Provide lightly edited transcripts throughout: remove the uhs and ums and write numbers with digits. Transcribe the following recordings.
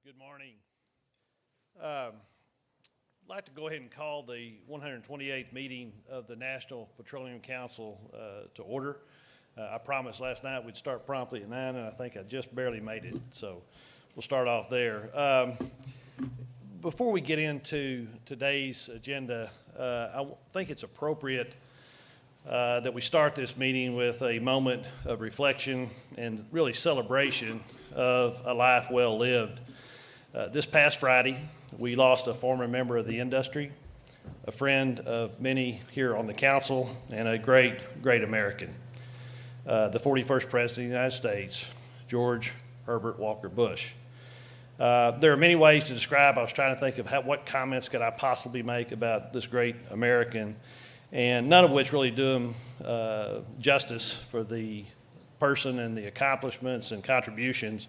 Good morning. I'd like to go ahead and call the 128th meeting of the National Petroleum Council to order. I promised last night we'd start promptly at 9, and I think I just barely made it, so we'll start off there. Before we get into today's agenda, I think it's appropriate that we start this meeting with a moment of reflection and really celebration of a life well lived. This past Friday, we lost a former member of the industry, a friend of many here on the council, and a great American, the 41st President of the United States, George Herbert Walker Bush. There are many ways to describe. I was trying to think of what comments could I possibly make about this great American, and none of which really do him justice for the person and the accomplishments and contributions.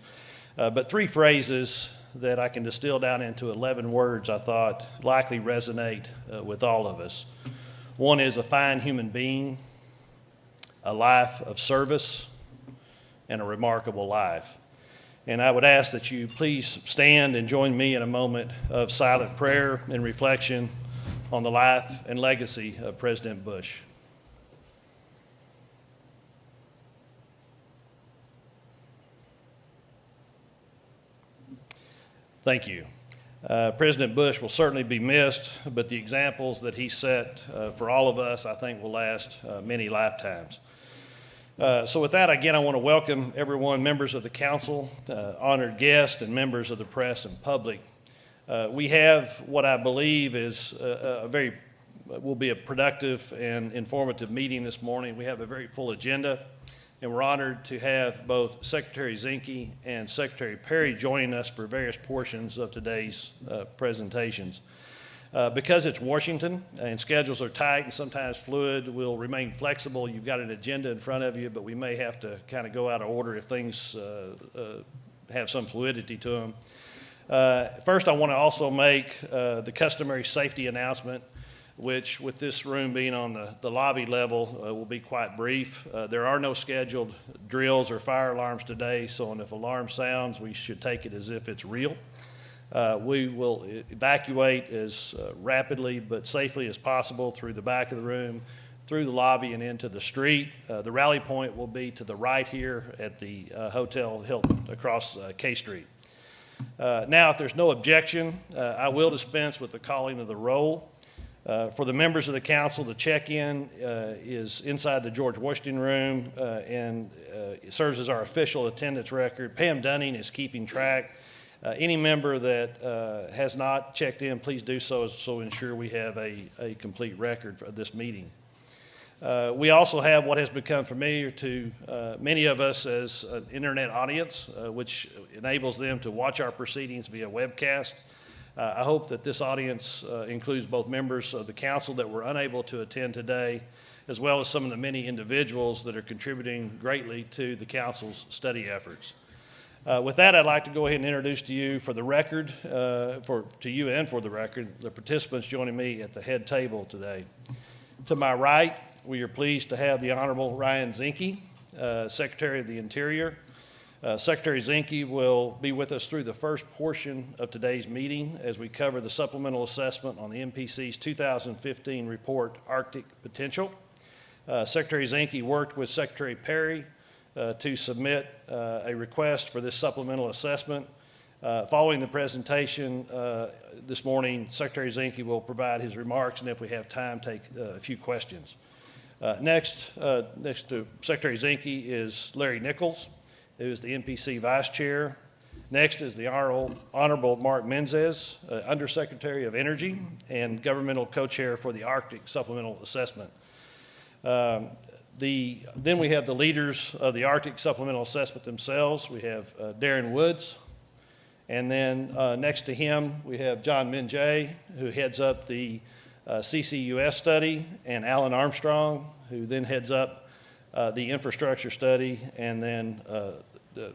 But three phrases that I can distill down into 11 words I thought likely resonate with all of us. One is a fine human being, a life of service, and a remarkable life. And I would ask that you please stand and join me in a moment of silent prayer and reflection on the life and legacy of President Bush. Thank you. President Bush will certainly be missed, but the examples that he set for all of us, I think, will last many lifetimes. So with that, again, I want to welcome everyone, members of the council, honored guests, and members of the press and public. We have what I believe is will be a productive and informative meeting this morning. We have a very full agenda, and we're honored to have both Secretary Zinke and Secretary Perry joining us for various portions of today's presentations. Because it's Washington and schedules are tight and sometimes fluid, we'll remain flexible. You've got an agenda in front of you, but we may have to kind of go out of order if things have some fluidity to them. First, I want to also make the customary safety announcement, which with this room being on the lobby level will be quite brief. There are no scheduled drills or fire alarms today, so if alarm sounds, we should take it as if it's real. We will evacuate as rapidly but safely as possible through the back of the room, through the lobby and into the street. The rally point will be to the right here at the Hotel Hilton across K Street. Now, if there's no objection, I will dispense with the calling of the roll. For the members of the council, the check-in is inside the George Washington room and it serves as our official attendance record. Pam Dunning is keeping track. Any member that has not checked in, please do so ensure we have a complete record of this meeting. We also have what has become familiar to many of us as an internet audience, which enables them to watch our proceedings via webcast. I hope that this audience includes both members of the council that were unable to attend today, as well as some of the many individuals that are contributing greatly to the council's study efforts. With that, I'd like to go ahead and introduce to you for the record, the participants joining me at the head table today. To my right, we are pleased to have the Honorable Ryan Zinke, Secretary of the Interior. Secretary Zinke will be with us through the first portion of today's meeting as we cover the supplemental assessment on the MPC's 2015 report, Arctic Potential. Secretary Zinke worked with Secretary Perry to submit a request for this supplemental assessment. Following the presentation this morning, Secretary Zinke will provide his remarks, and if we have time, take a few questions. Next to Secretary Zinke is Larry Nichols, who is the MPC Vice Chair. Next is the Honorable Mark Menezes, Undersecretary of Energy and Governmental Co-Chair for the Arctic Supplemental Assessment. Then we have the leaders of the Arctic Supplemental Assessment themselves. We have Darren Woods, and then next to him we have John Mingé, who heads up the CCUS study, and Alan Armstrong, who then heads up the infrastructure study, and then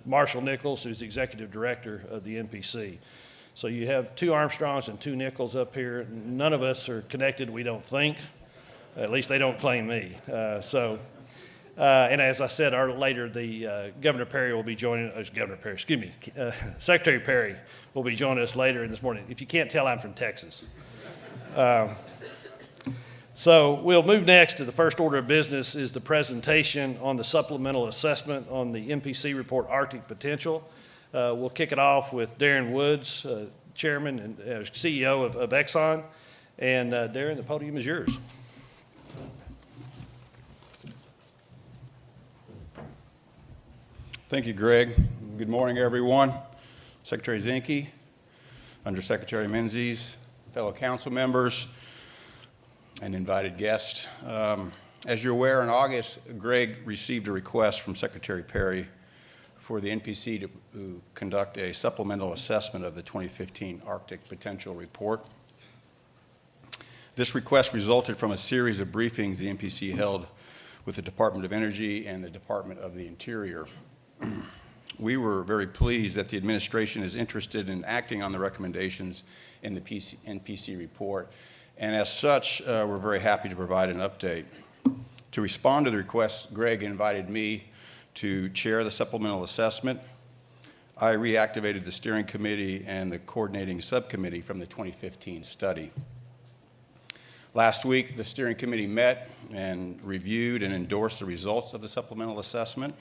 Marshall Nichols, who's the executive director of the MPC. So you have two Armstrongs and two Nichols up here. None of us are connected, we don't think. At least they don't claim me. And as I said later, the Governor Perry will be joining, Secretary Perry will be joining us later in this morning. If you can't tell, I'm from Texas. So we'll move next to the first order of business is the presentation on the supplemental assessment on the MPC report Arctic Potential. We'll kick it off with Darren Woods, Chairman and CEO of Exxon. And Darren, the podium is yours. Thank you, Greg. Good morning, everyone. Secretary Zinke, Undersecretary Menezes, fellow council members, and invited guests. As you're aware, in August, Greg received a request from Secretary Perry for the NPC to conduct a supplemental assessment of the 2015 Arctic Potential Report. This request resulted from a series of briefings the NPC held with the Department of Energy and the Department of the Interior. We were very pleased that the administration is interested in acting on the recommendations in the NPC report, and as such, we're very happy to provide an update. To respond to the request, Greg invited me to chair the supplemental assessment. I reactivated the steering committee and the coordinating subcommittee from the 2015 study. Last week, the steering committee met and reviewed and endorsed the results of the supplemental assessment.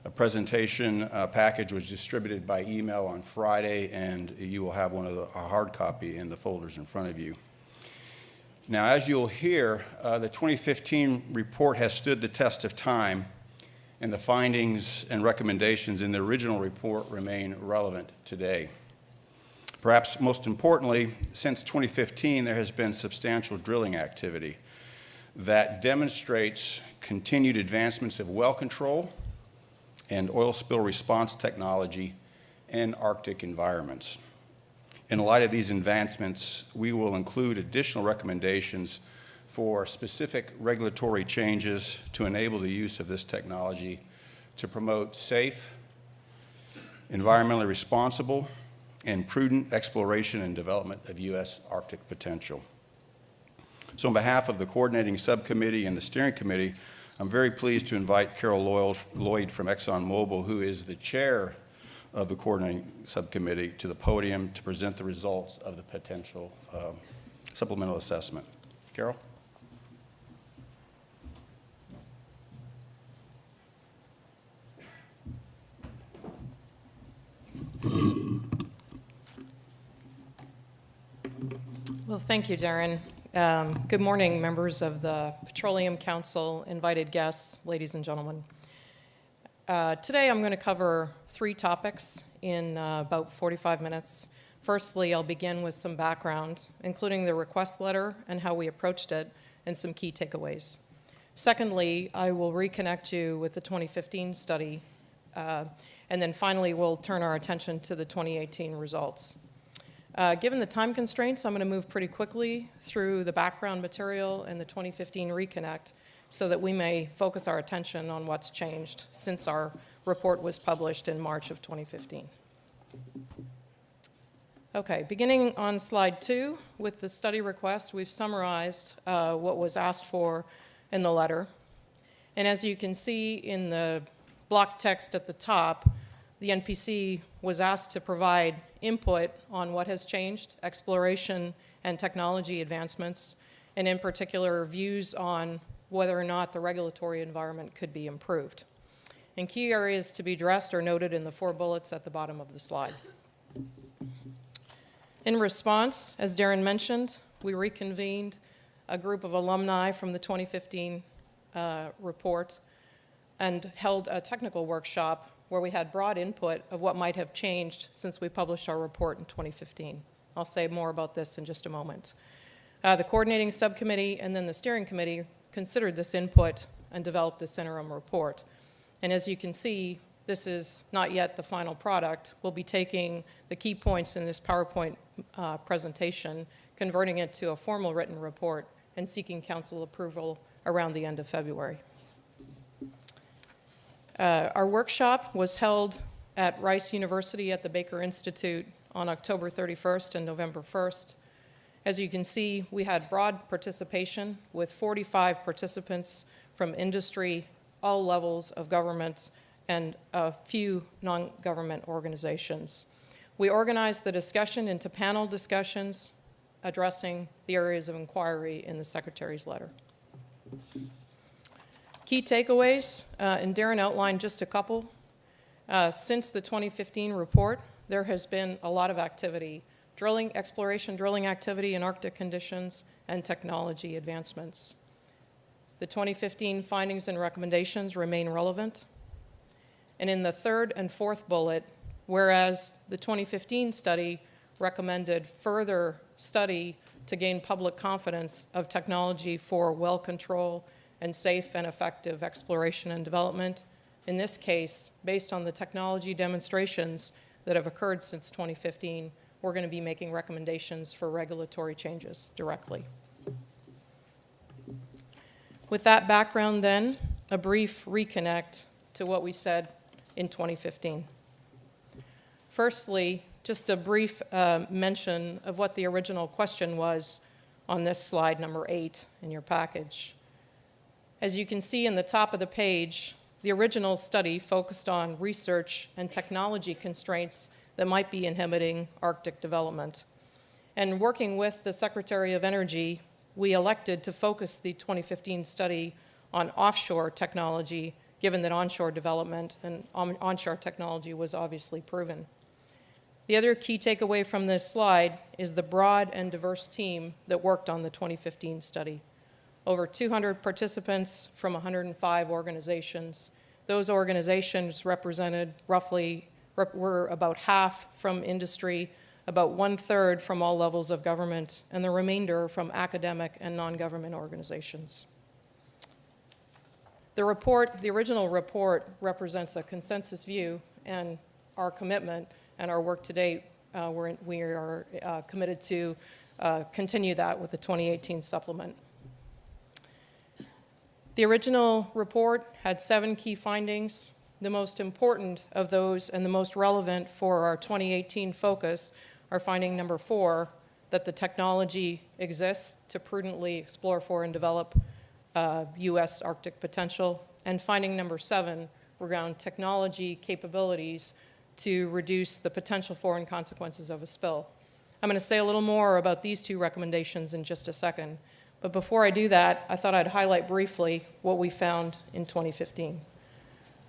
A presentation package was distributed by email on Friday, and you will have a hard copy in the folders in front of you. Now, as you'll hear, the 2015 report has stood the test of time, and the findings and recommendations in the original report remain relevant today. Perhaps most importantly, since 2015, there has been substantial drilling activity that demonstrates continued advancements of well control and oil spill response technology in Arctic environments. In light of these advancements, we will include additional recommendations for specific regulatory changes to enable the use of this technology to promote safe, environmentally responsible, and prudent exploration and development of U.S. Arctic potential. So on behalf of the coordinating subcommittee and the steering committee, I'm very pleased to invite Carol Lloyd from ExxonMobil, who is the chair of the coordinating subcommittee, to the podium to present the results of the potential supplemental assessment. Carol? Well, thank you, Darren. Good morning, members of the Petroleum Council, invited guests, ladies and gentlemen. Today I'm going to cover 3 topics in about 45 minutes. Firstly, I'll begin with some background, including the request letter and how we approached it, and some key takeaways. Secondly, I will reconnect you with the 2015 study, and then finally we'll turn our attention to the 2018 results. Given the time constraints, I'm going to move pretty quickly through the background material and the 2015 reconnect so that we may focus our attention on what's changed since our report was published in March of 2015. Okay, beginning on slide 2 with the study request, we've summarized what was asked for in the letter. And as you can see in the block text at the top, the NPC was asked to provide input on what has changed, exploration and technology advancements, and in particular views on whether or not the regulatory environment could be improved. And key areas to be addressed are noted in the 4 bullets at the bottom of the slide. In response, as Darren mentioned, we reconvened a group of alumni from the 2015 report and held a technical workshop where we had broad input of what might have changed since we published our report in 2015. I'll say more about this in just a moment. The coordinating subcommittee and then the steering committee considered this input and developed this interim report. And as you can see, this is not yet the final product. We'll be taking the key points in this PowerPoint presentation, converting it to a formal written report, and seeking council approval around the end of February. Our workshop was held at Rice University at the Baker Institute on October 31st and November 1st. As you can see, we had broad participation with 45 participants from industry, all levels of government, and a few non-government organizations. We organized the discussion into panel discussions addressing the areas of inquiry in the Secretary's letter. Key takeaways, and Darren outlined just a couple. Since the 2015 report, there has been a lot of activity, exploration drilling activity in Arctic conditions, and technology advancements. The 2015 findings and recommendations remain relevant. And in the third and fourth bullet, whereas the 2015 study recommended further study to gain public confidence of technology for well control and safe and effective exploration and development, in this case, based on the technology demonstrations that have occurred since 2015, we're going to be making recommendations for regulatory changes directly. With that background then, a brief reconnect to what we said in 2015. Firstly, just a brief mention of what the original question was on this slide number 8 in your package. As you can see in the top of the page, the original study focused on research and technology constraints that might be inhibiting Arctic development. And working with the Secretary of Energy, we elected to focus the 2015 study on offshore technology, given that onshore development and onshore technology was obviously proven. The other key takeaway from this slide is the broad and diverse team that worked on the 2015 study. Over 200 participants from 105 organizations. Those organizations represented were about half from industry, about 1/3 from all levels of government, and the remainder from academic and non-government organizations. The original report represents a consensus view, and our commitment and our work to date, we are committed to continue that with the 2018 supplement. The original report had 7 key findings. The most important of those and the most relevant for our 2018 focus are finding number 4, that the technology exists to prudently explore for and develop U.S. Arctic potential, and finding number 7 around technology capabilities to reduce the potential foreign consequences of a spill. I'm going to say a little more about these 2 recommendations in just a second, but before I do that, I thought I'd highlight briefly what we found in 2015.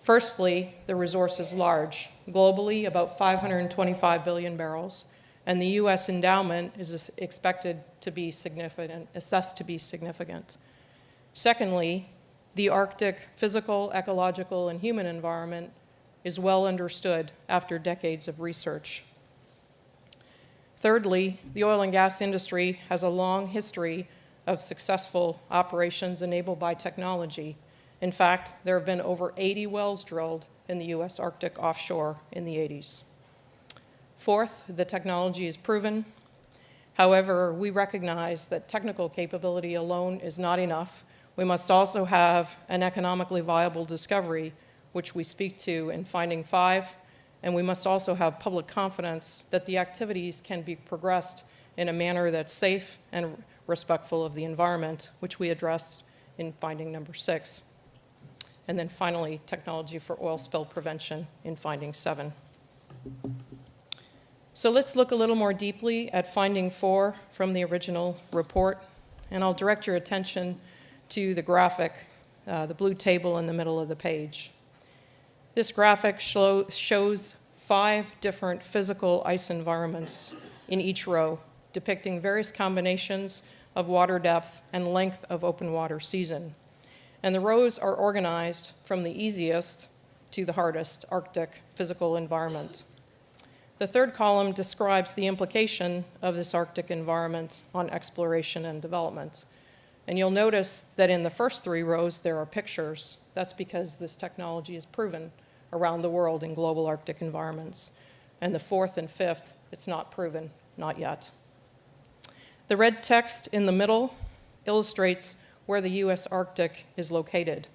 Firstly, the resource is large, globally about 525 billion barrels, and the U.S. endowment is expected to be significant, assessed to be significant. Secondly, the Arctic physical, ecological, and human environment is well understood after decades of research. Thirdly, the oil and gas industry has a long history of successful operations enabled by technology. In fact, there have been over 80 wells drilled in the U.S. Arctic offshore in the 80s. Fourth, the technology is proven. However, we recognize that technical capability alone is not enough. We must also have an economically viable discovery, which we speak to in finding 5, and we must also have public confidence that the activities can be progressed in a manner that's safe and respectful of the environment, which we addressed in finding number 6. And then finally, technology for oil spill prevention in finding 7. So let's look a little more deeply at finding 4 from the original report, and I'll direct your attention to the graphic, the blue table in the middle of the page. This graphic shows 5 different physical ice environments in each row, depicting various combinations of water depth and length of open water season. And the rows are organized from the easiest to the hardest Arctic physical environment. The third column describes the implication of this Arctic environment on exploration and development. And you'll notice that in the first 3 rows there are pictures. That's because this technology is proven around the world in global Arctic environments. And the 4th and 5th, it's not proven, not yet. The red text in the middle illustrates where the U.S. Arctic is located,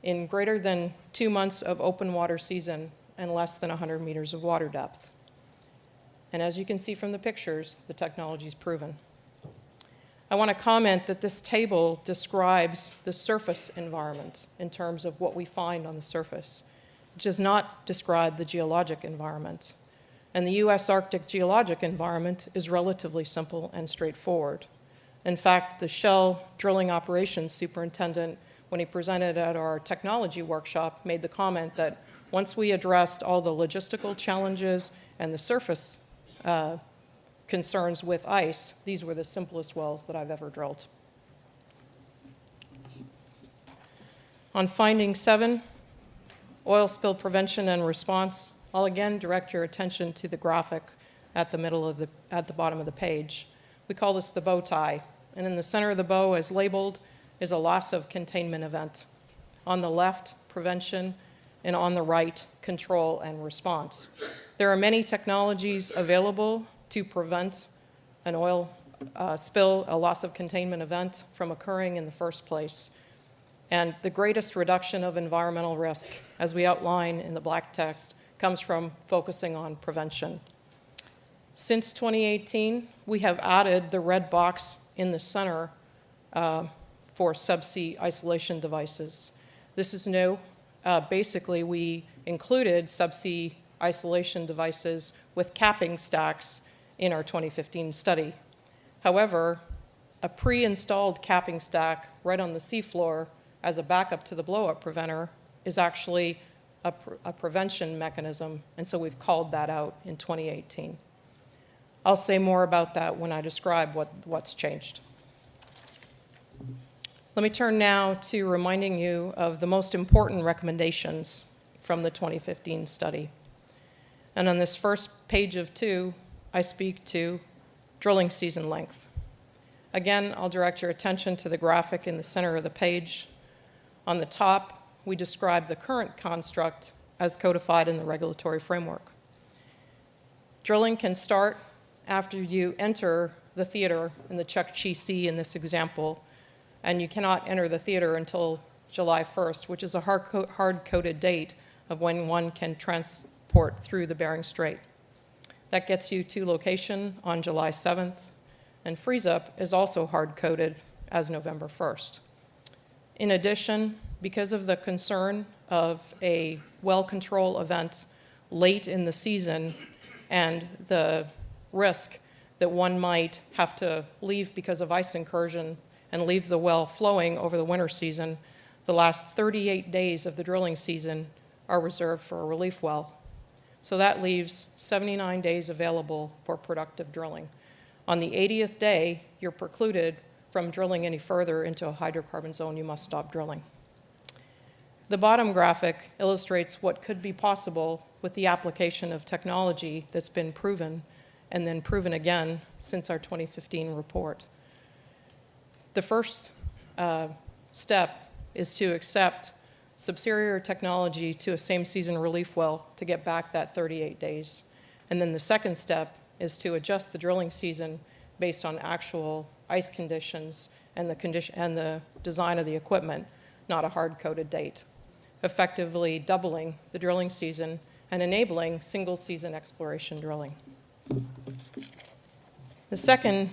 in greater than 2 months of open water season and less than 100 meters of water depth. And as you can see from the pictures, the technology is proven. I want to comment that this table describes the surface environment in terms of what we find on the surface. It does not describe the geologic environment. And the U.S. Arctic geologic environment is relatively simple and straightforward. In fact, the Shell drilling operations superintendent, when he presented at our technology workshop, made the comment that once we addressed all the logistical challenges and the surface concerns with ice, these were the simplest wells that I've ever drilled. On finding 7, oil spill prevention and response, I'll again direct your attention to the graphic at the bottom of the page. We call this the bow tie, and in the center of the bow, as labeled, is a loss of containment event. On the left, prevention, and on the right, control and response. There are many technologies available to prevent an oil spill, a loss of containment event, from occurring in the first place. And the greatest reduction of environmental risk, as we outline in the black text, comes from focusing on prevention. Since 2018, we have added the red box in the center for subsea isolation devices. This is new. Basically, we included subsea isolation devices with capping stacks in our 2015 study. However, a pre-installed capping stack right on the seafloor as a backup to the blow-up preventer is actually a prevention mechanism, and so we've called that out in 2018. I'll say more about that when I describe what's changed. Let me turn now to reminding you of the most important recommendations from the 2015 study. And on this first page of 2, I speak to drilling season length. Again, I'll direct your attention to the graphic in the center of the page. On the top, we describe the current construct as codified in the regulatory framework. Drilling can start after you enter the theater in the Chukchi in this example, and you cannot enter the theater until July 1st, which is a hard-coded date of when one can transport through the Bering Strait. That gets you to location on July 7th, and freeze-up is also hard-coded as November 1st. In addition, because of the concern of a well control event late in the season and the risk that one might have to leave because of ice incursion and leave the well flowing over the winter season, the last 38 days of the drilling season are reserved for a relief well. So that leaves 79 days available for productive drilling. On the 80th day, you're precluded from drilling any further into a hydrocarbon zone. You must stop drilling. The bottom graphic illustrates what could be possible with the application of technology that's been proven and then proven again since our 2015 report. The first step is to accept superior technology to a same-season relief well to get back that 38 days. And then the second step is to adjust the drilling season based on actual ice conditions and the design of the equipment, not a hard-coded date, effectively doubling the drilling season and enabling single-season exploration drilling. The second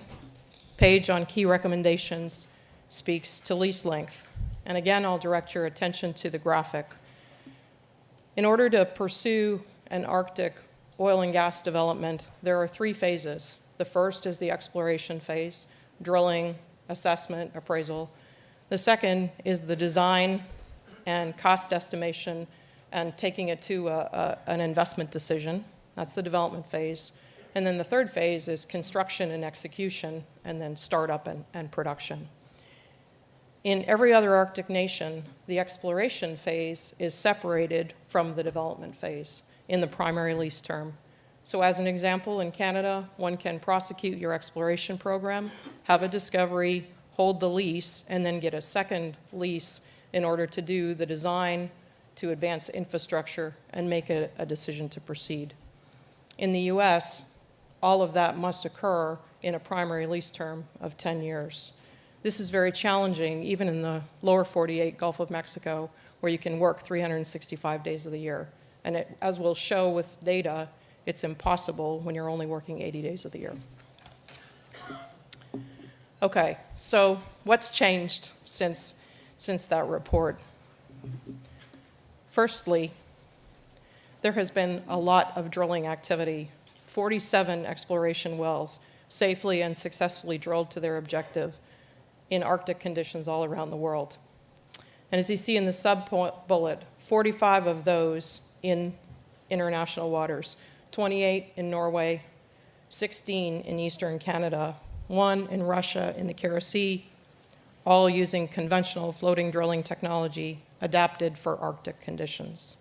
page on key recommendations speaks to lease length. And again, I'll direct your attention to the graphic. In order to pursue an Arctic oil and gas development, there are 3 phases. The first is the exploration phase, drilling, assessment, appraisal. The second is the design and cost estimation and taking it to an investment decision. That's the development phase. And then the third phase is construction and execution, and then startup and production. In every other Arctic nation, the exploration phase is separated from the development phase in the primary lease term. So as an example, in Canada, one can prosecute your exploration program, have a discovery, hold the lease, and then get a second lease in order to do the design, to advance infrastructure, and make a decision to proceed. In the US, all of that must occur in a primary lease term of 10 years. This is very challenging, even in the lower 48 Gulf of Mexico, where you can work 365 days of the year. And as we'll show with data, it's impossible when you're only working 80 days of the year. Okay, so what's changed since that report? Firstly, there has been a lot of drilling activity. 47 exploration wells safely and successfully drilled to their objective in Arctic conditions all around the world. And as you see in the sub-bullet, 45 of those in international waters, 28 in Norway, 16 in eastern Canada, 1 in Russia in the Kara Sea, all using conventional floating drilling technology adapted for Arctic conditions.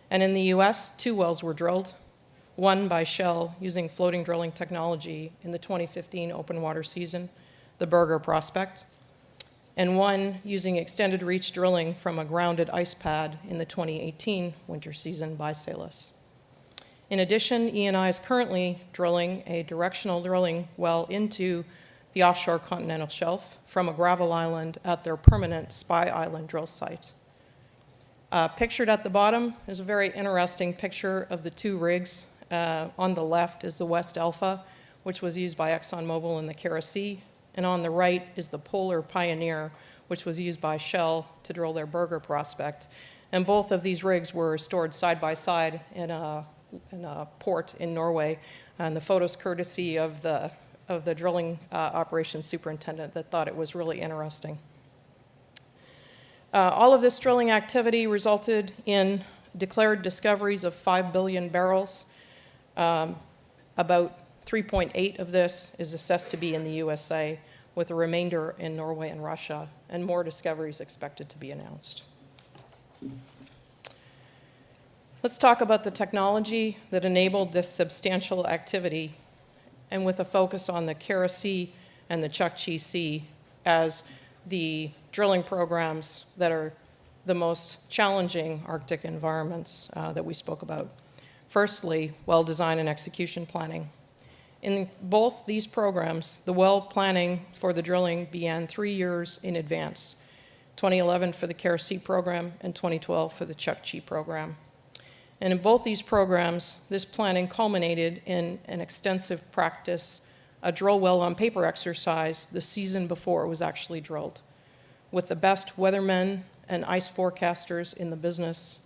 And in the US, 2 wells were drilled, one by Shell using floating drilling technology in the 2015 open water season, the Berger Prospect, and one using extended reach drilling from a grounded ice pad in the 2018 winter season by Salus. In addition, E&I is currently drilling a directional drilling well into the offshore continental shelf from a gravel island at their permanent Spy Island drill site. Pictured at the bottom is a very interesting picture of the 2 rigs. On the left is the West Alpha, which was used by ExxonMobil in the Kara Sea, and on the right is the Polar Pioneer, which was used by Shell to drill their Berger prospect. And both of these rigs were stored side by side in a port in Norway, and the photos courtesy of the drilling operations superintendent that thought it was really interesting. All of this drilling activity resulted in declared discoveries of 5 billion barrels. About 3.8 of this is assessed to be in the USA, with the remainder in Norway and Russia, and more discoveries expected to be announced. Let's talk about the technology that enabled this substantial activity, and with a focus on the Kara Sea and the Chukchi Sea as the drilling programs that are the most challenging Arctic environments that we spoke about. Firstly, well design and execution planning. In both these programs, the well planning for the drilling began 3 years in advance, 2011 for the Kara Sea program and 2012 for the Chukchi program. And in both these programs, this planning culminated in an extensive practice, a drill well on paper exercise the season before it was actually drilled, with the best weathermen and ice forecasters in the business,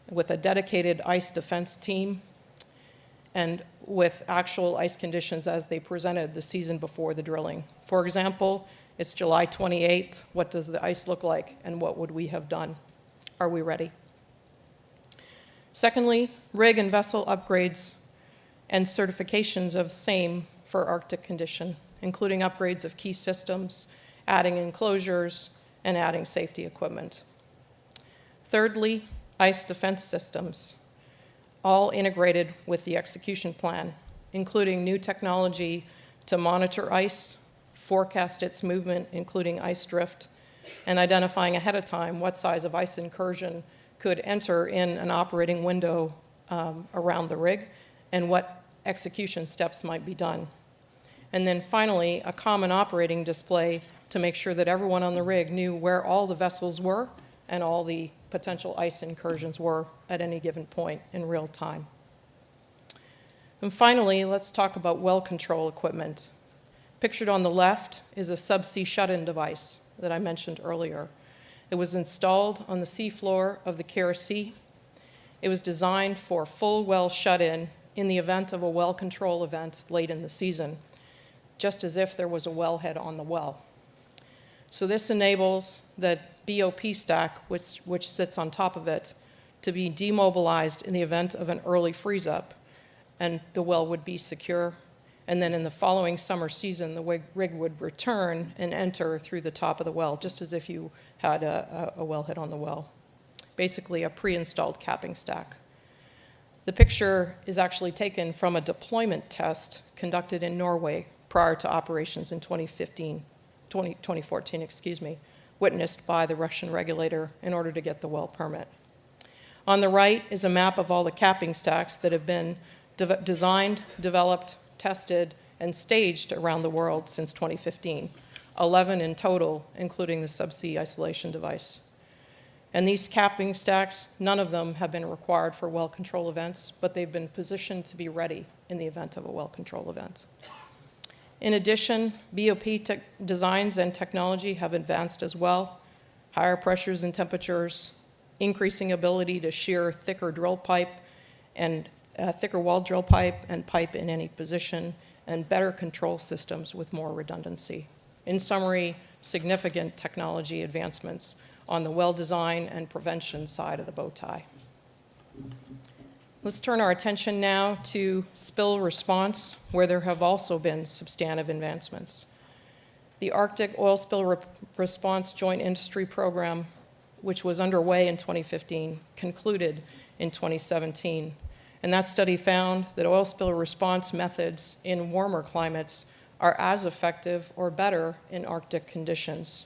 with a dedicated ice defense team, and with actual ice conditions as they presented the season before the drilling. For example, it's July 28th. What does the ice look like, and what would we have done? Are we ready? Secondly, rig and vessel upgrades and certifications of same for Arctic condition, including upgrades of key systems, adding enclosures, and adding safety equipment. Thirdly, ice defense systems, all integrated with the execution plan, including new technology to monitor ice, forecast its movement, including ice drift, and identifying ahead of time what size of ice incursion could enter in an operating window around the rig, and what execution steps might be done. And then finally, a common operating display to make sure that everyone on the rig knew where all the vessels were and all the potential ice incursions were at any given point in real time. And finally, let's talk about well control equipment. Pictured on the left is a subsea shut-in device that I mentioned earlier. It was installed on the seafloor of the Kara Sea. It was designed for full well shut-in in the event of a well control event late in the season, just as if there was a wellhead on the well. So this enables the BOP stack, which sits on top of it, to be demobilized in the event of an early freeze-up, and the well would be secure. And then in the following summer season, the rig would return and enter through the top of the well, just as if you had a wellhead on the well. Basically, a pre-installed capping stack. The picture is actually taken from a deployment test conducted in Norway prior to operations in 2014, witnessed by the Russian regulator in order to get the well permit. On the right is a map of all the capping stacks that have been designed, developed, tested, and staged around the world since 2015, 11 in total, including the subsea isolation device. And these capping stacks, none of them have been required for well control events, but they've been positioned to be ready in the event of a well control event. In addition, BOP designs and technology have advanced as well. Higher pressures and temperatures, increasing ability to shear thicker drill pipe and thicker wall drill pipe and pipe in any position, and better control systems with more redundancy. In summary, significant technology advancements on the well design and prevention side of the bow tie. Let's turn our attention now to spill response, where there have also been substantive advancements. The Arctic Oil Spill Response Joint Industry Program, which was underway in 2015, concluded in 2017. And that study found that oil spill response methods in warmer climates are as effective or better in Arctic conditions.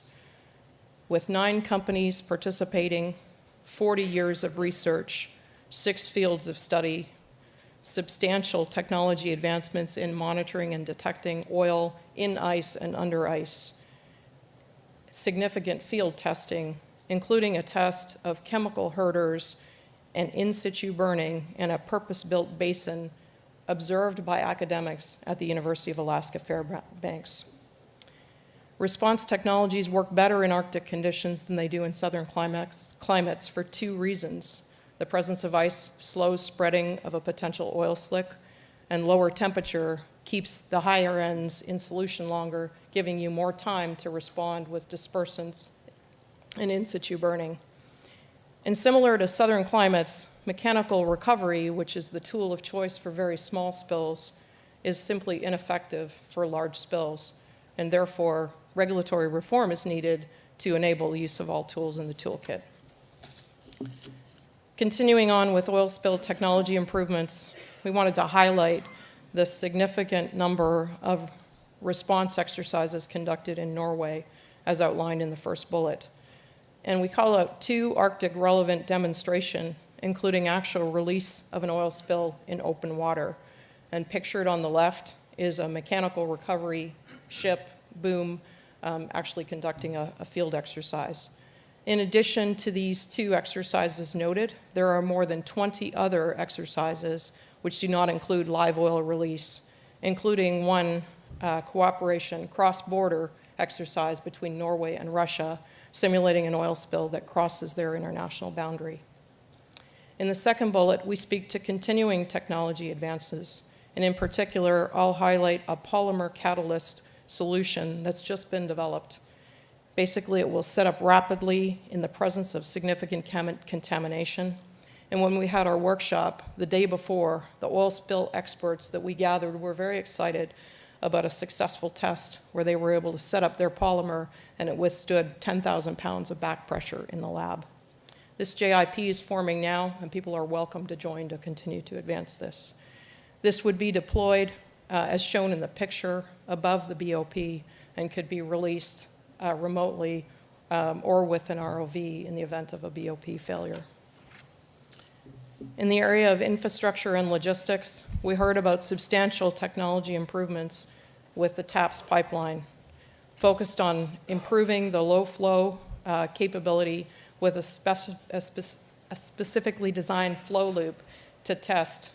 With 9 companies participating, 40 years of research, 6 fields of study, substantial technology advancements in monitoring and detecting oil in ice and under ice, significant field testing, including a test of chemical herders and in situ burning in a purpose-built basin observed by academics at the University of Alaska Fairbanks. Response technologies work better in Arctic conditions than they do in southern climates for 2 reasons. The presence of ice slows spreading of a potential oil slick, and lower temperature keeps the higher ends in solution longer, giving you more time to respond with dispersants and in situ burning. And similar to southern climates, mechanical recovery, which is the tool of choice for very small spills, is simply ineffective for large spills, and therefore regulatory reform is needed to enable the use of all tools in the toolkit. Continuing on with oil spill technology improvements, we wanted to highlight the significant number of response exercises conducted in Norway, as outlined in the first bullet. And we call out 2 Arctic relevant demonstrations, including actual release of an oil spill in open water. And pictured on the left is a mechanical recovery ship, boom, actually conducting a field exercise. In addition to these 2 exercises noted, there are more than 20 other exercises which do not include live oil release, including one cooperation cross-border exercise between Norway and Russia, simulating an oil spill that crosses their international boundary. In the second bullet, we speak to continuing technology advances, and in particular, I'll highlight a polymer catalyst solution that's just been developed. Basically, it will set up rapidly in the presence of significant contamination. And when we had our workshop the day before, the oil spill experts that we gathered were very excited about a successful test where they were able to set up their polymer and it withstood 10,000 pounds of back pressure in the lab. This JIP is forming now, and people are welcome to join to continue to advance this. This would be deployed, as shown in the picture, above the BOP and could be released remotely or with an ROV in the event of a BOP failure. In the area of infrastructure and logistics, we heard about substantial technology improvements with the TAPS pipeline, focused on improving the low flow capability with a specifically designed flow loop to test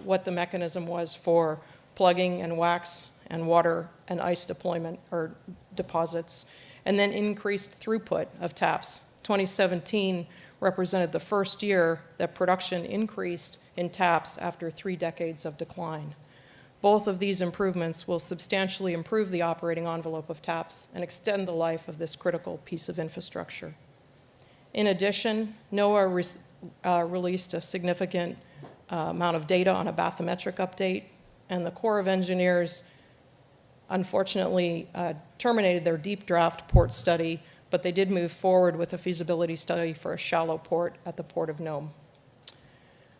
what the mechanism was for plugging and wax and water and ice deployment or deposits, and then increased throughput of TAPS. 2017 represented the first year that production increased in TAPS after 3 decades of decline. Both of these improvements will substantially improve the operating envelope of TAPS and extend the life of this critical piece of infrastructure. In addition, NOAA released a significant amount of data on a bathymetric update, and the Corps of Engineers unfortunately terminated their deep draft port study, but they did move forward with a feasibility study for a shallow port at the Port of Nome.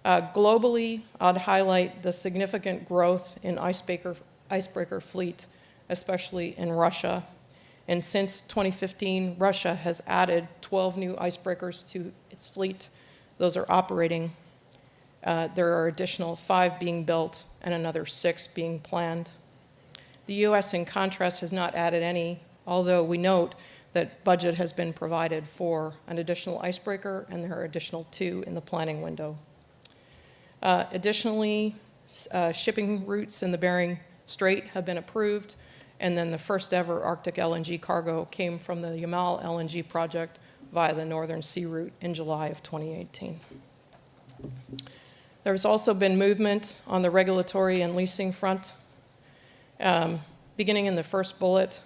Globally, I'd highlight the significant growth in icebreaker fleet, especially in Russia. And since 2015, Russia has added 12 new icebreakers to its fleet. Those are operating. There are additional 5 being built and another 6 being planned. The U.S., in contrast, has not added any, although we note that budget has been provided for an additional icebreaker, and there are additional 2 in the planning window. Additionally, shipping routes in the Bering Strait have been approved, And then the first ever Arctic LNG cargo came from the Yamal LNG project via the Northern Sea Route in July of 2018. There's also been movement on the regulatory and leasing front. Beginning in the first bullet,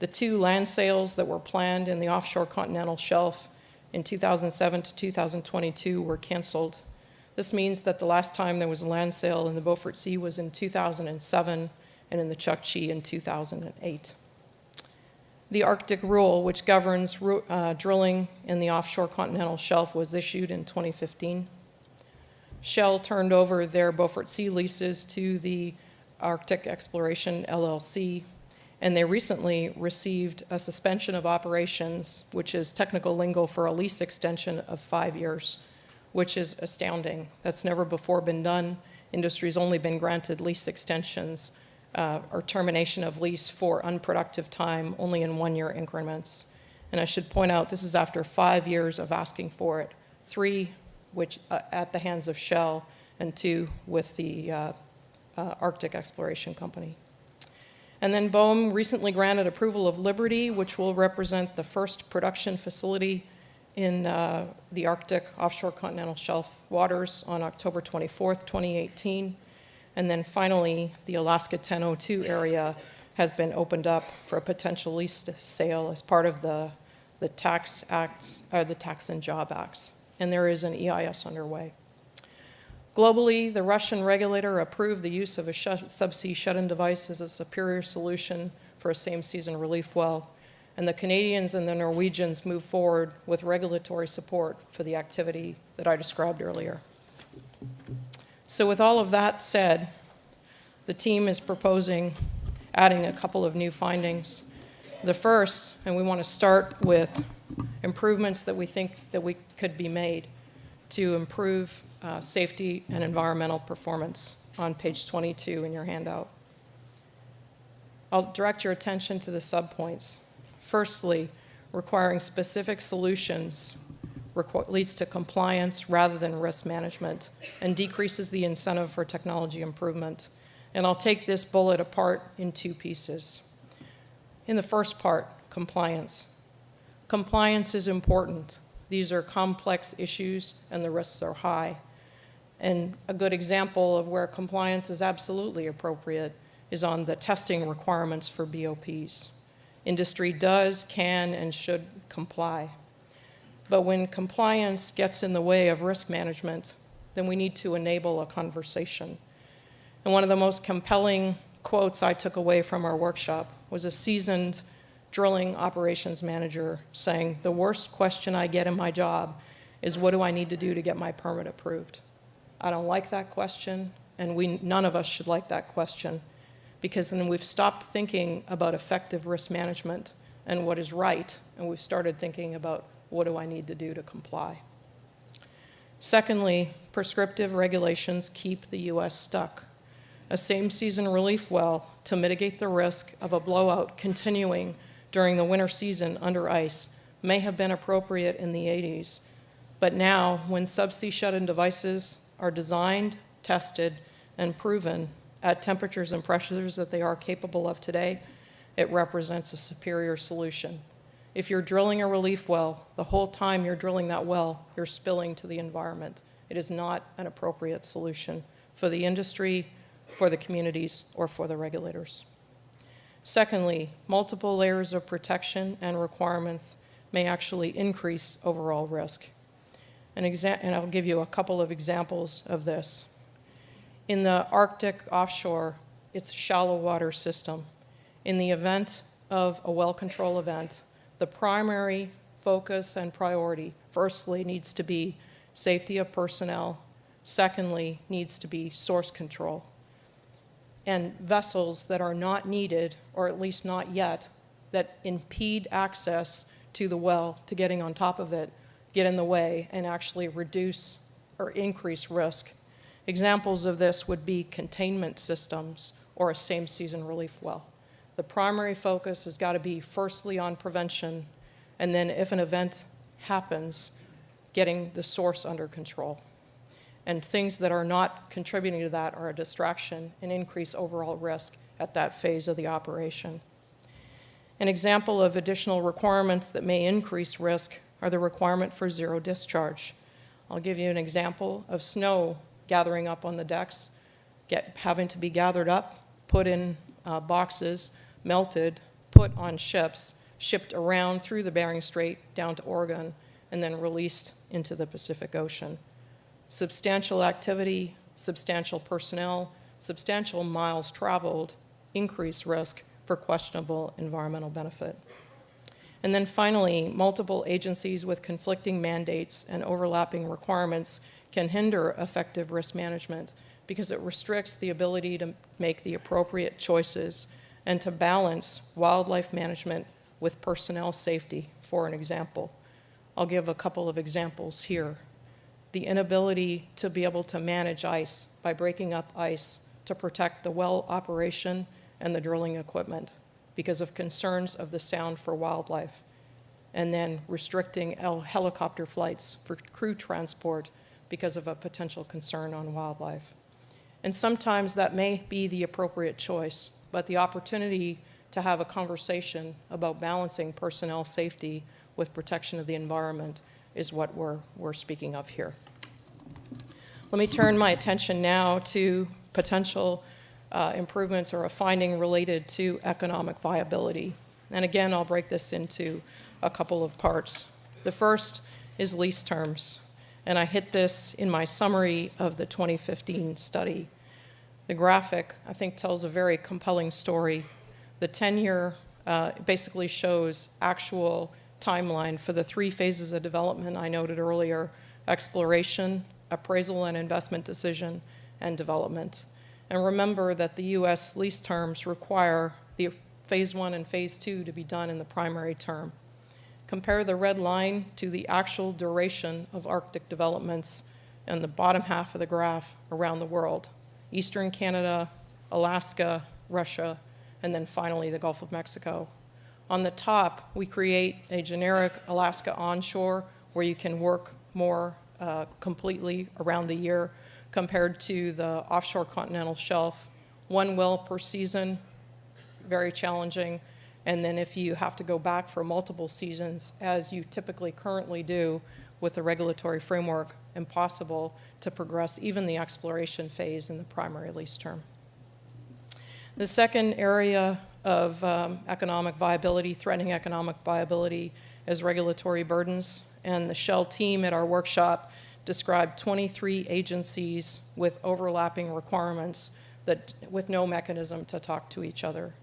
the 2 land sales that were planned in the offshore continental shelf in 2007 to 2022 were canceled. This means that the last time there was a land sale in the Beaufort Sea was in 2007 and in the Chukchi in 2008. The Arctic Rule, which governs drilling in the offshore continental shelf, was issued in 2015. Shell turned over their Beaufort Sea leases to the Arctic Exploration LLC, and they recently received a suspension of operations, which is technical lingo for a lease extension of 5 years, which is astounding. That's never before been done. Industry's only been granted lease extensions or termination of lease for unproductive time only in 1-year increments. And I should point out, this is after 5 years of asking for it, 3 which at the hands of Shell, and 2 with the Arctic Exploration Company. And then BOEM recently granted approval of Liberty, which will represent the first production facility in the Arctic offshore continental shelf waters on October 24th, 2018. And then finally, the Alaska 1002 area has been opened up for a potential lease sale as part of the Tax Acts, the Tax and Job Acts. And there is an EIS underway. Globally, the Russian regulator approved the use of a subsea shut-in device as a superior solution for a same-season relief well, and the Canadians and the Norwegians moved forward with regulatory support for the activity that I described earlier. So with all of that said, the team is proposing adding a couple of new findings. The first, and we want to start with improvements that we think that we could be made to improve safety and environmental performance on page 22 in your handout. I'll direct your attention to the subpoints. Firstly, requiring specific solutions leads to compliance rather than risk management and decreases the incentive for technology improvement. And I'll take this bullet apart in 2 pieces. In the first part, compliance. Compliance is important. These are complex issues and the risks are high. And a good example of where compliance is absolutely appropriate is on the testing requirements for BOPs. Industry does, can, and should comply. But when compliance gets in the way of risk management, then we need to enable a conversation. And one of the most compelling quotes I took away from our workshop was a seasoned drilling operations manager saying, "The worst question I get in my job is, what do I need to do to get my permit approved?" I don't like that question, and none of us should like that question, because then we've stopped thinking about effective risk management and what is right, and we've started thinking about, what do I need to do to comply? Secondly, prescriptive regulations keep the U.S. stuck. A same-season relief well to mitigate the risk of a blowout continuing during the winter season under ice may have been appropriate in the 80s, but now, when subsea shut-in devices are designed, tested, and proven at temperatures and pressures that they are capable of today, it represents a superior solution. If you're drilling a relief well, the whole time you're drilling that well, you're spilling to the environment. It is not an appropriate solution for the industry, for the communities, or for the regulators. Secondly, multiple layers of protection and requirements may actually increase overall risk. And I'll give you a couple of examples of this. In the Arctic offshore, it's a shallow water system. In the event of a well control event, the primary focus and priority, firstly, needs to be safety of personnel. Secondly, needs to be source control. And vessels that are not needed, or at least not yet, that impede access to the well, to getting on top of it, get in the way and actually reduce or increase risk. Examples of this would be containment systems or a same-season relief well. The primary focus has got to be firstly on prevention, and then if an event happens, getting the source under control. And things that are not contributing to that are a distraction and increase overall risk at that phase of the operation. An example of additional requirements that may increase risk are the requirement for zero discharge. I'll give you an example of snow gathering up on the decks, having to be gathered up, put in boxes, melted, put on ships, shipped around through the Bering Strait down to Oregon, and then released into the Pacific Ocean. Substantial activity, substantial personnel, substantial miles traveled increase risk for questionable environmental benefit. And then finally, multiple agencies with conflicting mandates and overlapping requirements can hinder effective risk management because it restricts the ability to make the appropriate choices and to balance wildlife management with personnel safety, for an example. I'll give a couple of examples here. The inability to be able to manage ice by breaking up ice to protect the well operation and the drilling equipment because of concerns of the sound for wildlife, and then restricting helicopter flights for crew transport because of a potential concern on wildlife. And sometimes that may be the appropriate choice, but the opportunity to have a conversation about balancing personnel safety with protection of the environment is what we're speaking of here. Let me turn my attention now to potential improvements or a finding related to economic viability. And again, I'll break this into a couple of parts. The first is lease terms, and I hit this in my summary of the 2015 study. The graphic, I think, tells a very compelling story. The 10-year basically shows actual timeline for the 3 phases of development I noted earlier: exploration, appraisal and investment decision, and development. And remember that the U.S. lease terms require the phase 1 and phase 2 to be done in the primary term. Compare the red line to the actual duration of Arctic developments in the bottom half of the graph around the world: Eastern Canada, Alaska, Russia, and then finally the Gulf of Mexico. On the top, we create a generic Alaska onshore where you can work more completely around the year compared to the offshore continental shelf. 1 well per season, very challenging. And then if you have to go back for multiple seasons, as you typically currently do with the regulatory framework, impossible to progress even the exploration phase in the primary lease term. The second area of economic viability, threatening economic viability, is regulatory burdens. And the Shell team at our workshop described 23 agencies with overlapping requirements that with no mechanism to talk to each other.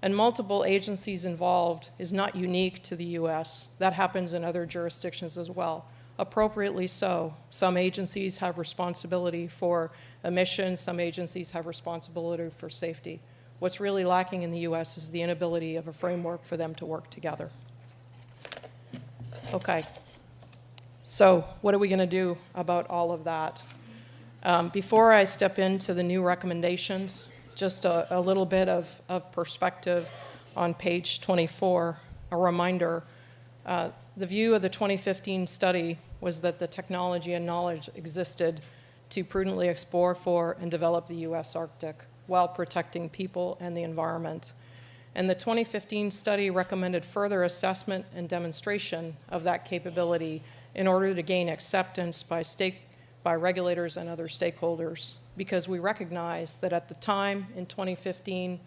And multiple agencies involved is not unique to the U.S. That happens in other jurisdictions as well. Appropriately so. Some agencies have responsibility for emissions, some agencies have responsibility for safety. What's really lacking in the U.S. is the inability of a framework for them to work together. Okay, so what are we going to do about all of that? Before I step into the new recommendations, just a little bit of perspective on page 24, a reminder. The view of the 2015 study was that the technology and knowledge existed to prudently explore for and develop the U.S. Arctic while protecting people and the environment. And the 2015 study recommended further assessment and demonstration of that capability in order to gain acceptance by regulators and other stakeholders, because we recognize that at the time in 2015,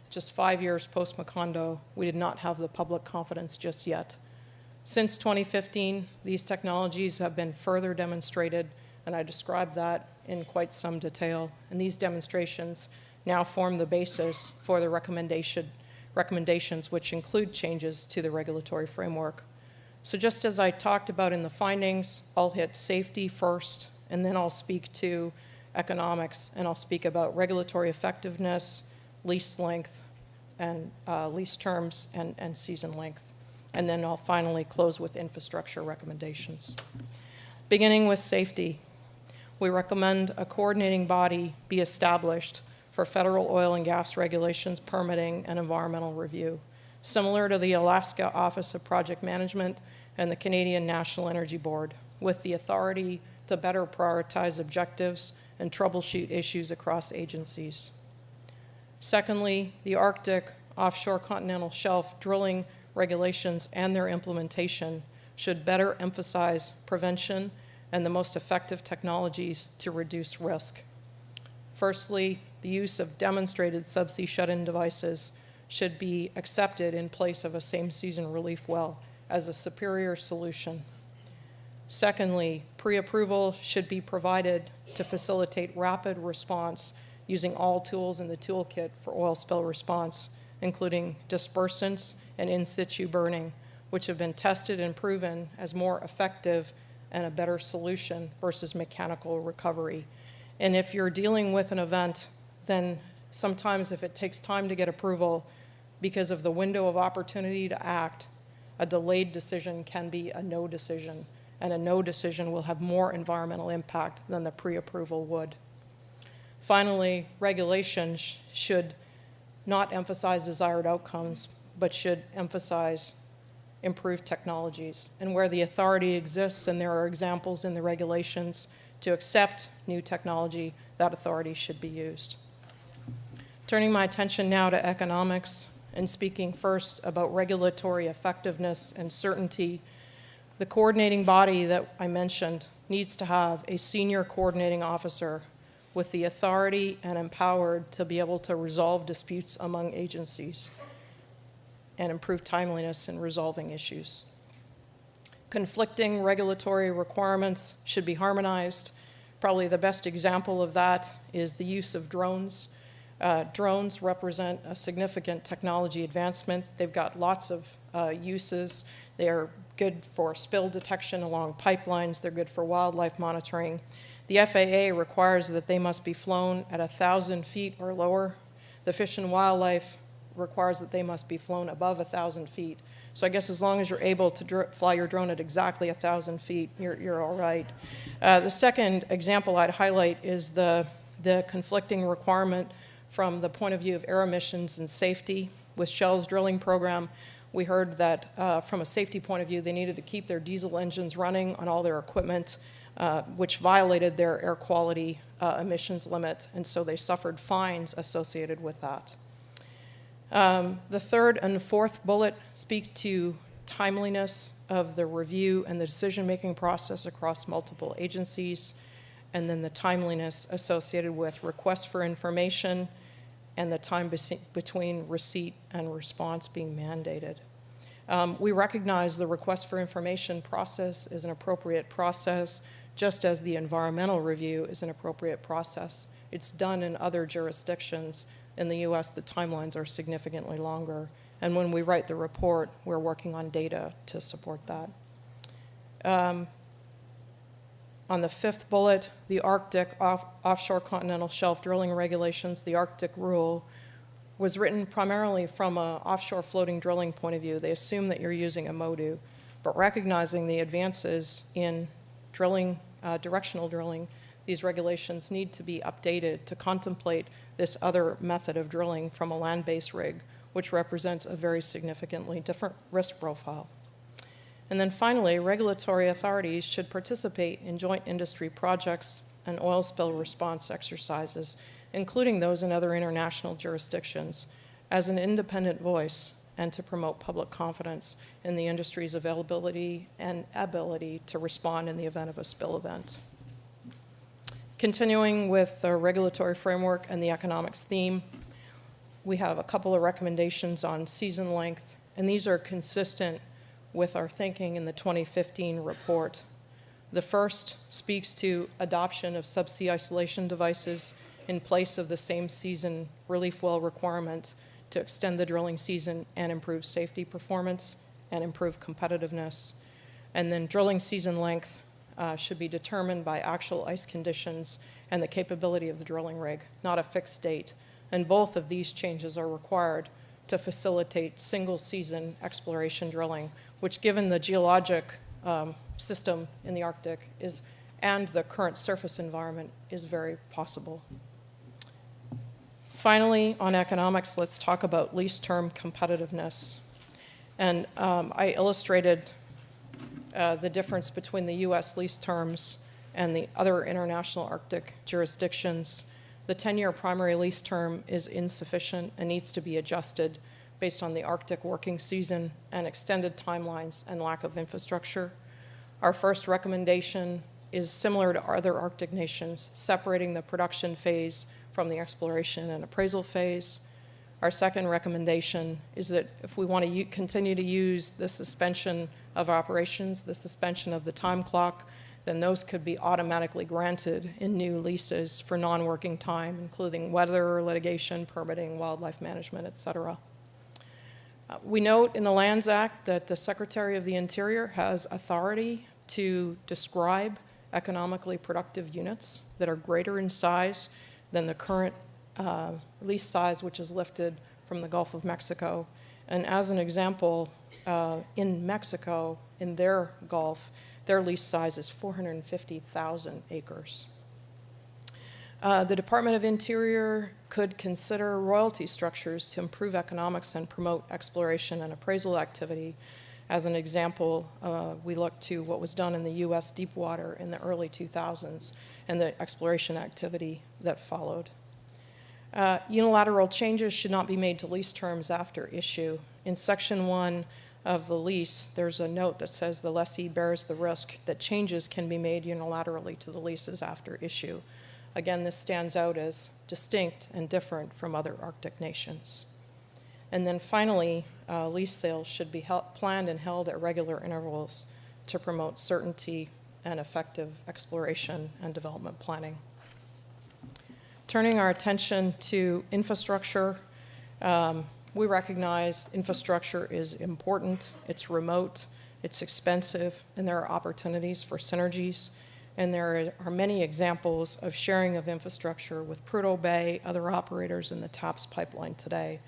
just 5 years post-Macondo, we did not have the public confidence just yet. Since 2015, these technologies have been further demonstrated, and I described that in quite some detail. And these demonstrations now form the basis for the recommendations, which include changes to the regulatory framework. So just as I talked about in the findings, I'll hit safety first, and then I'll speak to economics, and I'll speak about regulatory effectiveness, lease length, and lease terms, and season length. And then I'll finally close with infrastructure recommendations. Beginning with safety, we recommend a coordinating body be established for federal oil and gas regulations, permitting, and environmental review, similar to the Alaska Office of Project Management and the Canadian National Energy Board, with the authority to better prioritize objectives and troubleshoot issues across agencies. Secondly, the Arctic offshore continental shelf drilling regulations and their implementation should better emphasize prevention and the most effective technologies to reduce risk. Firstly, the use of demonstrated subsea shut-in devices should be accepted in place of a same-season relief well as a superior solution. Secondly, pre-approval should be provided to facilitate rapid response using all tools in the toolkit for oil spill response, including dispersants and in-situ burning, which have been tested and proven as more effective and a better solution versus mechanical recovery. And if you're dealing with an event, then sometimes if it takes time to get approval because of the window of opportunity to act, a delayed decision can be a no decision, and a no decision will have more environmental impact than the pre-approval would. Finally, regulations should not emphasize desired outcomes, but should emphasize improved technologies. And where the authority exists, and there are examples in the regulations to accept new technology, that authority should be used. Turning my attention now to economics and speaking first about regulatory effectiveness and certainty, the coordinating body that I mentioned needs to have a senior coordinating officer with the authority and empowered to be able to resolve disputes among agencies and improve timeliness in resolving issues. Conflicting regulatory requirements should be harmonized. Probably the best example of that is the use of drones. Drones represent a significant technology advancement. They've got lots of uses. They are good for spill detection along pipelines. They're good for wildlife monitoring. The FAA requires that they must be flown at 1,000 feet or lower. The Fish and Wildlife requires that they must be flown above 1,000 feet. So I guess as long as you're able to fly your drone at exactly 1,000 feet, you're all right. The second example I'd highlight is the conflicting requirement from the point of view of air emissions and safety. With Shell's drilling program, we heard that from a safety point of view, they needed to keep their diesel engines running on all their equipment, which violated their air quality emissions limit, and so they suffered fines associated with that. The third and fourth bullet speak to timeliness of the review and the decision-making process across multiple agencies, and then the timeliness associated with requests for information and the time between receipt and response being mandated. We recognize the request for information process is an appropriate process, just as the environmental review is an appropriate process. It's done in other jurisdictions. In the US, the timelines are significantly longer. And when we write the report, we're working on data to support that. On the fifth bullet, the Arctic offshore continental shelf drilling regulations, the Arctic rule, was written primarily from an offshore floating drilling point of view. They assume that you're using a MODU, but recognizing the advances in drilling, directional drilling, these regulations need to be updated to contemplate this other method of drilling from a land-based rig, which represents a very significantly different risk profile. And then finally, regulatory authorities should participate in joint industry projects and oil spill response exercises, including those in other international jurisdictions, as an independent voice and to promote public confidence in the industry's availability and ability to respond in the event of a spill event. Continuing with the regulatory framework and the economics theme, we have a couple of recommendations on season length, and these are consistent with our thinking in the 2015 report. The first speaks to adoption of subsea isolation devices in place of the same season relief well requirement to extend the drilling season and improve safety performance and improve competitiveness. And then drilling season length should be determined by actual ice conditions and the capability of the drilling rig, not a fixed date. And both of these changes are required to facilitate single season exploration drilling, which given the geologic system in the Arctic and the current surface environment is very possible. Finally, on economics, let's talk about lease term competitiveness. And I illustrated the difference between the US lease terms and the other international Arctic jurisdictions. The 10-year primary lease term is insufficient and needs to be adjusted based on the Arctic working season and extended timelines and lack of infrastructure. Our first recommendation is similar to other Arctic nations, separating the production phase from the exploration and appraisal phase. Our second recommendation is that if we want to continue to use the suspension of operations, the suspension of the time clock, then those could be automatically granted in new leases for non-working time, including weather, litigation, permitting, wildlife management, et cetera. We note in the Lands Act that the Secretary of the Interior has authority to describe economically productive units that are greater in size than the current lease size, which is lifted from the Gulf of Mexico. And as an example, in Mexico, in their Gulf, their lease size is 450,000 acres. The Department of Interior could consider royalty structures to improve economics and promote exploration and appraisal activity. As an example, we look to what was done in the U.S. deep water in the early 2000s and the exploration activity that followed. Unilateral changes should not be made to lease terms after issue. In Section 1 of the lease, there's a note that says the lessee bears the risk that changes can be made unilaterally to the leases after issue. Again, this stands out as distinct and different from other Arctic nations. And then finally, lease sales should be planned and held at regular intervals to promote certainty and effective exploration and development planning. Turning our attention to infrastructure, we recognize infrastructure is important, it's remote, it's expensive, and there are opportunities for synergies. And there are many examples of sharing of infrastructure with Prudhoe Bay, other operators in the TAPS pipeline today.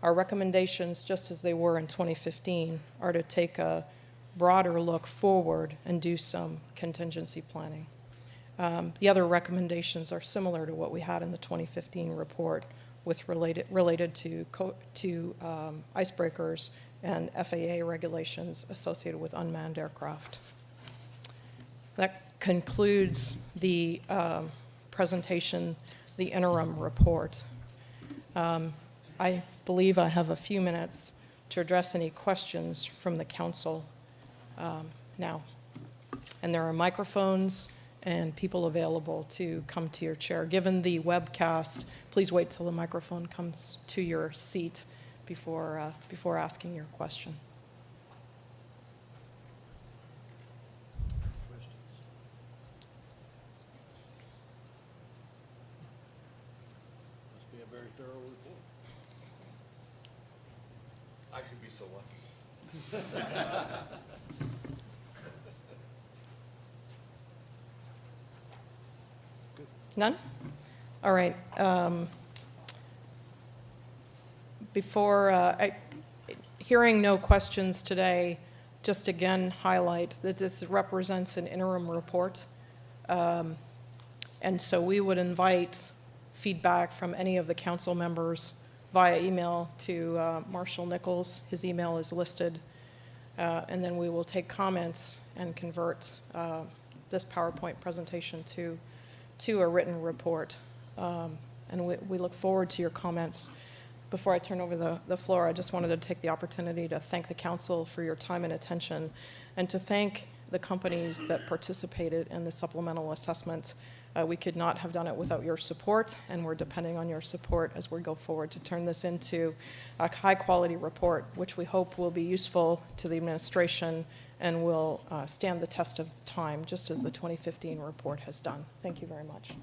Our recommendations, just as they were in 2015, are to take a broader look forward and do some contingency planning. The other recommendations are similar to what we had in the 2015 report with related to icebreakers and FAA regulations associated with unmanned aircraft. That concludes the presentation, the interim report. I believe I have a few minutes to address any questions from the council now. And there are microphones and people available to come to your chair. Given the webcast, please wait till the microphone comes to your seat before asking your question. Must be a very thorough report. I should be so lucky. None? All right. Hearing no questions today, just again highlight that this represents an interim report. And so we would invite feedback from any of the council members via email to Marshall Nichols. His email is listed. And then we will take comments and convert this PowerPoint presentation to a written report. And we look forward to your comments. Before I turn over the floor, I just wanted to take the opportunity to thank the council for your time and attention, and to thank the companies that participated in the supplemental assessment. We could not have done it without your support, and we're depending on your support as we go forward to turn this into a high-quality report, which we hope will be useful to the administration and will stand the test of time, just as the 2015 report has done. Thank you very much.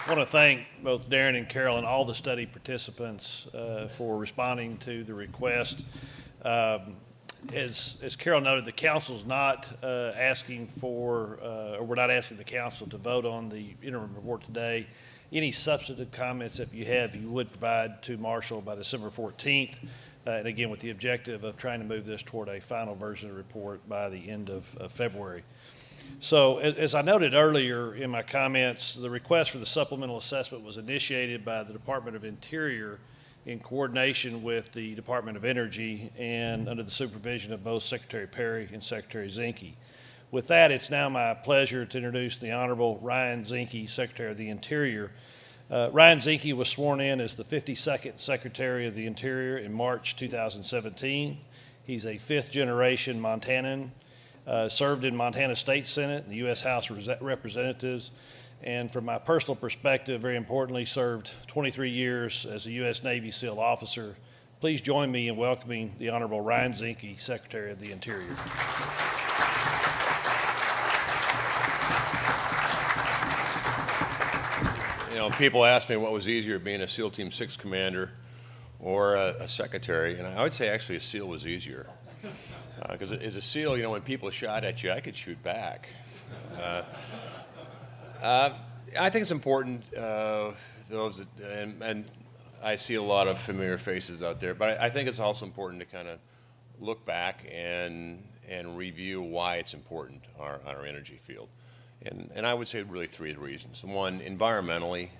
I want to thank both Darren and Carol and all the study participants for responding to the request. As Carol noted, the council's not asking for, or we're not asking the council to vote on the interim report today. Any substantive comments that you have, you would provide to Marshall by December 14th. And again, with the objective of trying to move this toward a final version of the report by the end of February. So as I noted earlier in my comments, the request for the supplemental assessment was initiated by the Department of Interior in coordination with the Department of Energy and under the supervision of both Secretary Perry and Secretary Zinke. With that, it's now my pleasure to introduce the Honorable Ryan Zinke, Secretary of the Interior. Ryan Zinke was sworn in as the 52nd Secretary of the Interior in March 2017. He's a fifth-generation Montanan, served in Montana State Senate and the U.S. House of Representatives, and from my personal perspective, very importantly, served 23 years as a U.S. Navy SEAL officer. Please join me in welcoming the Honorable Ryan Zinke, Secretary of the Interior. You know, people ask me what was easier, being a SEAL Team 6 commander or a secretary, and I would say actually a SEAL was easier. Because as a SEAL, you know, when people shot at you, I could shoot back. I think it's important, those that, and I see a lot of familiar faces out there, but I think it's also important to kind of look back and review why it's important on our energy field. And I would say really three reasons. One, environmentally,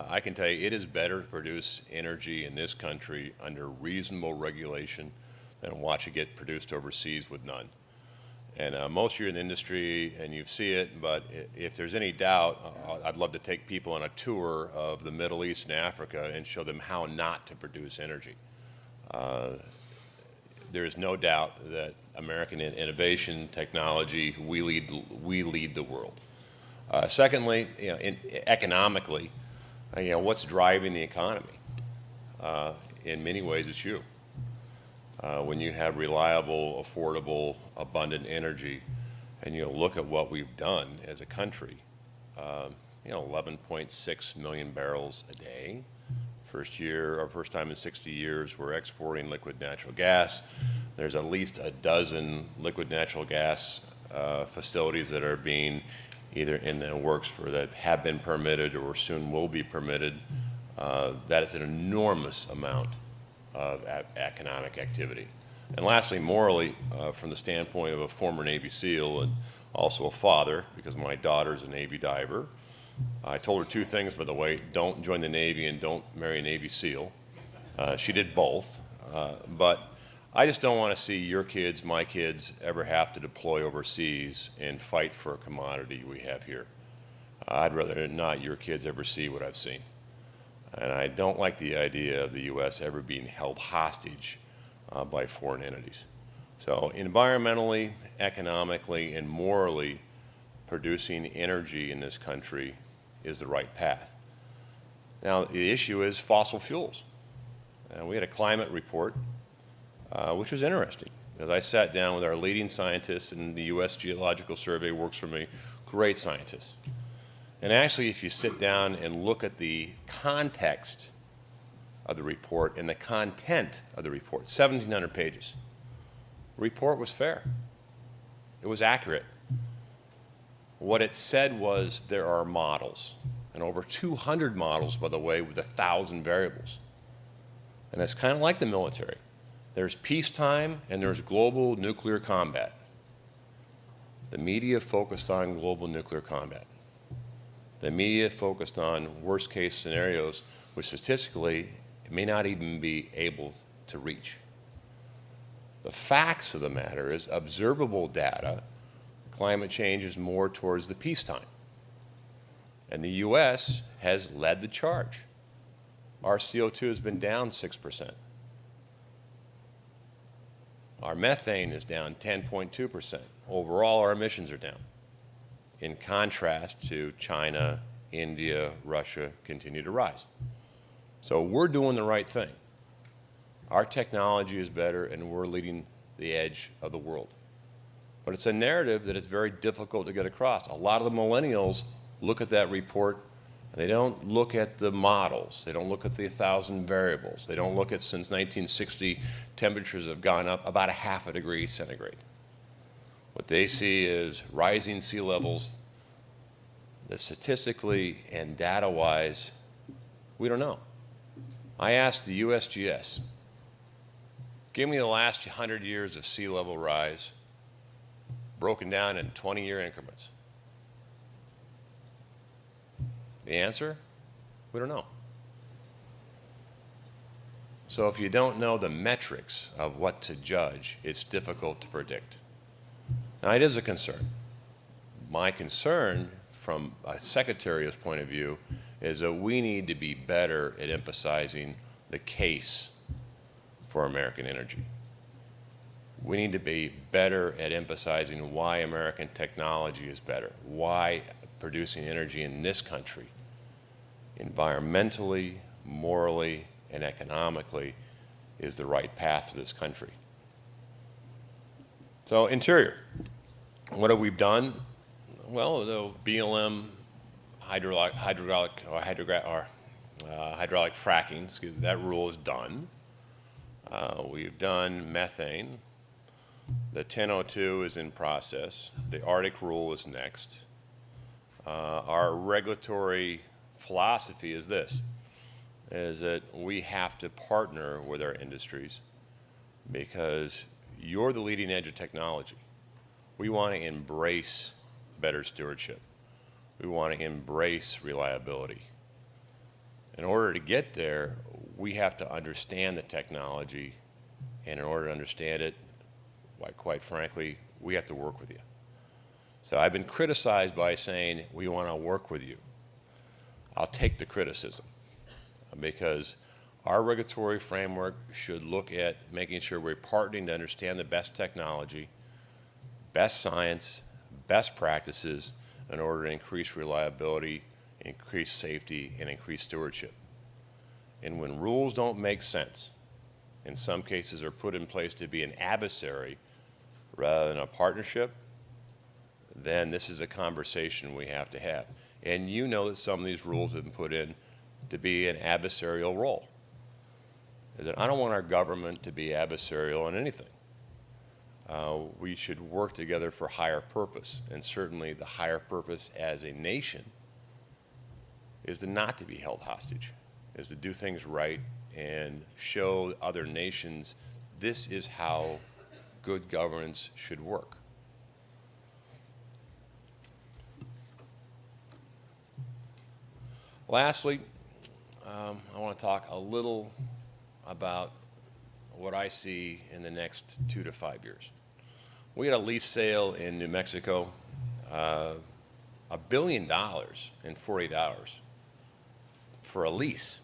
I can tell you it is better to produce energy in this country under reasonable regulation than watch it get produced overseas with none. And most of you in the industry, and you see it, but if there's any doubt, I'd love to take people on a tour of the Middle East and Africa and show them how not to produce energy. There is no doubt that American innovation, technology, we lead the world. Secondly, you know, economically, you know, what's driving the economy? In many ways, it's you. When you have reliable, affordable, abundant energy, and you look at what we've done as a country, you know, 11.6 million barrels a day. First time in 60 years, we're exporting liquid natural gas. There's at least a dozen liquid natural gas facilities that are being either in the works for that have been permitted or soon will be permitted. That is an enormous amount of economic activity. And lastly, morally, from the standpoint of a former Navy SEAL and also a father, because my daughter's a Navy diver, I told her two things, by the way: don't join the Navy and don't marry a Navy SEAL. She did both, but I just don't want to see your kids, my kids, ever have to deploy overseas and fight for a commodity we have here. I'd rather not your kids ever see what I've seen. And I don't like the idea of the U.S. ever being held hostage by foreign entities. So environmentally, economically, and morally, producing energy in this country is the right path. Now, the issue is fossil fuels. We had a climate report, which was interesting. As I sat down with our leading scientists, and the U.S. Geological Survey works for me, great scientists. And actually, if you sit down and look at the context of the report and the content of the report, 1,700 pages, the report was fair. It was accurate. What it said was there are models, and over 200 models, by the way, with 1,000 variables. And it's kind of like the military. There's peacetime and there's global nuclear combat. The media focused on global nuclear combat. The media focused on worst-case scenarios, which statistically may not even be able to reach. The facts of the matter is observable data. Climate change is more towards the peacetime. And the U.S. has led the charge. Our CO2 has been down 6%. Our methane is down 10.2%. Overall, our emissions are down. In contrast to China, India, Russia continue to rise. So we're doing the right thing. Our technology is better, and we're leading the edge of the world. But it's a narrative that it's very difficult to get across. A lot of the millennials look at that report, and they don't look at the models. They don't look at the 1,000 variables. They don't look at, since 1960, temperatures have gone up about 0.5 degrees centigrade. What they see is rising sea levels that statistically and data-wise, we don't know. I asked the USGS, give me the last 100 years of sea level rise broken down in 20-year increments. The answer? We don't know. So if you don't know the metrics of what to judge, it's difficult to predict. Now, it is a concern. My concern from a secretarial's point of view is that we need to be better at emphasizing the case for American energy. We need to be better at emphasizing why American technology is better, why producing energy in this country, environmentally, morally, and economically, is the right path for this country. So, Interior, what have we done? Well, the BLM hydraulic fracking, excuse me, that rule is done. We've done methane. The 1002 is in process. The Arctic rule is next. Our regulatory philosophy is this, is that we have to partner with our industries because you're the leading edge of technology. We want to embrace better stewardship. We want to embrace reliability. In order to get there, we have to understand the technology, and in order to understand it, quite frankly, we have to work with you. So I've been criticized by saying we want to work with you. I'll take the criticism because our regulatory framework should look at making sure we're partnering to understand the best technology, best science, best practices in order to increase reliability, increase safety, and increase stewardship. And when rules don't make sense, in some cases are put in place to be an adversary rather than a partnership, then this is a conversation we have to have. And you know that some of these rules have been put in to be an adversarial role. Is that I don't want our government to be adversarial on anything. We should work together for higher purpose, and certainly the higher purpose as a nation is to not to be held hostage, is to do things right and show other nations this is how good governance should work. Lastly, I want to talk a little about what I see in the next 2 to 5 years. We had a lease sale in New Mexico, $1 billion in 48 hours for a lease.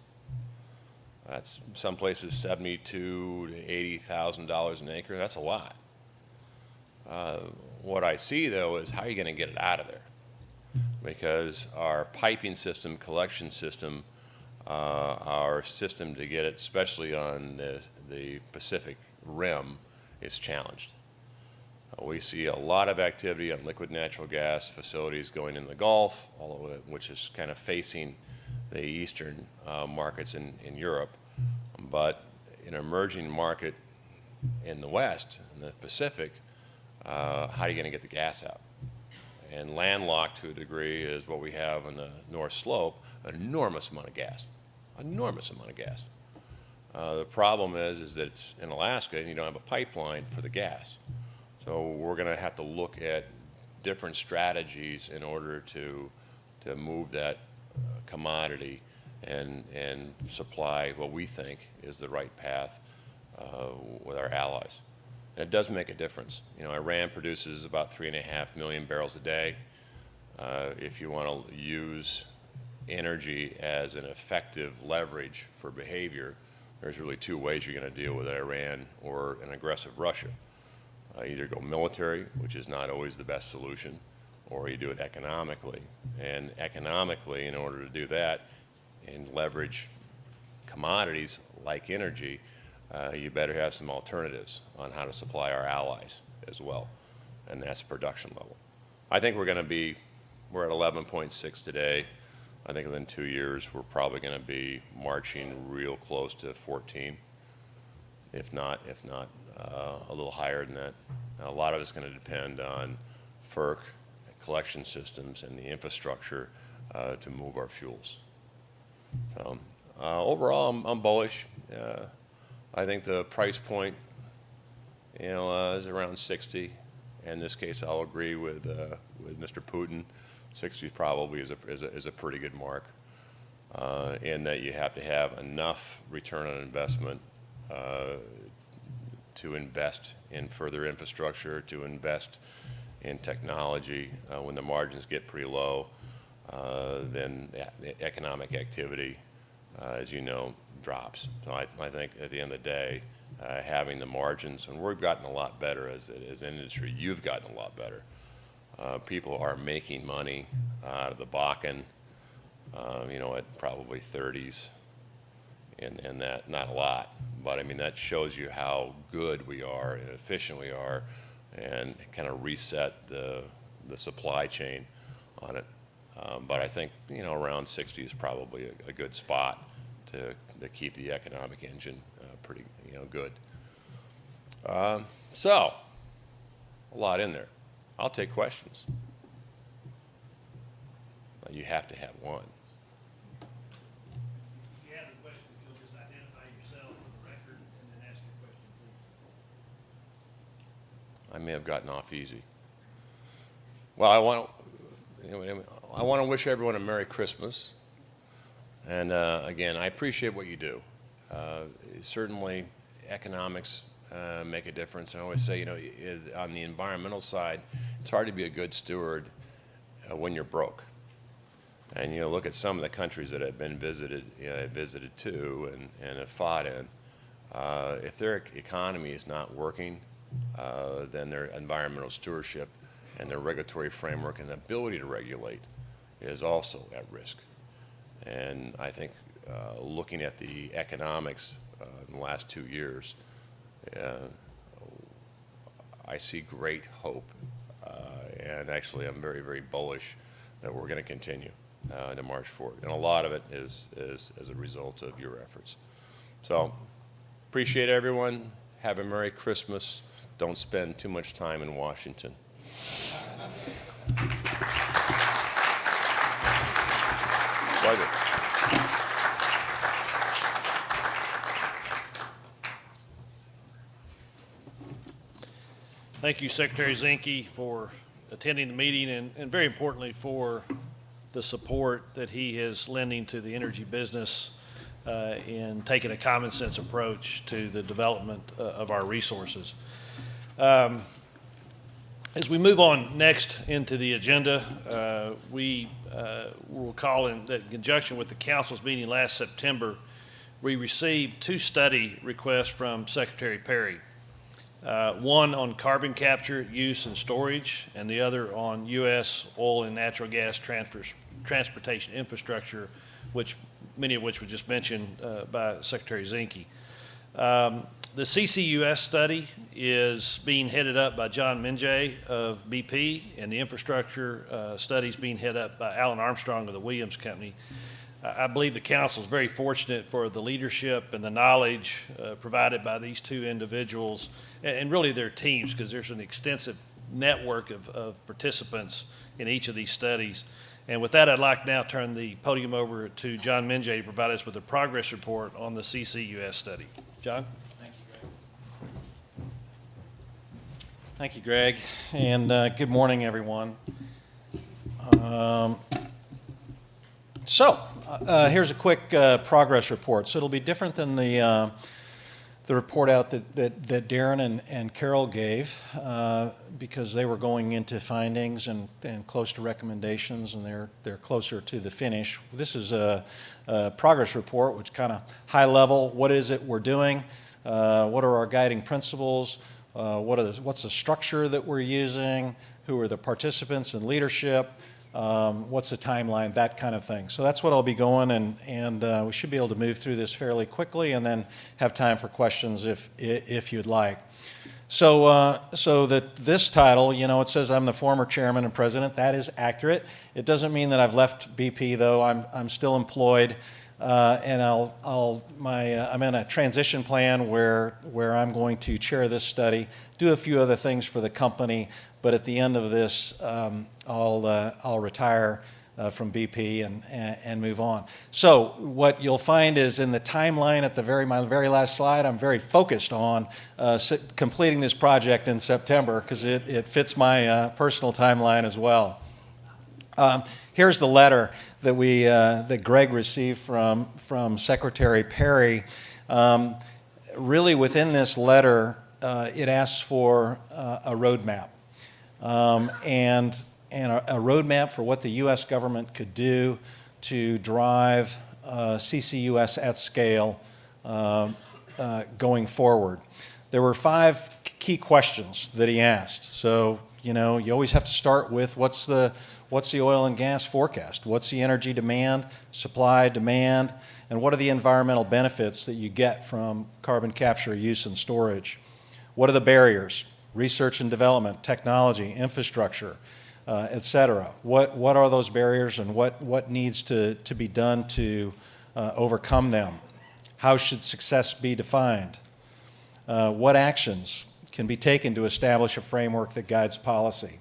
That's some places $72,000 to $80,000 an acre. That's a lot. What I see, though, is how are you going to get it out of there? Because our piping system, collection system, our system to get it, especially on the Pacific Rim, is challenged. We see a lot of activity on liquid natural gas facilities going in the Gulf, all of it, which is kind of facing the eastern markets in Europe. But an emerging market in the West, in the Pacific, how are you going to get the gas out? And landlocked to a degree is what we have on the North Slope, an enormous amount of gas, enormous amount of gas. The problem is that it's in Alaska and you don't have a pipeline for the gas. So we're going to have to look at different strategies in order to move that commodity and supply what we think is the right path with our allies. And it does make a difference. You know, Iran produces about 3.5 million barrels a day. If you want to use energy as an effective leverage for behavior, there's really two ways you're going to deal with Iran or an aggressive Russia. Either go military, which is not always the best solution, or you do it economically. And economically, in order to do that and leverage commodities like energy, you better have some alternatives on how to supply our allies as well, and that's production level. I think we're at 11.6 today. I think within 2 years, we're probably going to be marching real close to 14, if not a little higher than that. Now, a lot of it's going to depend on FERC, collection systems, and the infrastructure to move our fuels. So overall, I'm bullish. I think the price point, is around 60. In this case, I'll agree with Mr. Putin. 60 probably is a pretty good mark, in that you have to have enough return on investment to invest in further infrastructure, to invest in technology. When the margins get pretty low, then the economic activity, as you know, drops. So I think at the end of the day, having the margins, and we've gotten a lot better as an industry, you've gotten a lot better. People are making money out of the Bakken, at probably 30s, and that, not a lot, but I mean, that shows you how good we are and efficient we are, and kind of reset the supply chain on it. But I think, around 60 is probably a good spot to keep the economic engine pretty, good. So, a lot in there. I'll take questions. You have to have one. If you have a question, if you'll just identify yourself for the record and then ask your question, please. I may have gotten off easy. Well, I want to wish everyone a Merry Christmas. And again, I appreciate what you do. Certainly, economics make a difference. And I always say, on the environmental side, it's hard to be a good steward when you're broke. And look at some of the countries that have been visited too, and have fought in. If their economy is not working, then their environmental stewardship and their regulatory framework and ability to regulate is also at risk. And I think looking at the economics in the last 2 years, I see great hope. And actually, I'm very, very bullish that we're going to continue to march forward. And a lot of it is as a result of your efforts. So, appreciate everyone. Have a Merry Christmas. Don't spend too much time in Washington. Pleasure. Thank you, Secretary Zinke, for attending the meeting and very importantly for the support that he is lending to the energy business in taking a common sense approach to the development of our resources. As we move on next into the agenda, we will call in that in conjunction with the Council's meeting last September, we received 2 study requests from Secretary Perry. One on carbon capture, use, and storage, and the other on U.S. oil and natural gas transportation infrastructure, many of which were just mentioned by Secretary Zinke. The CCUS study is being headed up by John Mingé of BP, and the infrastructure study is being headed up by Alan Armstrong of the Williams Company. I believe the Council is very fortunate for the leadership and the knowledge provided by these 2 individuals and really their teams, because there's an extensive network of participants in each of these studies. And with that, I'd like now to turn the podium over to John Mingé to provide us with a progress report on the CCUS study. John? Thank you, Greg, and good morning, everyone. Here's a quick progress report. So it'll be different than the report out that Darren and Carol gave because they were going into findings and close to recommendations, and they're closer to the finish. This is a progress report, which kind of high level. What is it we're doing? What are our guiding principles? What's the structure that we're using? Who are the participants and leadership? What's the timeline? That kind of thing. So that's what I'll be going, and we should be able to move through this fairly quickly, and then have time for questions if you'd like. So this title, it says I'm the former chairman and president. That is accurate. It doesn't mean that I've left BP though. I'm still employed. And I'm in a transition plan where I'm going to chair this study, do a few other things for the company, but at the end of this, I'll retire from BP and move on. So what you'll find is in the timeline at my very last slide, I'm very focused on completing this project in September because it fits my personal timeline as well. Here's the letter that Greg received from Secretary Perry. really within this letter, it asks for a roadmap. And a roadmap for what the U.S. government could do to drive CCUS at scale going forward. There were 5 key questions that he asked. So, you always have to start with what's the oil and gas forecast? What's the energy demand, supply, demand, and what are the environmental benefits that you get from carbon capture, use, and storage? What are the barriers? Research and development, technology, infrastructure, et cetera. What are those barriers, and what needs to be done to overcome them? How should success be defined? What actions can be taken to establish a framework that guides policy?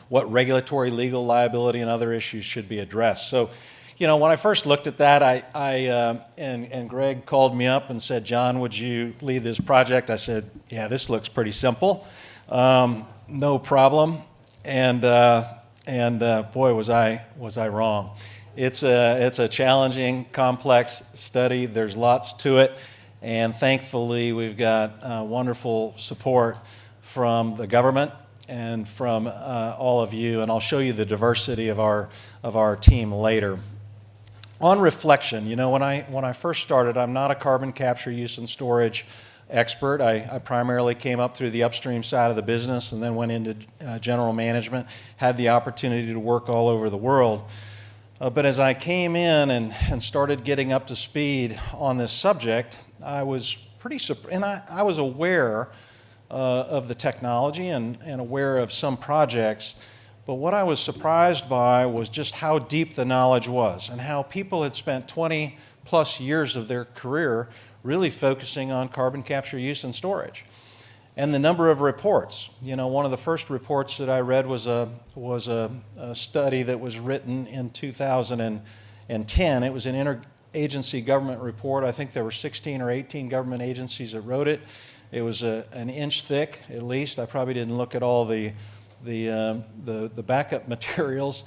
What regulatory, legal, liability, and other issues should be addressed? So, when I first looked at that, and Greg called me up and said, "John, would you lead this project?" I said, "Yeah, this looks pretty simple. No problem." And boy, was I wrong. It's a challenging, complex study. There's lots to it, and thankfully we've got wonderful support from the government and from all of you. And I'll show you the diversity of our team later. On reflection, when I first started, I'm not a carbon capture, use, and storage expert. I primarily came up through the upstream side of the business and then went into general management, had the opportunity to work all over the world. But as I came in and started getting up to speed on this subject, I was pretty surprised, and I was aware of the technology and aware of some projects. But what I was surprised by was just how deep the knowledge was and how people had spent 20 plus years of their career really focusing on carbon capture, use, and storage. And the number of reports. One of the first reports that I read was a study that was written in 2010. It was an interagency government report. I think there were 16 or 18 government agencies that wrote it. It was an inch thick, at least. I probably didn't look at all the backup materials,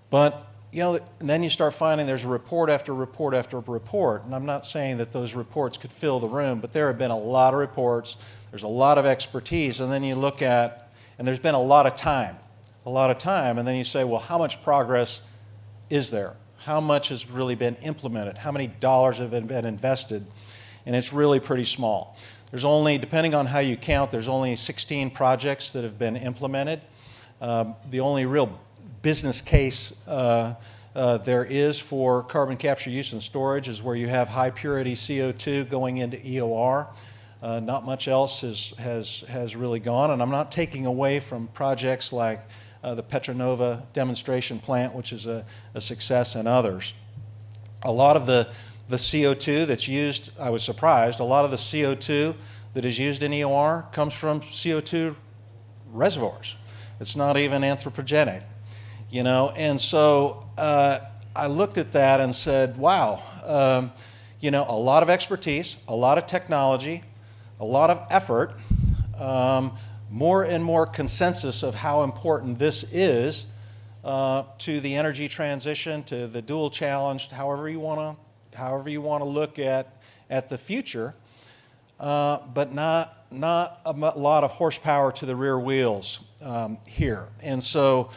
but and then you start finding there's a report after report after report, and I'm not saying that those reports could fill the room, but there have been a lot of reports, there's a lot of expertise, and then you look at, and there's been a lot of time, and then you say, well, how much progress is there? How much has really been implemented? How many dollars have been invested? And it's really pretty small. There's only, depending on how you count, there's only 16 projects that have been implemented. The only real business case there is for carbon capture, use, and storage is where you have high purity CO2 going into EOR. Not much else has really gone, and I'm not taking away from projects like the Petronova demonstration plant, which is a success, and others. A lot of the CO2 that's used, I was surprised, a lot of the CO2 that is used in EOR comes from CO2 reservoirs. It's not even anthropogenic, and so I looked at that and said, wow, a lot of expertise, a lot of technology, a lot of effort, more and more consensus of how important this is to the energy transition, to the dual challenge, however you want to look at the future, but not a lot of horsepower to the rear wheels here. And so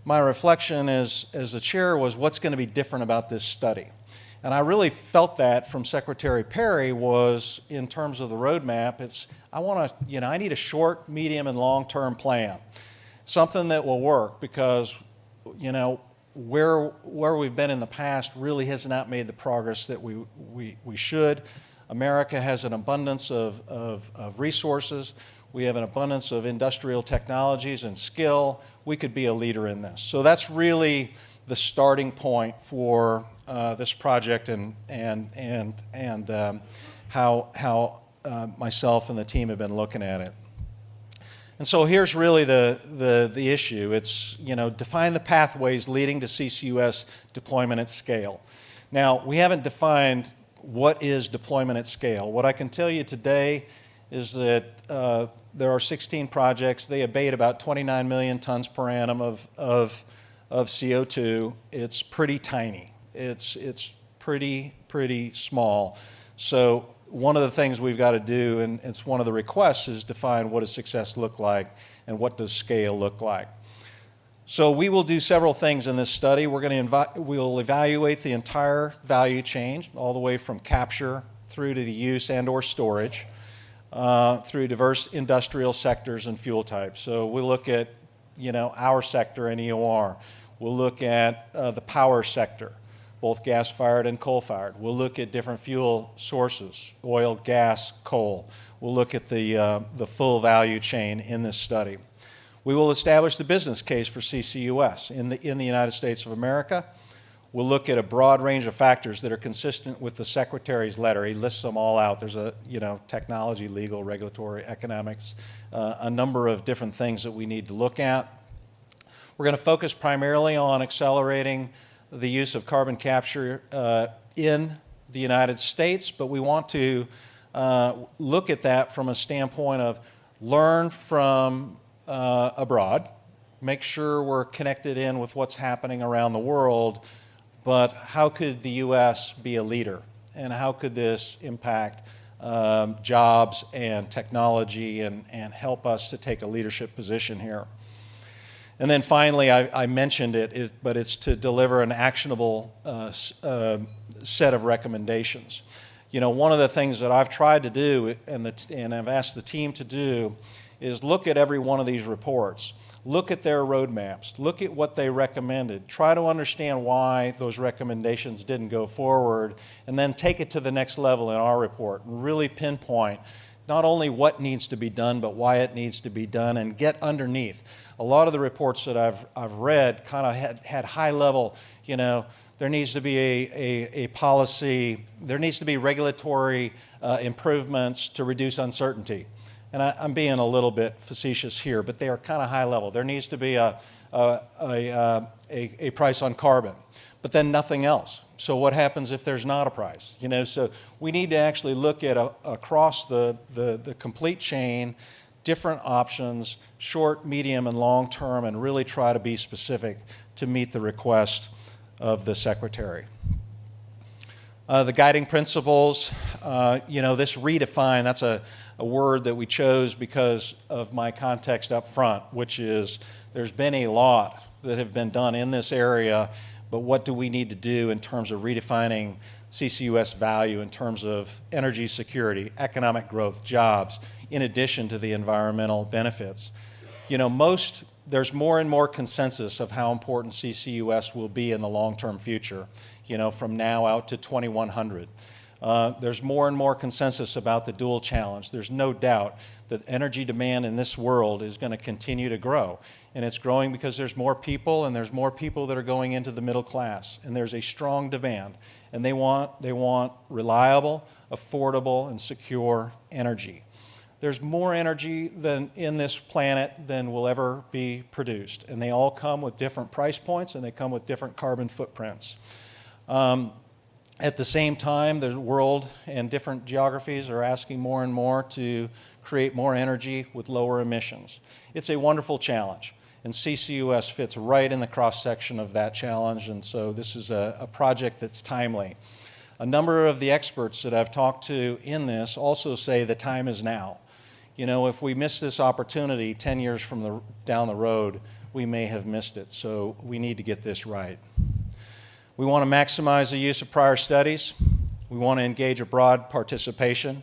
my reflection as the chair was, what's going to be different about this study? And I really felt that from Secretary Perry was, in terms of the roadmap, I need a short, medium, and long-term plan, something that will work, because where we've been in the past really has not made the progress that we should. America has an abundance of resources. We have an abundance of industrial technologies and skill. We could be a leader in this. So that's really the starting point for this project and how myself and the team have been looking at it. And so here's really the issue. It's, define the pathways leading to CCUS deployment at scale. Now, we haven't defined what is deployment at scale. What I can tell you today is that there are 16 projects. They abate about 29 million tons per annum of CO2. It's pretty tiny. It's pretty small. So one of the things we've got to do, and it's one of the requests, is define what does success look like and what does scale look like. So we will do several things in this study. We'll evaluate the entire value chain, all the way from capture through to the use and or storage, through diverse industrial sectors and fuel types. So we'll look at, our sector and EOR. We'll look at the power sector, both gas-fired and coal-fired. We'll look at different fuel sources, oil, gas, coal. We'll look at the full value chain in this study. We will establish the business case for CCUS in the United States of America. We'll look at a broad range of factors that are consistent with the Secretary's letter. He lists them all out. There's technology, legal, regulatory, economics, a number of different things that we need to look at. We're going to focus primarily on accelerating the use of carbon capture in the United States, but we want to look at that from a standpoint of learn from abroad, make sure we're connected in with what's happening around the world, but how could the U.S. be a leader? And how could this impact jobs and technology and help us to take a leadership position here? And then finally, I mentioned it, but it's to deliver an actionable set of recommendations. One of the things that I've tried to do, and I've asked the team to do, is look at every one of these reports. Look at their roadmaps. Look at what they recommended. Try to understand why those recommendations didn't go forward, and then take it to the next level in our report and really pinpoint not only what needs to be done, but why it needs to be done, and get underneath. A lot of the reports that I've read kind of had high level, there needs to be a policy, there needs to be regulatory improvements to reduce uncertainty. And I'm being a little bit facetious here, but they are kind of high level. There needs to be a price on carbon, but then nothing else. So what happens if there's not a price? So we need to actually look at across the complete chain, different options, short, medium, and long term, and really try to be specific to meet the request of the Secretary. The guiding principles, this redefine, that's a word that we chose because of my context up front, which is there's been a lot that have been done in this area, but what do we need to do in terms of redefining CCUS value in terms of energy security, economic growth, jobs, in addition to the environmental benefits? There's more and more consensus of how important CCUS will be in the long-term future, from now out to 2100. There's more and more consensus about the dual challenge. There's no doubt that energy demand in this world is going to continue to grow. And it's growing because there's more people, and there's more people that are going into the middle class. And there's a strong demand. And they want reliable, affordable, and secure energy. There's more energy in this planet than will ever be produced. And they all come with different price points, and they come with different carbon footprints. At the same time, the world and different geographies are asking more and more to create more energy with lower emissions. It's a wonderful challenge, and CCUS fits right in the cross-section of that challenge, and so this is a project that's timely. A number of the experts that I've talked to in this also say the time is now. If we miss this opportunity 10 years down the road, we may have missed it, so we need to get this right. We want to maximize the use of prior studies. We want to engage a broad participation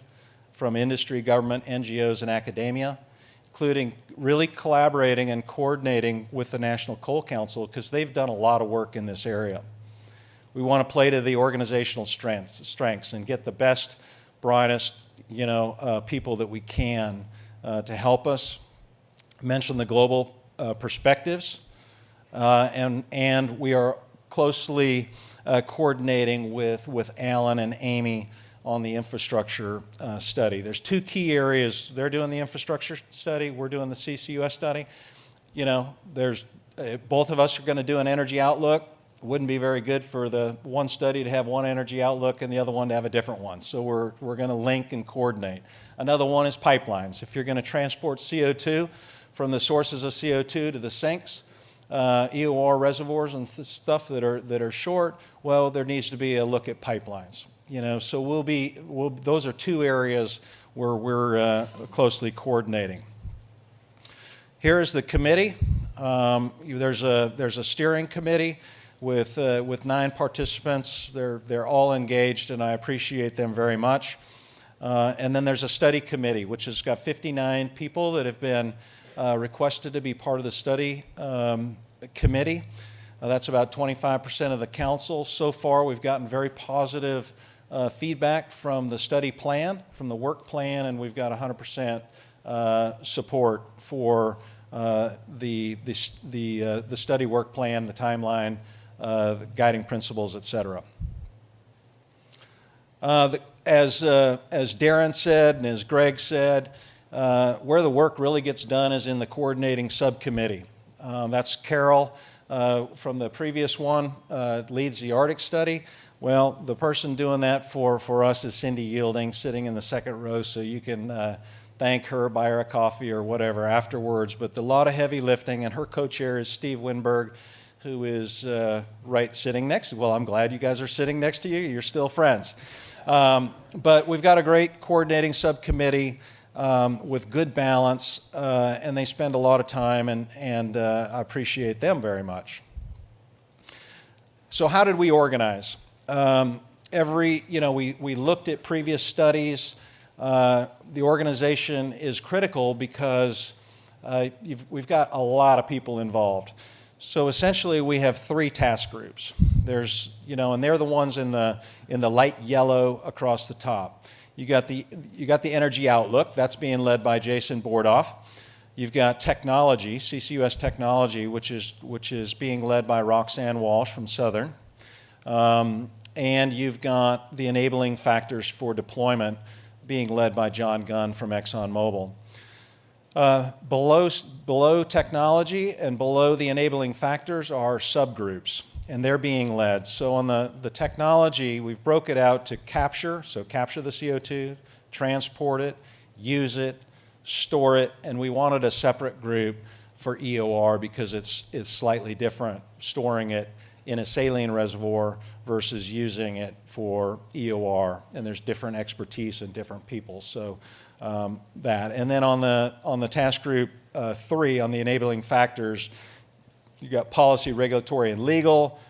from industry, government, NGOs, and academia, including really collaborating and coordinating with the National Coal Council because they've done a lot of work in this area. We want to play to the organizational strengths and get the best, brightest, people that we can to help us. Mention the global perspectives, and we are closely coordinating with Alan and Amy on the infrastructure study. There's two key areas. They're doing the infrastructure study. We're doing the CCUS study. Both of us are going to do an energy outlook. It wouldn't be very good for the one study to have one energy outlook and the other one to have a different one. So we're going to link and coordinate. Another one is pipelines. If you're going to transport CO2 from the sources of CO2 to the sinks, EOR reservoirs and stuff that are short, well, there needs to be a look at pipelines. So those are two areas where we're closely coordinating. Here is the committee. There's a steering committee with 9 participants. They're all engaged, and I appreciate them very much. And then there's a study committee, which has got 59 people that have been requested to be part of the study committee. That's about 25% of the council. So far, we've gotten very positive feedback from the study plan, from the work plan, and we've got 100% support for the study work plan, the timeline, the guiding principles, et cetera. As Darren said and as Greg said, where the work really gets done is in the coordinating subcommittee. That's Carol from the previous one, leads the Arctic study. Well, the person doing that for us is Cindy Yielding, sitting in the second row, so you can thank her, buy her a coffee or whatever afterwards. But a lot of heavy lifting, and her co-chair is Steve Winberg, who is right sitting next to. Well, I'm glad you guys are sitting next to you. You're still friends. But we've got a great coordinating subcommittee with good balance, and they spend a lot of time, and I appreciate them very much. So how did we organize? We looked at previous studies. The organization is critical because we've got a lot of people involved. So essentially, we have 3 task groups. There's, and they're the ones in the light yellow across the top. You got the energy outlook. That's being led by Jason Bordoff. You've got technology, CCUS technology, which is being led by Roxanne Walsh from Southern. And you've got the enabling factors for deployment being led by John Gunn from ExxonMobil. Below technology and below the enabling factors are subgroups, and they're being led. So on the technology, we've broke it out to capture, so capture the CO2, transport it, use it, store it, and we wanted a separate group for EOR because it's slightly different, storing it in a saline reservoir versus using it for EOR, and there's different expertise and different people. So that, and then on the task group 3, on the enabling factors, you got policy, regulatory, and legal,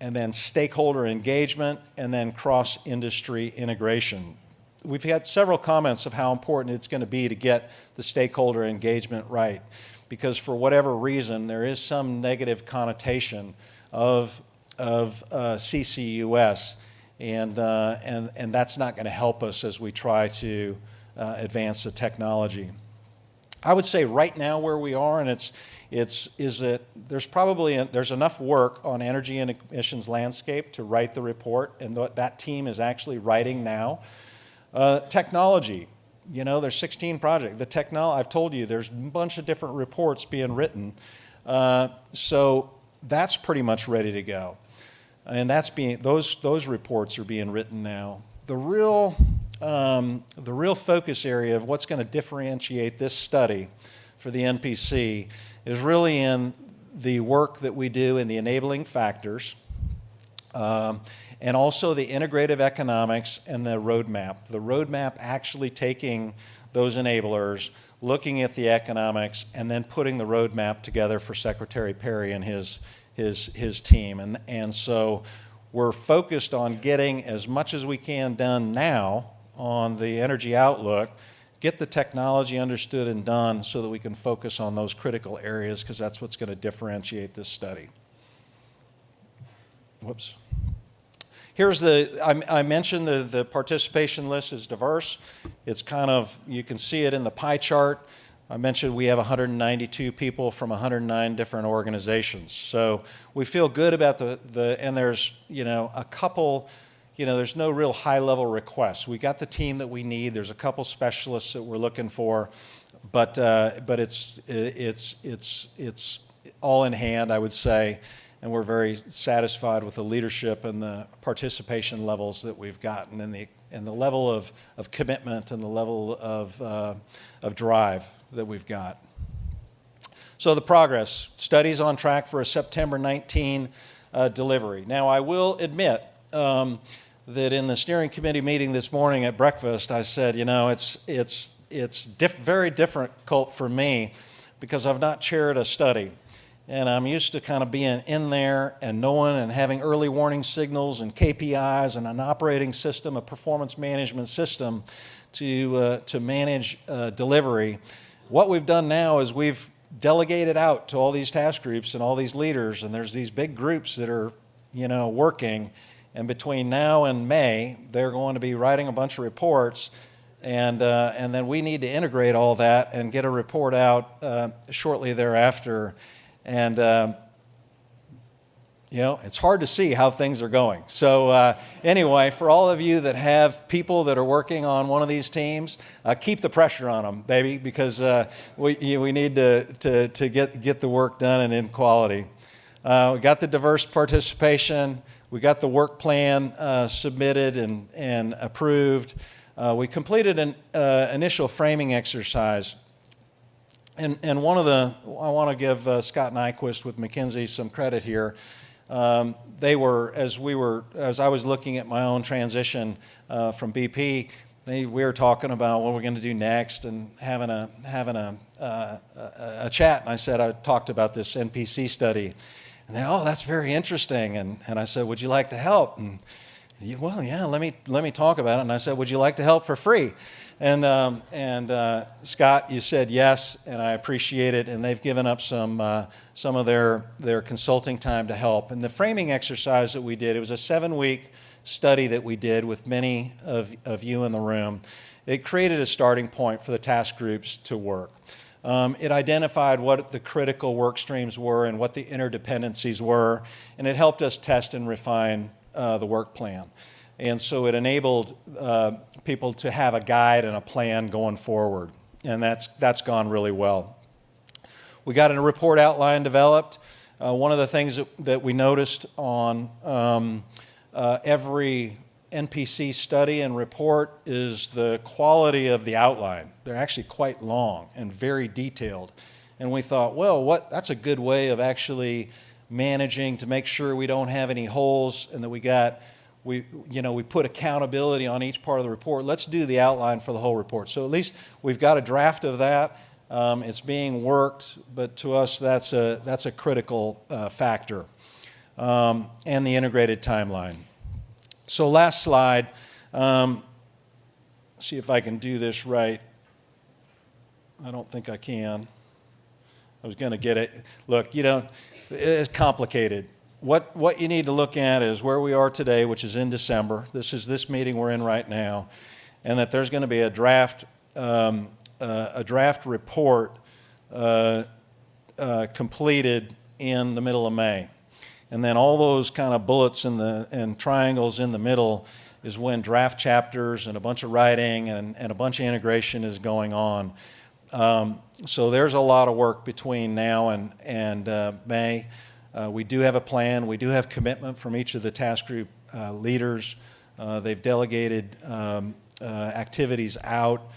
and then stakeholder engagement, and then cross-industry integration. We've had several comments of how important it's going to be to get the stakeholder engagement right, because for whatever reason, there is some negative connotation of CCUS, and that's not going to help us as we try to advance the technology. I would say right now where we are, and is that there's enough work on energy and emissions landscape to write the report, and that team is actually writing now. Technology, there's 16 projects. I've told you there's a bunch of different reports being written, so that's pretty much ready to go, and those reports are being written now. The real focus area of what's going to differentiate this study for the NPC is really in the work that we do in the enabling factors, and also the integrative economics and the roadmap. The roadmap actually taking those enablers, looking at the economics, and then putting the roadmap together for Secretary Perry and his team. And so we're focused on getting as much as we can done now on the energy outlook, get the technology understood and done so that we can focus on those critical areas, because that's what's going to differentiate this study. Whoops. Here's I mentioned the participation list is diverse. It's kind of, you can see it in the pie chart. I mentioned we have 192 people from 109 different organizations. So we feel good about and there's, a couple, there's no real high-level requests. We got the team that we need. There's a couple specialists that we're looking for, but it's all in hand, I would say, and we're very satisfied with the leadership and the participation levels that we've gotten, and the level of commitment and the level of drive that we've got. So the progress, study's on track for a September 19 delivery. Now, I will admit, that in the steering committee meeting this morning at breakfast, I said, it's very difficult for me because I've not chaired a study. And I'm used to kind of being in there and knowing and having early warning signals and KPIs and an operating system, a performance management system to manage delivery. What we've done now is we've delegated out to all these task groups and all these leaders, and there's these big groups that are, working. And between now and May, they're going to be writing a bunch of reports, and then we need to integrate all that and get a report out shortly thereafter. And, it's hard to see how things are going. So anyway, for all of you that have people that are working on one of these teams, keep the pressure on them, baby, because we need to get the work done and in quality. We got the diverse participation. We got the work plan submitted and approved. We completed an initial framing exercise. And I want to give Scott Nyquist with McKinsey some credit here. They were, as I was looking at my own transition from BP, we were talking about what we're going to do next and having a chat. And I talked about this NPC study. And they, that's very interesting. And I said, would you like to help? And well, yeah, let me talk about it. And I said, would you like to help for free? And Scott, you said yes, and I appreciate it. And they've given up some of their consulting time to help. And the framing exercise that we did, it was a 7-week study that we did with many of you in the room. It created a starting point for the task groups to work. It identified what the critical work streams were and what the interdependencies were, and it helped us test and refine the work plan. And so it enabled people to have a guide and a plan going forward, and that's gone really well. We got a report outline developed. One of the things that we noticed on every NPC study and report is the quality of the outline. They're actually quite long and very detailed. And we thought, well, that's a good way of actually managing to make sure we don't have any holes and that we put accountability on each part of the report. Let's do the outline for the whole report. So at least we've got a draft of that. It's being worked, but to us that's a critical factor. And the integrated timeline. So last slide. See if I can do this right. I don't think I can. I was going to get it. Look, it's complicated. What you need to look at is where we are today, which is in December. This is this meeting we're in right now, and that there's going to be a draft report completed in the middle of May, and then all those kind of bullets and triangles in the middle is when draft chapters and a bunch of writing and a bunch of integration is going on. So there's a lot of work between now and May. We do have a plan. We do have commitment from each of the task group leaders. They've delegated activities out,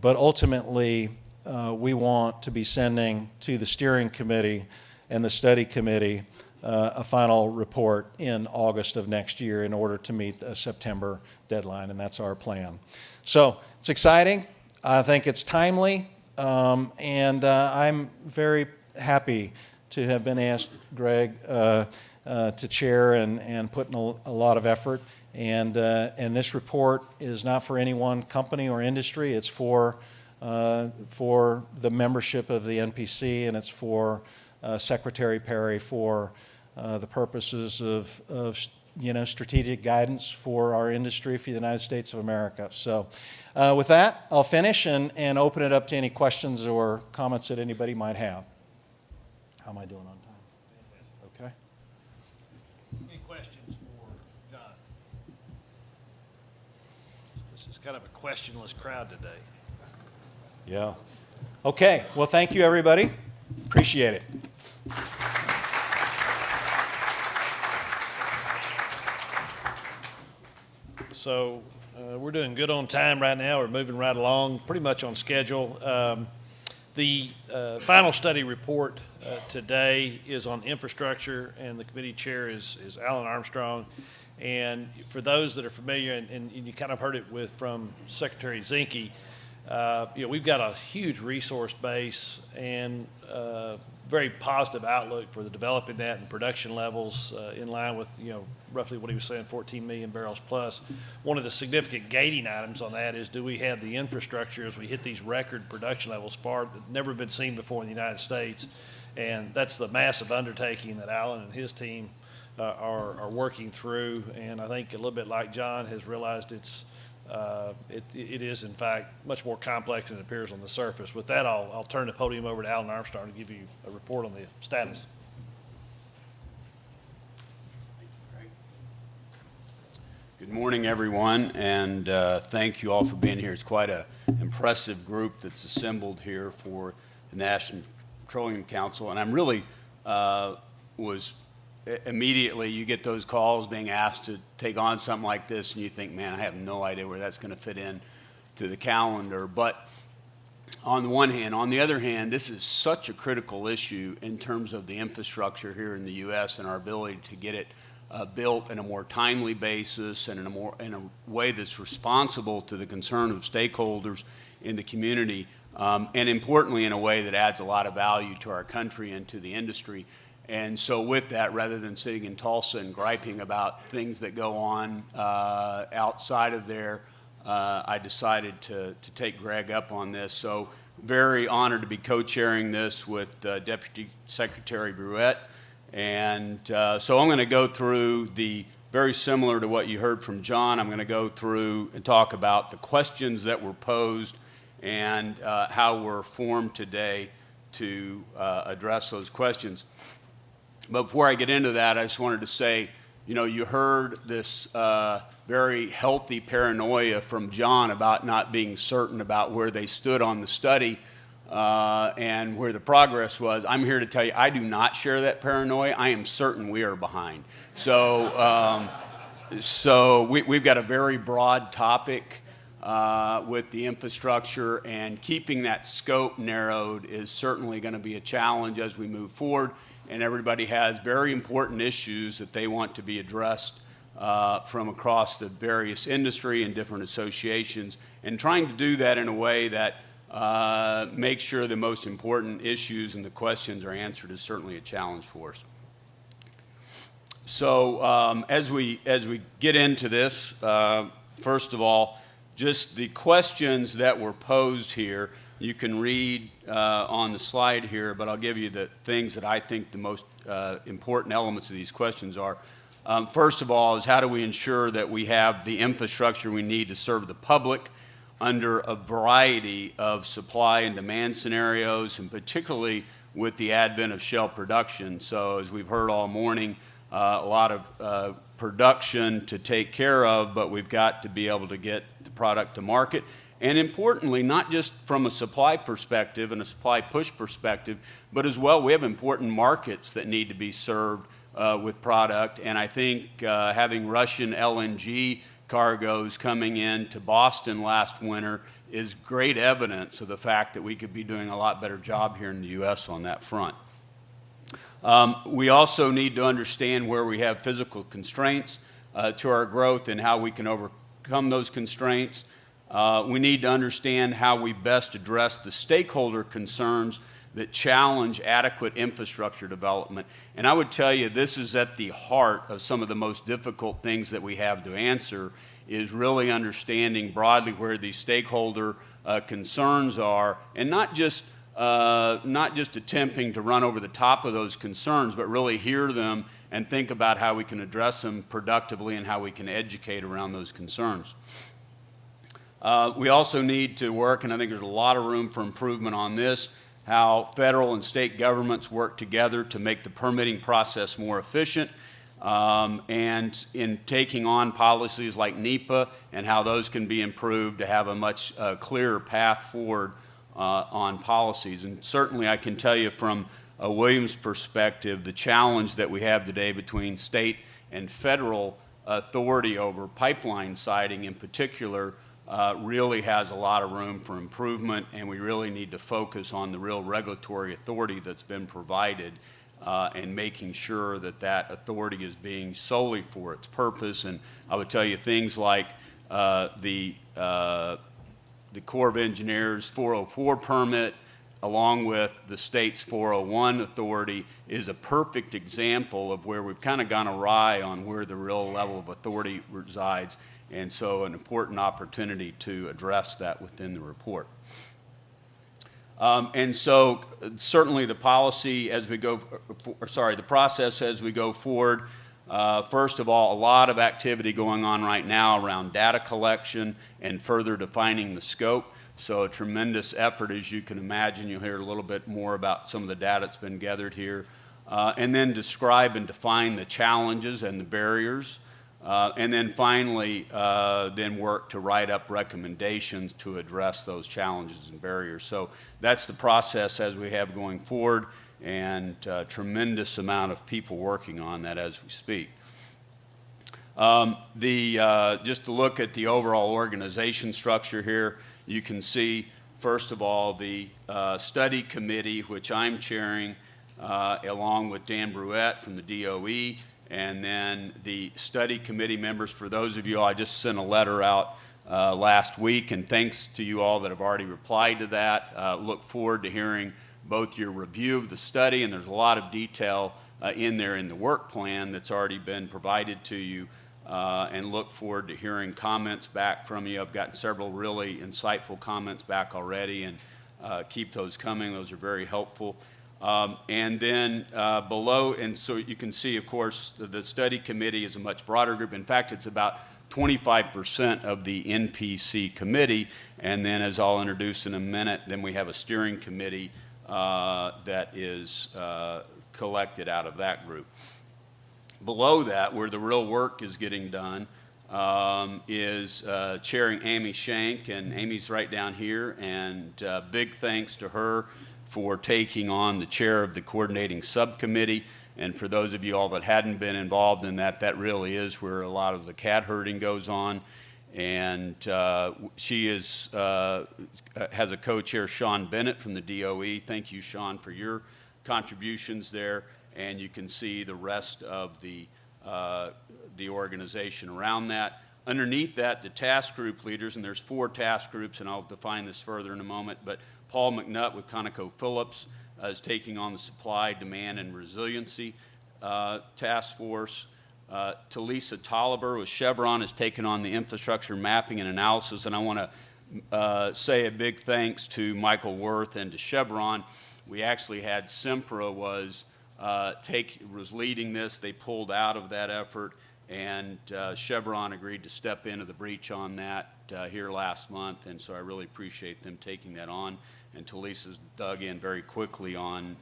but ultimately we want to be sending to the steering committee and the study committee a final report in August of next year in order to meet a September deadline, and that's our plan. So it's exciting. I think it's timely, and I'm very happy to have been asked, Greg, to chair and put in a lot of effort. And this report is not for any one company or industry. It's for the membership of the NPC, and it's for Secretary Perry for the purposes of strategic guidance for our industry for the United States of America. So with that, I'll finish and open it up to any questions or comments that anybody might have. How am I doing on time? Okay. Any questions for John? This is kind of a questionless crowd today. Yeah. Okay. Well, thank you, everybody. Appreciate it. So we're doing good on time right now. We're moving right along, pretty much on schedule. The final study report today is on infrastructure, and the committee chair is Alan Armstrong. And for those that are familiar, and you kind of heard it from Secretary Zinke, we've got a huge resource base and very positive outlook for the developing that and production levels in line with, roughly what he was saying, 14 million barrels plus. One of the significant gating items on that is, do we have the infrastructure as we hit these record production levels that never been seen before in the United States? And that's the massive undertaking that Alan and his team are working through. And I think a little bit like John has realized it is, in fact, much more complex than it appears on the surface. With that, I'll turn the podium over to Alan Armstrong to give you a report on the status. Good morning, everyone, and thank you all for being here. It's quite an impressive group that's assembled here for the National Petroleum Council, and I'm really immediately you get those calls being asked to take on something like this, and you think, man, I have no idea where that's going to fit in to the calendar. But on the one hand, on the other hand, this is such a critical issue in terms of the infrastructure here in the U.S. and our ability to get it built in a more timely basis and in a way that's responsible to the concern of stakeholders in the community, and importantly in a way that adds a lot of value to our country and to the industry. And so with that, rather than sitting in Tulsa and griping about things that go on outside of there, I decided to take Greg up on this. So very honored to be co-chairing this with Deputy Secretary Bruette. And so I'm going to go through very similar to what you heard from John. I'm going to go through and talk about the questions that were posed and how we're formed today to address those questions. But before I get into that, I just wanted to say, you heard this very healthy paranoia from John about not being certain about where they stood on the study and where the progress was. I'm here to tell you, I do not share that paranoia. I am certain we are behind. So, we've got a very broad topic with the infrastructure, and keeping that scope narrowed is certainly going to be a challenge as we move forward. And everybody has very important issues that they want to be addressed from across the various industry and different associations. And trying to do that in a way that makes sure the most important issues and the questions are answered is certainly a challenge for us. So as we get into this, first of all, just the questions that were posed here, you can read on the slide here, but I'll give you the things that I think the most important elements of these questions are. First of all is, how do we ensure that we have the infrastructure we need to serve the public under a variety of supply and demand scenarios, and particularly with the advent of shale production. So as we've heard all morning, a lot of production to take care of, but we've got to be able to get the product to market. And importantly, not just from a supply perspective and a supply push perspective, but as well, we have important markets that need to be served with product. And I think having Russian LNG cargoes coming in to Boston last winter is great evidence of the fact that we could be doing a lot better job here in the U.S. on that front. We also need to understand where we have physical constraints to our growth and how we can overcome those constraints. We need to understand how we best address the stakeholder concerns that challenge adequate infrastructure development. And I would tell you, this is at the heart of some of the most difficult things that we have to answer, is really understanding broadly where these stakeholder concerns are, and not just attempting to run over the top of those concerns, but really hear them and think about how we can address them productively and how we can educate around those concerns. We also need to work, and I think there's a lot of room for improvement on this, how federal and state governments work together to make the permitting process more efficient, and in taking on policies like NEPA and how those can be improved to have a much clearer path forward on policies. And certainly I can tell you from a Williams perspective, the challenge that we have today between state and federal authority over pipeline siting in particular really has a lot of room for improvement, and we really need to focus on the real regulatory authority that's been provided and making sure that that authority is being solely for its purpose. And I would tell you things like the Corps of Engineers 404 permit, along with the state's 401 authority, is a perfect example of where we've kind of gone awry on where the real level of authority resides, and so an important opportunity to address that within the report. And so certainly the policy as we go, the process as we go forward, first of all, a lot of activity going on right now around data collection and further defining the scope. So a tremendous effort, as you can imagine. You'll hear a little bit more about some of the data that's been gathered here. And then describe and define the challenges and the barriers. And then finally, then work to write up recommendations to address those challenges and barriers. So that's the process as we have going forward, and a tremendous amount of people working on that as we speak. Just to look at the overall organization structure here, you can see, first of all, the study committee, which I'm chairing, along with Dan Bruette from the DOE, and then the study committee members. For those of you, I just sent a letter out last week, and thanks to you all that have already replied to that. Look forward to hearing both your review of the study, and there's a lot of detail in there in the work plan that's already been provided to you, and look forward to hearing comments back from you. I've gotten several really insightful comments back already, and keep those coming. Those are very helpful. And then below, and so you can see, of course, the study committee is a much broader group. In fact, it's about 25% of the NPC committee, and then, as I'll introduce in a minute, then we have a steering committee that is collected out of that group. Below that, where the real work is getting done, is chairing Amy Shank, and Amy's right down here, and big thanks to her for taking on the chair of the coordinating subcommittee. And for those of you all that hadn't been involved in that, that really is where a lot of the cat herding goes on. And she is, has a co-chair, Sean Bennett from the DOE. Thank you, Sean, for your contributions there. And you can see the rest of the organization around that. Underneath that, the task group leaders, and there's 4 task groups, and I'll define this further in a moment, but Paul McNutt with ConocoPhillips is taking on the supply, demand, and resiliency task force. Talisa Tolliver with Chevron has taken on the infrastructure mapping and analysis, and I want to say a big thanks to Michael Worth and to Chevron. We actually had Sempra was leading this. They pulled out of that effort, and Chevron agreed to step into the breach on that here last month, and so I really appreciate them taking that on. And Talisa's dug in very quickly on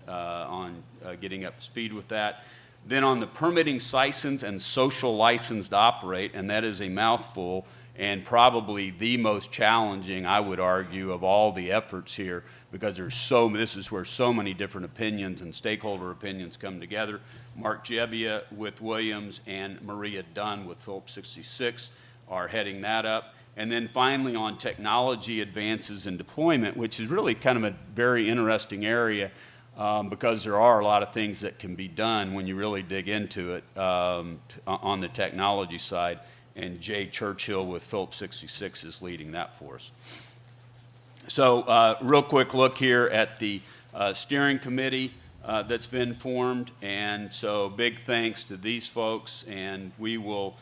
getting up to speed with that. Then on the permitting license and social license to operate, and that is a mouthful, and probably the most challenging, I would argue, of all the efforts here, because this is where so many different opinions and stakeholder opinions come together. Mark Jebbia with Williams and Maria Dunn with Phillips 66 are heading that up. And then finally on technology advances and deployment, which is really kind of a very interesting area because there are a lot of things that can be done when you really dig into it on the technology side. And Jay Churchill with Phillips 66 is leading that for us. So real quick look here at the steering committee that's been formed. And so big thanks to these folks, and we will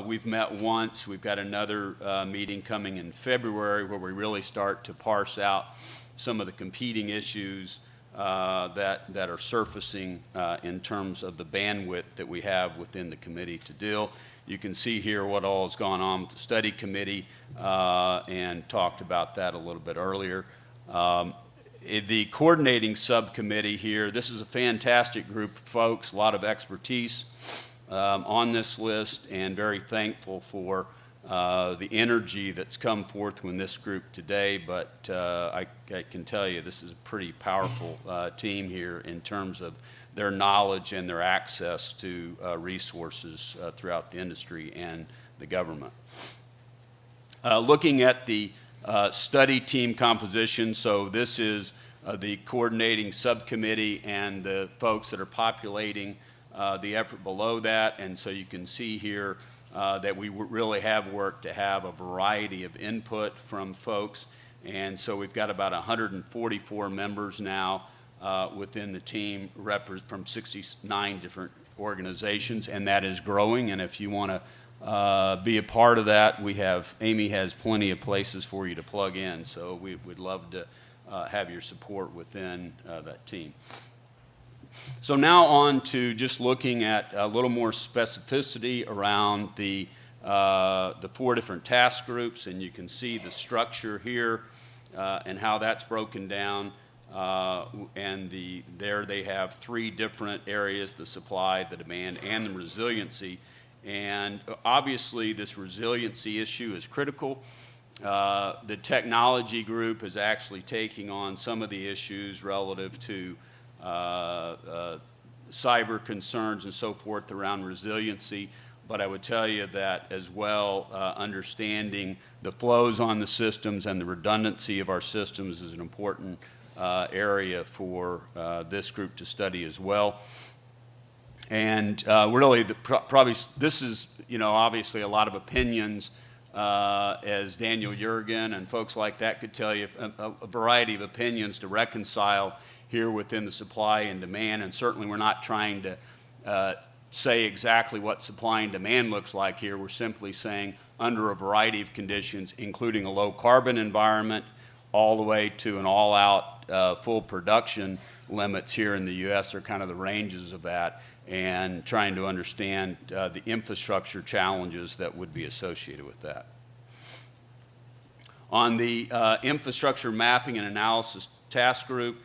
we've met once. We've got another meeting coming in February where we really start to parse out some of the competing issues that are surfacing in terms of the bandwidth that we have within the committee to deal. You can see here what all has gone on with the study committee and talked about that a little bit earlier. The coordinating subcommittee here, this is a fantastic group of folks, a lot of expertise on this list, and very thankful for the energy that's come forth in this group today. But I can tell you this is a pretty powerful team here in terms of their knowledge and their access to resources throughout the industry and the government. Looking at the study team composition, so this is the coordinating subcommittee and the folks that are populating the effort below that. And so you can see here that we really have worked to have a variety of input from folks. And so we've got about 144 members now within the team from 69 different organizations, and that is growing. And if you want to be a part of that, Amy has plenty of places for you to plug in. So we would love to have your support within that team. So now on to just looking at a little more specificity around the 4 different task groups, and you can see the structure here and how that's broken down. There they have 3 different areas: the supply, the demand, and the resiliency. And obviously, this resiliency issue is critical. The technology group is actually taking on some of the issues relative to cyber concerns and so forth around resiliency. But I would tell you that as well, understanding the flows on the systems and the redundancy of our systems is an important area for this group to study as well. And really, probably this is, obviously a lot of opinions, as Daniel Yergin and folks like that could tell you, a variety of opinions to reconcile here within the supply and demand. And certainly we're not trying to say exactly what supply and demand looks like here. We're simply saying under a variety of conditions, including a low carbon environment, all the way to an all-out full production limits here in the U.S. are kind of the ranges of that, and trying to understand the infrastructure challenges that would be associated with that. On the infrastructure mapping and analysis task group,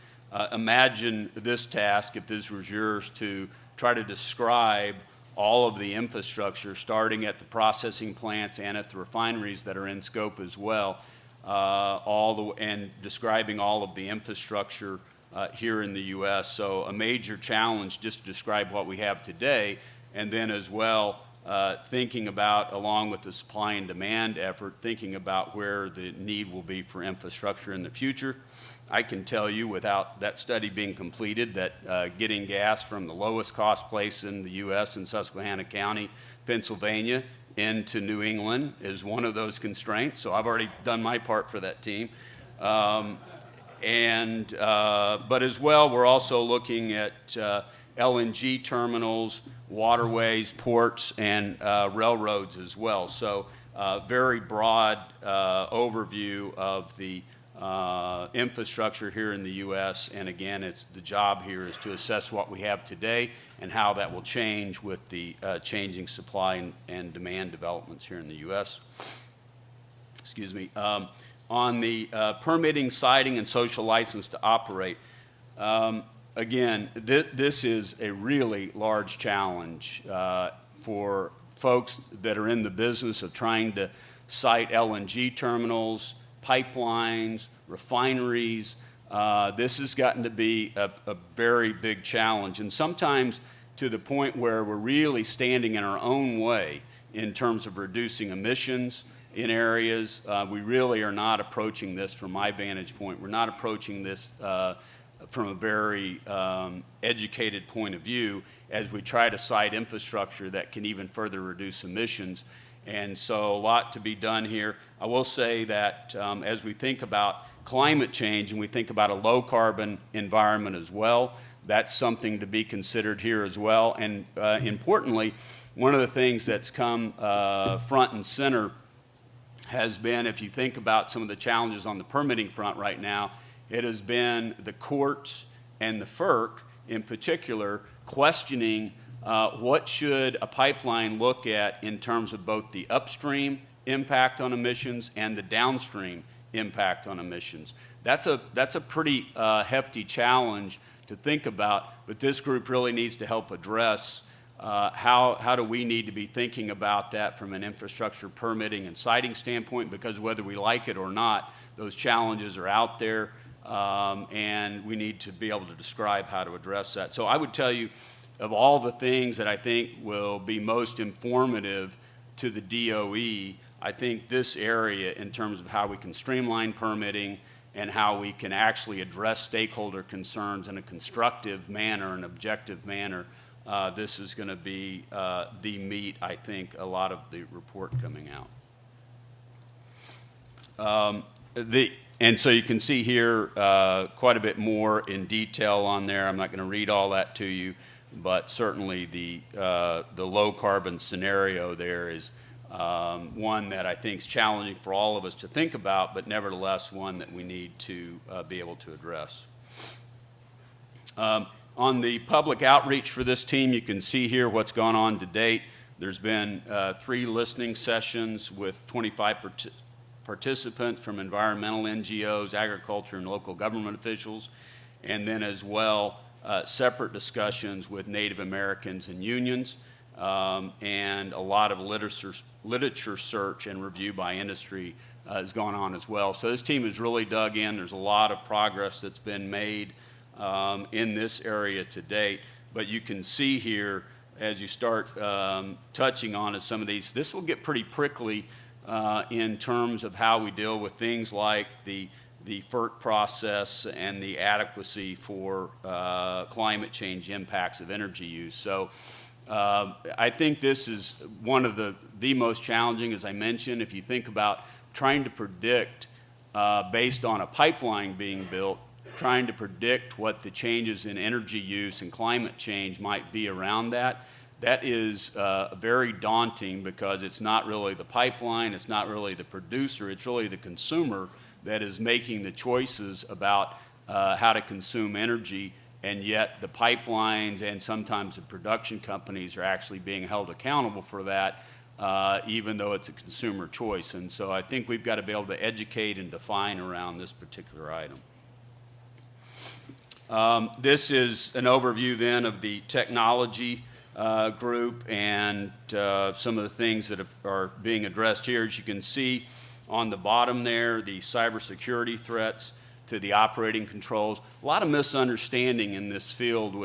imagine this task, if this was yours, to try to describe all of the infrastructure, starting at the processing plants and at the refineries that are in scope as well, and describing all of the infrastructure here in the U.S. So a major challenge just to describe what we have today, and then as well thinking about, along with the supply and demand effort, thinking about where the need will be for infrastructure in the future. I can tell you, without that study being completed, that getting gas from the lowest cost place in the U.S. in Susquehanna County, Pennsylvania, into New England is one of those constraints. So I've already done my part for that team. But as well, we're also looking at LNG terminals, waterways, ports, and railroads as well. So very broad overview of the infrastructure here in the U.S. And again, the job here is to assess what we have today and how that will change with the changing supply and demand developments here in the U.S. Excuse me. On the permitting, siting, and social license to operate, again, this is a really large challenge for folks that are in the business of trying to site LNG terminals, pipelines, refineries. This has gotten to be a very big challenge, and sometimes to the point where we're really standing in our own way in terms of reducing emissions in areas. We really are not approaching this, from my vantage point, we're not approaching this from a very educated point of view as we try to site infrastructure that can even further reduce emissions. And so a lot to be done here. I will say that as we think about climate change and we think about a low carbon environment as well, that's something to be considered here as well. And importantly, one of the things that's come front and center has been, if you think about some of the challenges on the permitting front right now, it has been the courts and the FERC in particular questioning what should a pipeline look at in terms of both the upstream impact on emissions and the downstream impact on emissions. That's a pretty hefty challenge to think about, but this group really needs to help address how do we need to be thinking about that from an infrastructure permitting and siting standpoint, because whether we like it or not, those challenges are out there, and we need to be able to describe how to address that. So I would tell you, of all the things that I think will be most informative to the DOE, I think this area in terms of how we can streamline permitting and how we can actually address stakeholder concerns in a constructive manner, an objective manner. This is going to be the meat, I think, a lot of the report coming out. And so you can see here quite a bit more in detail on there. I'm not going to read all that to you, but certainly the low carbon scenario there is one that I think is challenging for all of us to think about, but nevertheless one that we need to be able to address. On the public outreach for this team, you can see here what's gone on to date. There's been 3 listening sessions with 25 participants from environmental NGOs, agriculture, and local government officials, and then as well separate discussions with Native Americans and unions, and a lot of literature search and review by industry has gone on as well. So this team has really dug in. There's a lot of progress that's been made in this area to date, but you can see here as you start touching on some of these, this will get pretty prickly in terms of how we deal with things like the FERC process and the adequacy for climate change impacts of energy use. So I think this is one of the most challenging, as I mentioned. If you think about trying to predict based on a pipeline being built, trying to predict what the changes in energy use and climate change might be around that, that is very daunting because it's not really the pipeline, it's not really the producer, it's really the consumer that is making the choices about how to consume energy, and yet the pipelines and sometimes the production companies are actually being held accountable for that, even though it's a consumer choice. And so I think we've got to be able to educate and define around this particular item. This is an overview then of the technology group and some of the things that are being addressed here. As you can see on the bottom there, the cybersecurity threats to the operating controls. A lot of misunderstanding in this field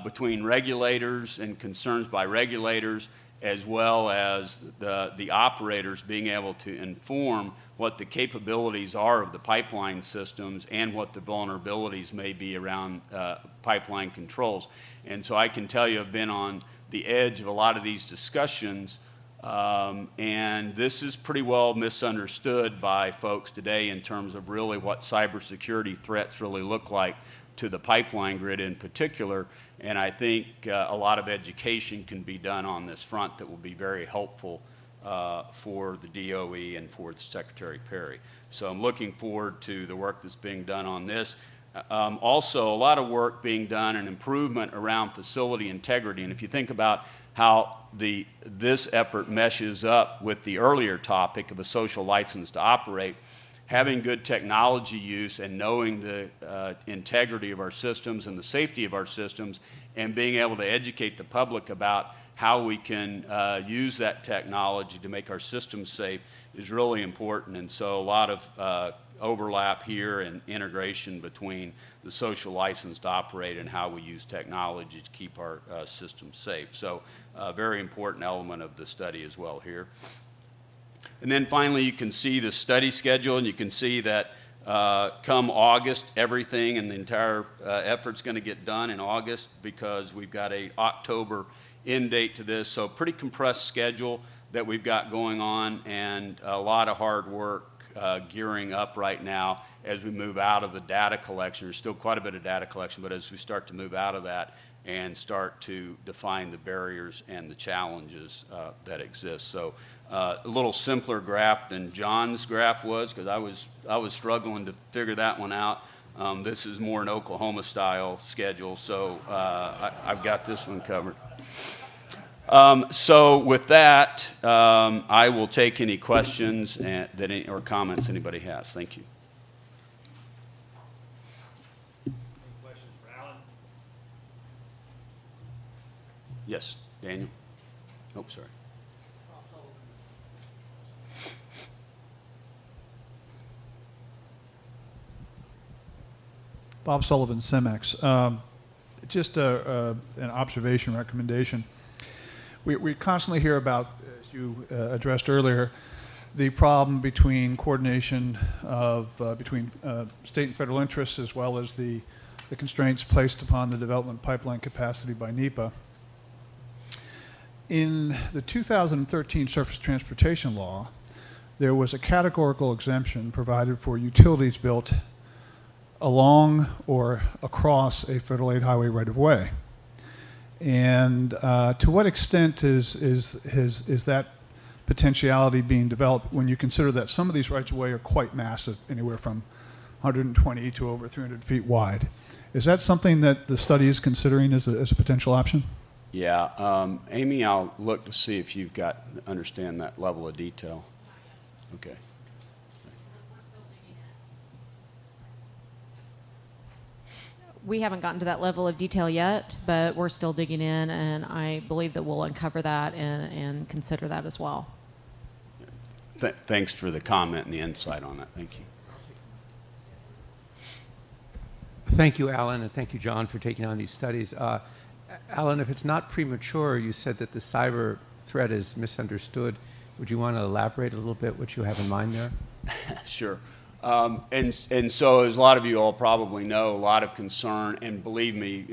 between regulators and concerns by regulators, as well as the operators being able to inform what the capabilities are of the pipeline systems and what the vulnerabilities may be around pipeline controls. And so I can tell you I've been on the edge of a lot of these discussions, and this is pretty well misunderstood by folks today in terms of really what cybersecurity threats really look like to the pipeline grid in particular. And I think a lot of education can be done on this front that will be very helpful for the DOE and for Secretary Perry. So I'm looking forward to the work that's being done on this. Also, a lot of work being done and improvement around facility integrity. And if you think about how this effort meshes up with the earlier topic of a social license to operate, having good technology use and knowing the integrity of our systems and the safety of our systems, and being able to educate the public about how we can use that technology to make our systems safe is really important. And so a lot of overlap here and integration between the social license to operate and how we use technology to keep our systems safe. So a very important element of the study as well here. And then finally, you can see the study schedule, and you can see that come August, everything and the entire effort's going to get done in August because we've got an October end date to this. So pretty compressed schedule that we've got going on, and a lot of hard work gearing up right now as we move out of the data collection. There's still quite a bit of data collection, but as we start to move out of that and start to define the barriers and the challenges that exist. So a little simpler graph than John's graph was, because I was struggling to figure that one out. This is more an Oklahoma style schedule, so I've got this one covered. So with that, I will take any questions or comments anybody has. Thank you. Any questions for Alan? Yes, Daniel? Oh, sorry. Bob Sullivan, CEMEX. Just an observation, recommendation. We constantly hear about, as you addressed earlier, the problem between coordination of between state and federal interests, as well as the constraints placed upon the development pipeline capacity by NEPA. In the 2013 Surface Transportation Law, there was a categorical exemption provided for utilities built along or across a federal aid highway right-of-way. And to what extent is that potentiality being developed when you consider that some of these rights-of-way are quite massive, anywhere from 120 to over 300 feet wide? Is that something that the study is considering as a potential option? Yeah, Amy, I'll look to see if you've understand that level of detail. Okay. We haven't gotten to that level of detail yet, but we're still digging in, and I believe that we'll uncover that and consider that as well. Thanks for the comment and the insight on that. Thank you. Thank you, Alan, and thank you, John, for taking on these studies. Alan, if it's not premature, you said that the cyber threat is misunderstood. Would you want to elaborate a little bit what you have in mind there? Sure. And so, as a lot of you all probably know, a lot of concern, and believe me,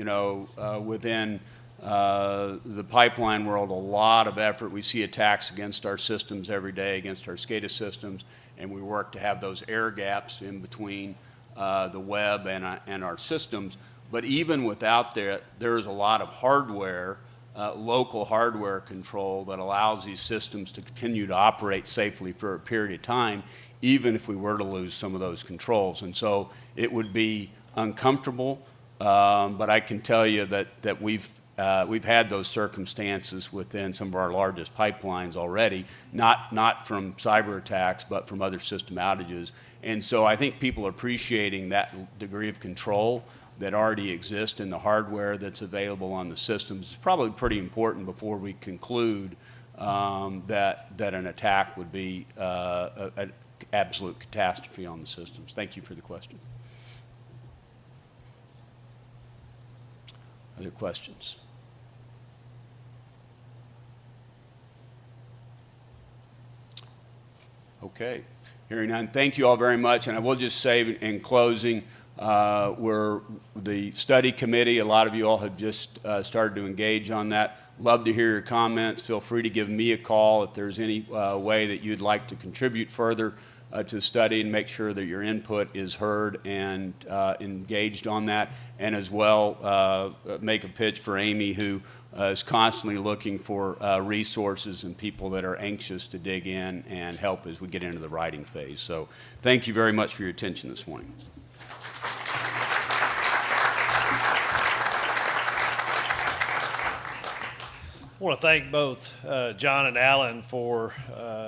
within the pipeline world, a lot of effort. We see attacks against our systems every day, against our SCADA systems, and we work to have those air gaps in between the web and our systems. But even without that, there is a lot of hardware, local hardware control that allows these systems to continue to operate safely for a period of time, even if we were to lose some of those controls. And so it would be uncomfortable, but I can tell you that we've had those circumstances within some of our largest pipelines already, not from cyber attacks, but from other system outages. And so I think people are appreciating that degree of control that already exists in the hardware that's available on the systems. It's probably pretty important before we conclude that an attack would be an absolute catastrophe on the systems. Thank you for the question. Other questions? Okay. Hearing none, thank you all very much. And I will just say in closing, we're the study committee. A lot of you all have just started to engage on that. Love to hear your comments. Feel free to give me a call if there's any way that you'd like to contribute further to the study, and make sure that your input is heard and engaged on that. And as well, make a pitch for Amy, who is constantly looking for resources and people that are anxious to dig in and help as we get into the writing phase. So thank you very much for your attention this morning. I want to thank both John and Alan for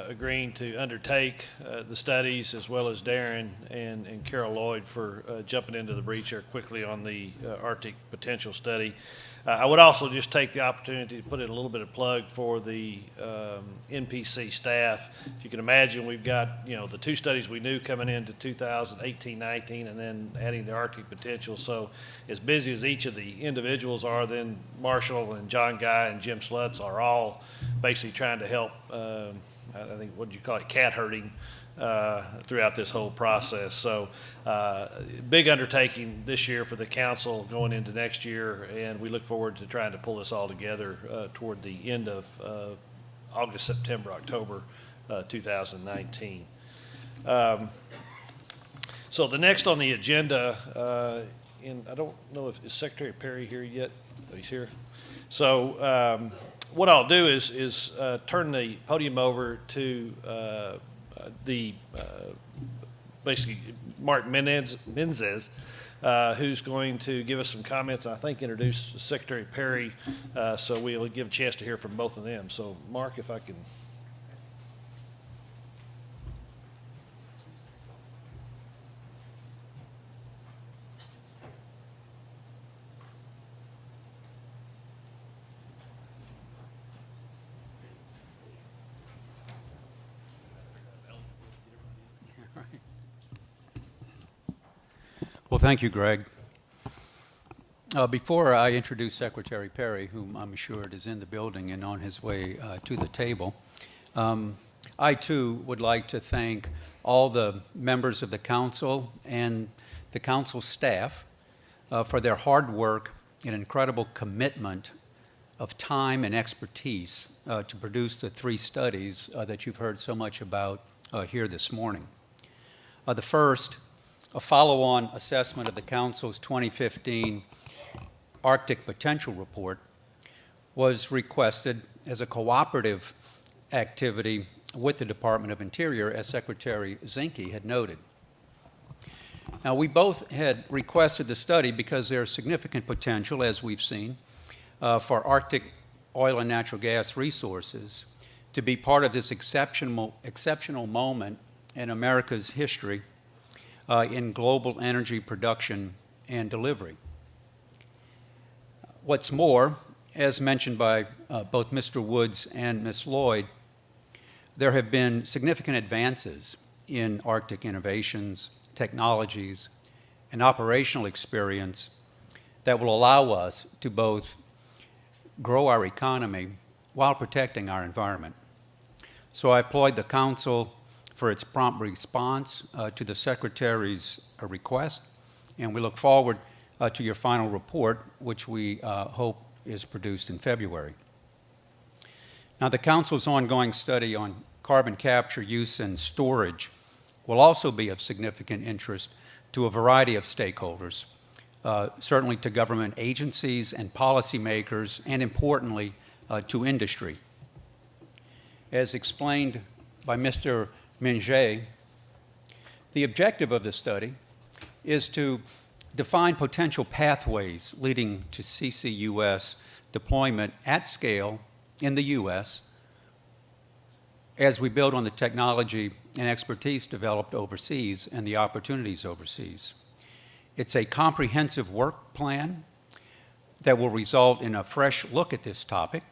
agreeing to undertake the studies, as well as Darren and Carol Lloyd for jumping into the breach here quickly on the Arctic potential study. I would also just take the opportunity to put in a little bit of plug for the NPC staff. If you can imagine, we've got the two studies we knew coming into 2018-19, and then adding the Arctic potential. So as busy as each of the individuals are, then Marshall and John Guy and Jim Slutz are all basically trying to help, I think, what did you call it, cat herding throughout this whole process. So big undertaking this year for the council going into next year, and we look forward to trying to pull this all together toward the end of August, September, October 2019. So the next on the agenda, I don't know if is Secretary Perry here yet. Oh, he's here. So what I'll do is turn the podium over to basically Mark Menezes, who's going to give us some comments, and I think introduce Secretary Perry, so we'll give a chance to hear from both of them. So Mark, if I can. Well, thank you, Greg. Before I introduce Secretary Perry, whom I'm assured is in the building and on his way to the table, I too would like to thank all the members of the council and the council staff for their hard work and incredible commitment of time and expertise to produce the 3 studies that you've heard so much about here this morning. The first, a follow-on assessment of the Council's 2015 Arctic Potential Report, was requested as a cooperative activity with the Department of Interior, as Secretary Zinke had noted. Now, we both had requested the study because there's significant potential, as we've seen, for Arctic oil and natural gas resources to be part of this exceptional moment in America's history in global energy production and delivery. What's more, as mentioned by both Mr. Woods and Ms. Lloyd, there have been significant advances in Arctic innovations, technologies, and operational experience that will allow us to both grow our economy while protecting our environment. So I applaud the Council for its prompt response to the Secretary's request, and we look forward to your final report, which we hope is produced in February. Now, the Council's ongoing study on carbon capture, use, and storage will also be of significant interest to a variety of stakeholders, certainly to government agencies and policymakers, and importantly, to industry. As explained by Mr. Mingé, the objective of the study is to define potential pathways leading to CCUS deployment at scale in the U.S. as we build on the technology and expertise developed overseas and the opportunities overseas. It's a comprehensive work plan that will result in a fresh look at this topic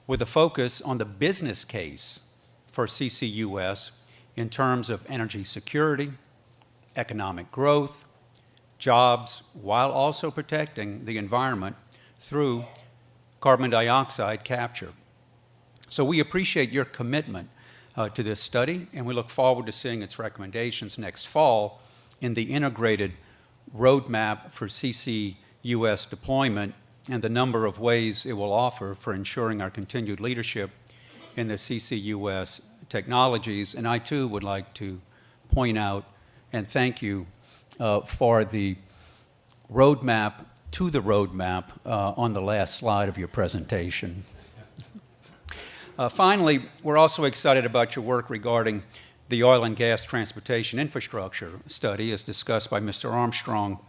with a focus on the business case for CCUS in terms of energy security, economic growth, jobs, while also protecting the environment through carbon dioxide capture. So we appreciate your commitment to this study, and we look forward to seeing its recommendations next fall in the integrated roadmap for CCUS deployment and the number of ways it will offer for ensuring our continued leadership in the CCUS technologies. And I too would like to point out and thank you for the roadmap to the roadmap on the last slide of your presentation. Finally, we're also excited about your work regarding the oil and gas transportation infrastructure study as discussed by Mr. Armstrong,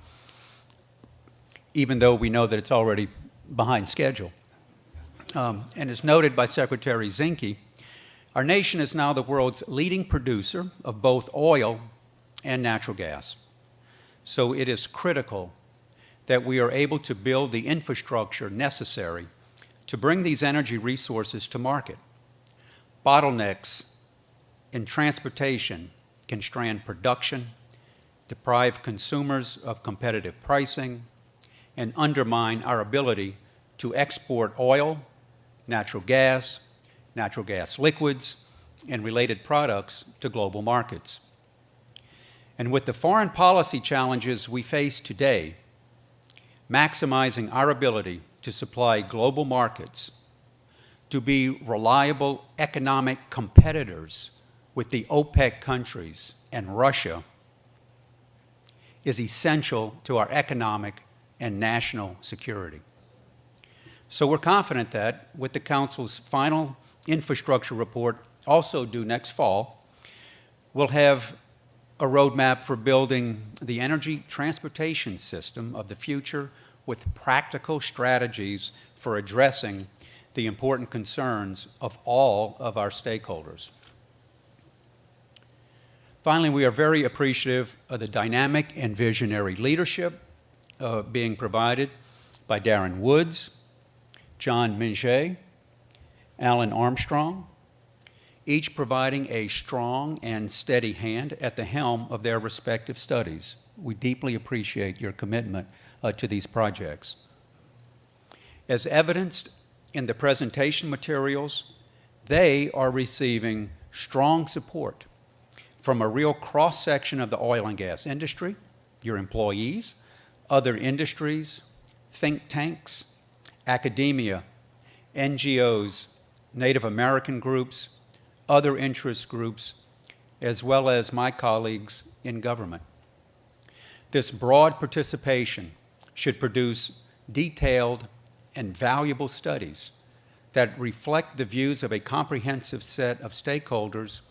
even though we know that it's already behind schedule. And as noted by Secretary Zinke, our nation is now the world's leading producer of both oil and natural gas. So it is critical that we are able to build the infrastructure necessary to bring these energy resources to market. Bottlenecks in transportation constrain production, deprive consumers of competitive pricing, and undermine our ability to export oil, natural gas liquids, and related products to global markets. And with the foreign policy challenges we face today, maximizing our ability to supply global markets, to be reliable economic competitors with the OPEC countries and Russia is essential to our economic and national security. So we're confident that with the Council's final infrastructure report, also due next fall, we'll have a roadmap for building the energy transportation system of the future with practical strategies for addressing the important concerns of all of our stakeholders. Finally, we are very appreciative of the dynamic and visionary leadership being provided by Darren Woods, John Mingé, Alan Armstrong, each providing a strong and steady hand at the helm of their respective studies. We deeply appreciate your commitment to these projects. As evidenced in the presentation materials, they are receiving strong support from a real cross-section of the oil and gas industry, your employees, other industries, think tanks, academia, NGOs, Native American groups, other interest groups, as well as my colleagues in government. This broad participation should produce detailed and valuable studies that reflect the views of a comprehensive set of stakeholders,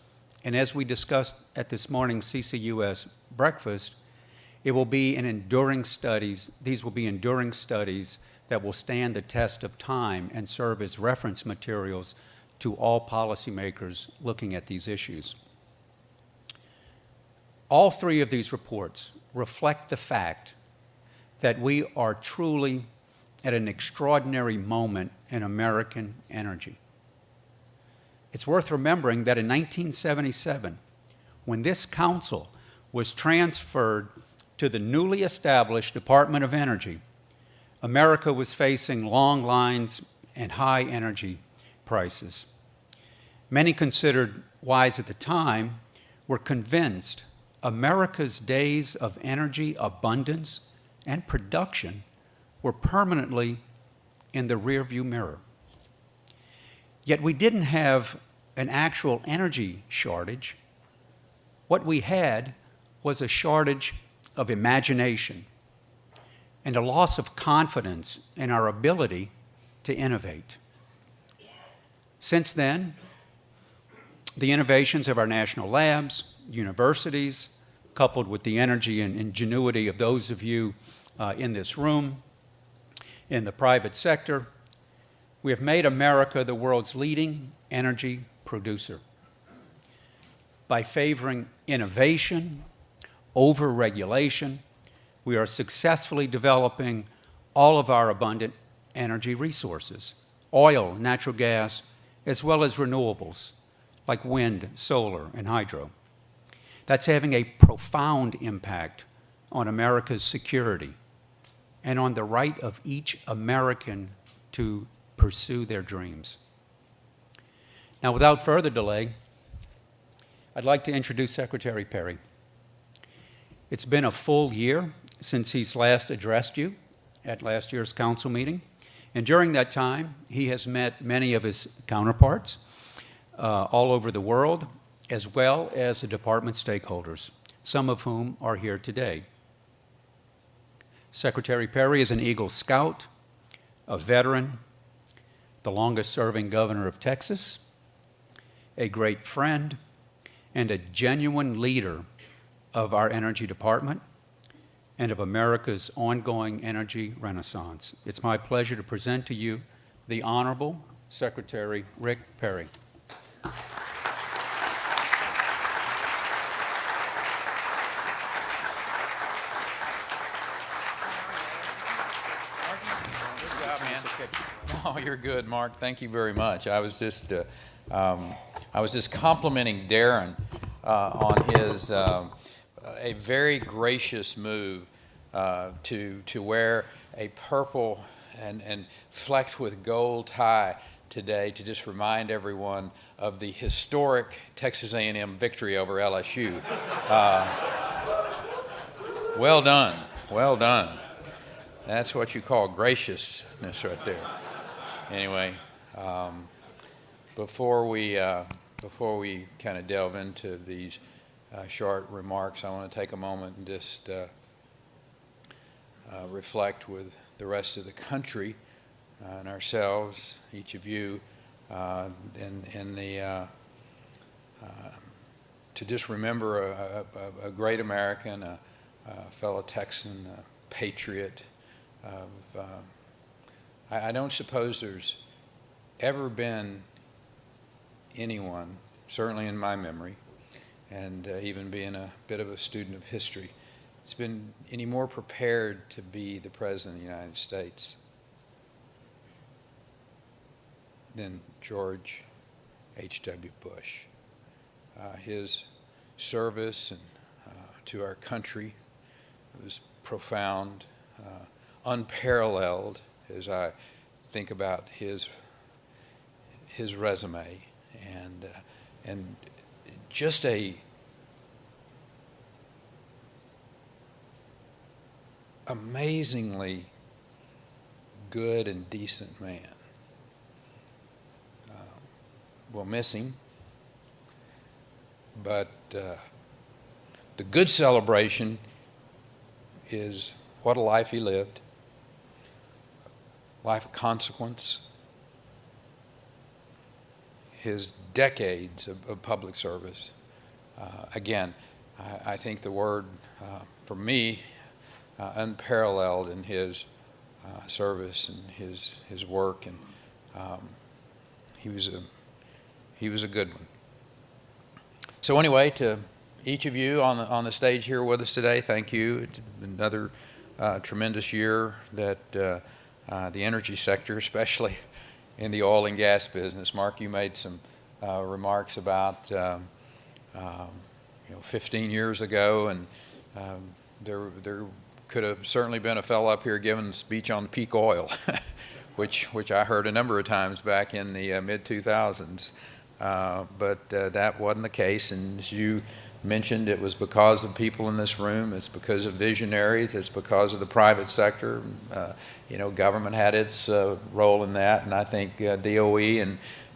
and as we discussed at this morning's CCUS breakfast, it will be an enduring studies. These will be enduring studies that will stand the test of time and serve as reference materials to all policymakers looking at these issues. All three of these reports reflect the fact that we are truly at an extraordinary moment in American energy. It's worth remembering that in 1977, when this council was transferred to the newly established Department of Energy, America was facing long lines and high energy prices. Many considered wise at the time were convinced America's days of energy abundance and production were permanently in the rearview mirror. Yet we didn't have an actual energy shortage. What we had was a shortage of imagination and a loss of confidence in our ability to innovate. Since then, the innovations of our national labs, universities, coupled with the energy and ingenuity of those of you in this room, in the private sector, we have made America the world's leading energy producer. By favoring innovation over regulation, we are successfully developing all of our abundant energy resources, oil, natural gas, as well as renewables like wind, solar, and hydro. That's having a profound impact on America's security and on the right of each American to pursue their dreams. Now, without further delay, I'd like to introduce Secretary Perry. It's been a full year since he's last addressed you at last year's council meeting, and during that time, he has met many of his counterparts all over the world, as well as the department stakeholders, some of whom are here today. Secretary Perry is an Eagle Scout, a veteran, the longest-serving governor of Texas, a great friend, and a genuine leader of our energy department and of America's ongoing energy renaissance. It's my pleasure to present to you the Honorable Secretary Rick Perry. Oh, you're good, Mark. Thank you very much. I was just complimenting Darren on his a very gracious move to wear a purple and flecked with gold tie today to just remind everyone of the historic Texas A&M victory over LSU. Well done. Well done. That's what you call graciousness right there. Anyway, before we kind of delve into these short remarks, I want to take a moment and just reflect with the rest of the country and ourselves, each of you, to just remember a great American, a fellow Texan, a patriot. I don't suppose there's ever been anyone, certainly in my memory, and even being a bit of a student of history, that's been any more prepared to be the President of the United States than George H.W. Bush. His service to our country was profound, unparalleled as I think about his resume, and just a amazingly good and decent man. We'll miss him, but the good celebration is what a life he lived, life of consequence, his decades of public service. Again, I think the word, for me, unparalleled in his service and his work, and he was a good one. So anyway, to each of you on the stage here with us today, thank you. It's another tremendous year that the energy sector, especially in the oil and gas business. Mark, you made some remarks about 15 years ago, and there could have certainly been a fellow up here giving a speech on peak oil, which I heard a number of times back in the mid-2000s. But that wasn't the case, and as you mentioned, it was because of people in this room, it's because of visionaries, it's because of the private sector. Government had its role in that, and I think DOE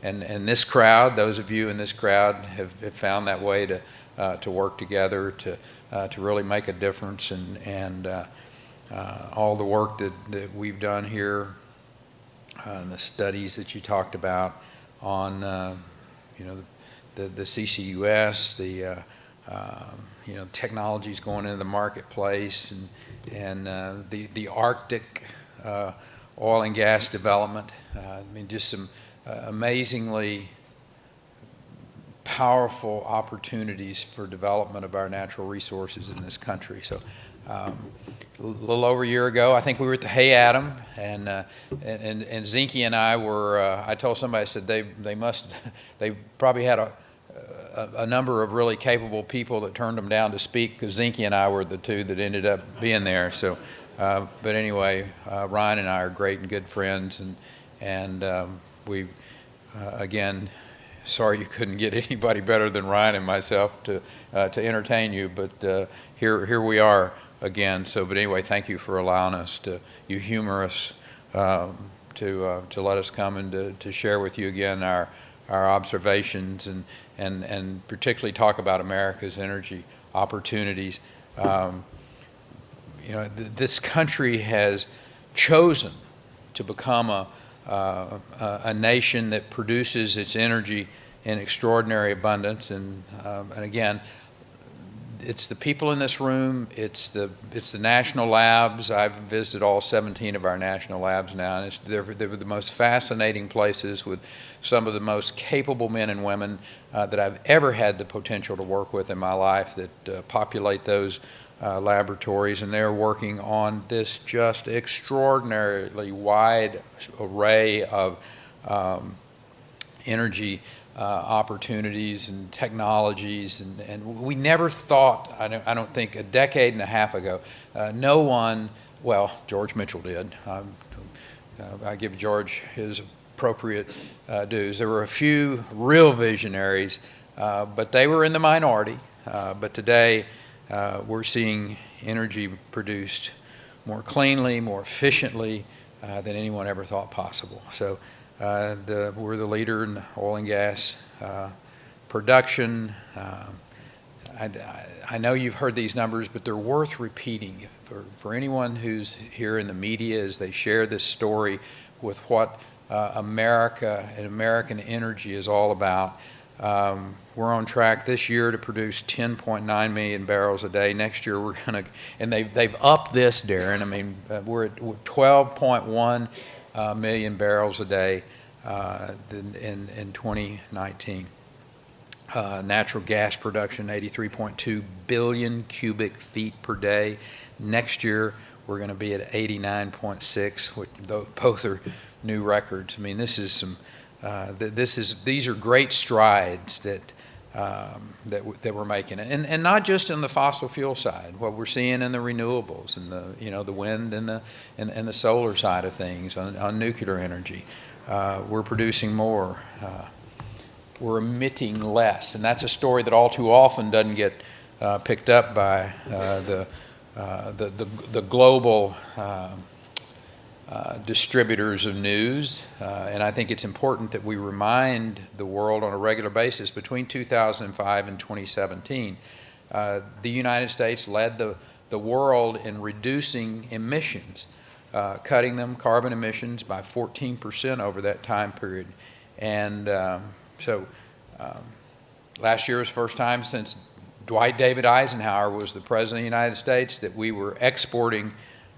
and this crowd, those of you in this crowd have found that way to work together to really make a difference, and all the work that we've done here, and the studies that you talked about on the CCUS, the technologies going into the marketplace, and the Arctic oil and gas development. Just some amazingly powerful opportunities for development of our natural resources in this country. So a little over a year ago, I think we were at the Hay Atom, and Zinke and I were, I told somebody, I said they probably had a number of really capable people that turned them down to speak, because Zinke and I were the two that ended up being there. So, but anyway, Ryan and I are great and good friends, and we, again, sorry you couldn't get anybody better than Ryan and myself to entertain you, but here we are again. So, but anyway, thank you for allowing us you humor us, to let us come and to share with you again our observations and particularly talk about America's energy opportunities. This country has chosen to become a nation that produces its energy in extraordinary abundance, and again, it's the people in this room, it's the national labs. I've visited all 17 of our national labs now, and they're the most fascinating places with some of the most capable men and women that I've ever had the potential to work with in my life that populate those laboratories, and they're working on this just extraordinarily wide array of energy opportunities and technologies, and we never thought, I don't think a decade and a half ago, no one, well, George Mitchell did. I give George his appropriate dues. There were a few real visionaries, but they were in the minority. But today, we're seeing energy produced more cleanly, more efficiently than anyone ever thought possible. So we're the leader in oil and gas production. I know you've heard these numbers, but they're worth repeating for anyone who's here in the media as they share this story with what America and American energy is all about. We're on track this year to produce 10.9 million barrels a day. Next year we're going to, and they've upped this, Darren. We're at 12.1 million barrels a day in 2019. Natural gas production, 83.2 billion cubic feet per day. Next year we're going to be at 89.6, which both are new records. This is some. These are great strides that we're making, and not just in the fossil fuel side. What we're seeing in the renewables and the wind and the solar side of things on nuclear energy, we're producing more. we're emitting less. And that's a story that all too often doesn't get picked up by the global distributors of news. And I think it's important that we remind the world on a regular basis between 2005 and 2017, the United States led the world in reducing emissions, cutting them, carbon emissions, by 14% over that time period. And so last year was the first time since Dwight David Eisenhower was the President of the United States that we were exporting,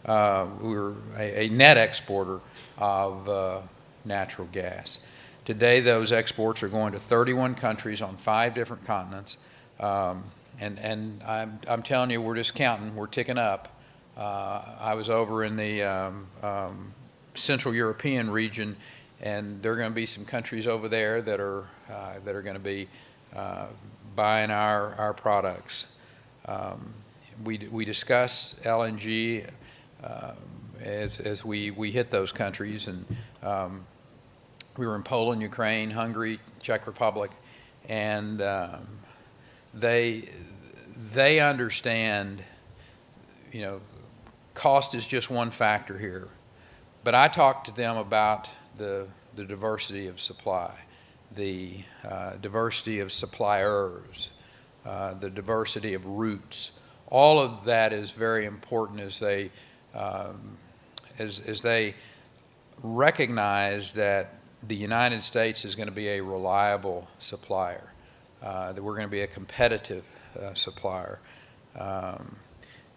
we were a net exporter of natural gas. Today those exports are going to 31 countries on 5 different continents. And I'm telling you, we're just counting, we're ticking up. I was over in the Central European region, and there are going to be some countries over there that are going to be buying our products. We discuss LNG as we hit those countries, and we were in Poland, Ukraine, Hungary, Czech Republic, and they understand, you know, cost is just one factor here. But I talked to them about the diversity of supply, the diversity of suppliers, the diversity of routes. All of that is very important as they recognize that the United States is going to be a reliable supplier, that we're going to be a competitive supplier.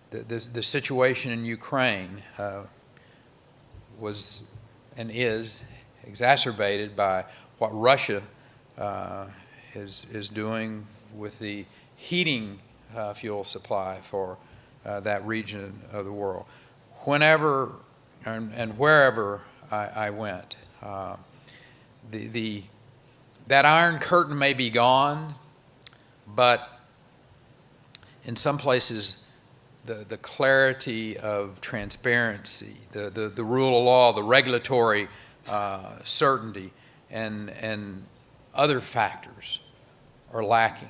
The situation in Ukraine was and is exacerbated by what Russia is doing with the heating fuel supply for that region of the world. Whenever and wherever I went, that Iron Curtain may be gone, but in some places the clarity of transparency, the rule of law, the regulatory certainty, and other factors are lacking.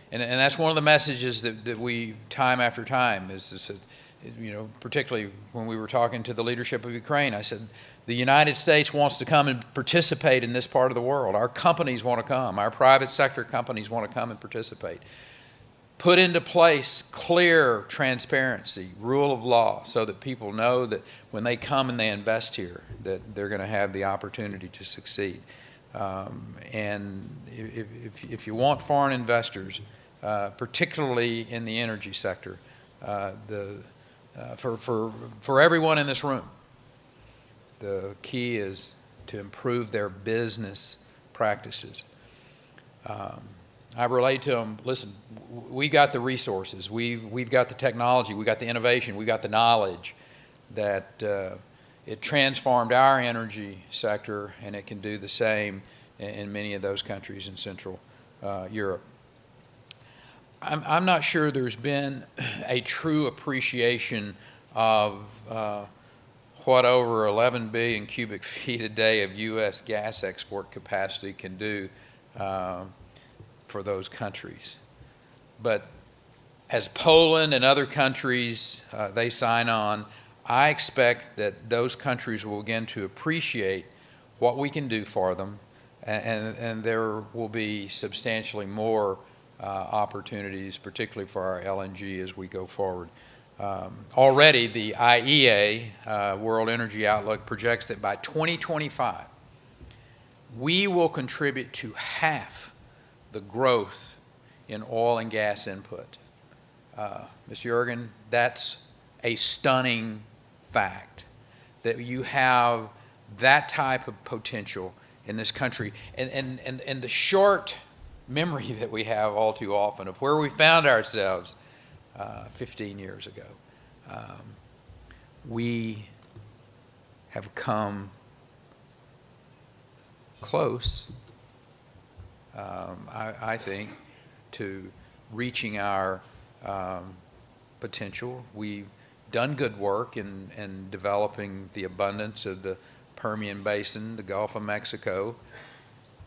And that's one of the messages that we, time after time, is you know, particularly when we were talking to the leadership of Ukraine, I said, the United States wants to come and participate in this part of the world. Our companies want to come. Our private sector companies want to come and participate. Put into place clear transparency, rule of law, so that people know that when they come and they invest here, that they're going to have the opportunity to succeed. And if you want foreign investors, particularly in the energy sector, for everyone in this room, the key is to improve their business practices. I relate to them, listen, we got the resources, we've got the technology, we got the innovation, we got the knowledge that it transformed our energy sector, and it can do the same in many of those countries in Central Europe. I'm not sure there's been a true appreciation of what over 11 billion cubic feet a day of U.S. gas export capacity can do for those countries. But as Poland and other countries, they sign on, I expect that those countries will begin to appreciate what we can do for them, and there will be substantially more opportunities, particularly for our LNG as we go forward. Already the IEA, World Energy Outlook, projects that by 2025, we will contribute to half the growth in oil and gas input. Mr. Yergin, that's a stunning fact, that you have that type of potential in this country. And the short memory that we have all too often of where we found ourselves 15 years ago, we have come close, I think, to reaching our potential. We've done good work in developing the abundance of the Permian Basin, the Gulf of Mexico.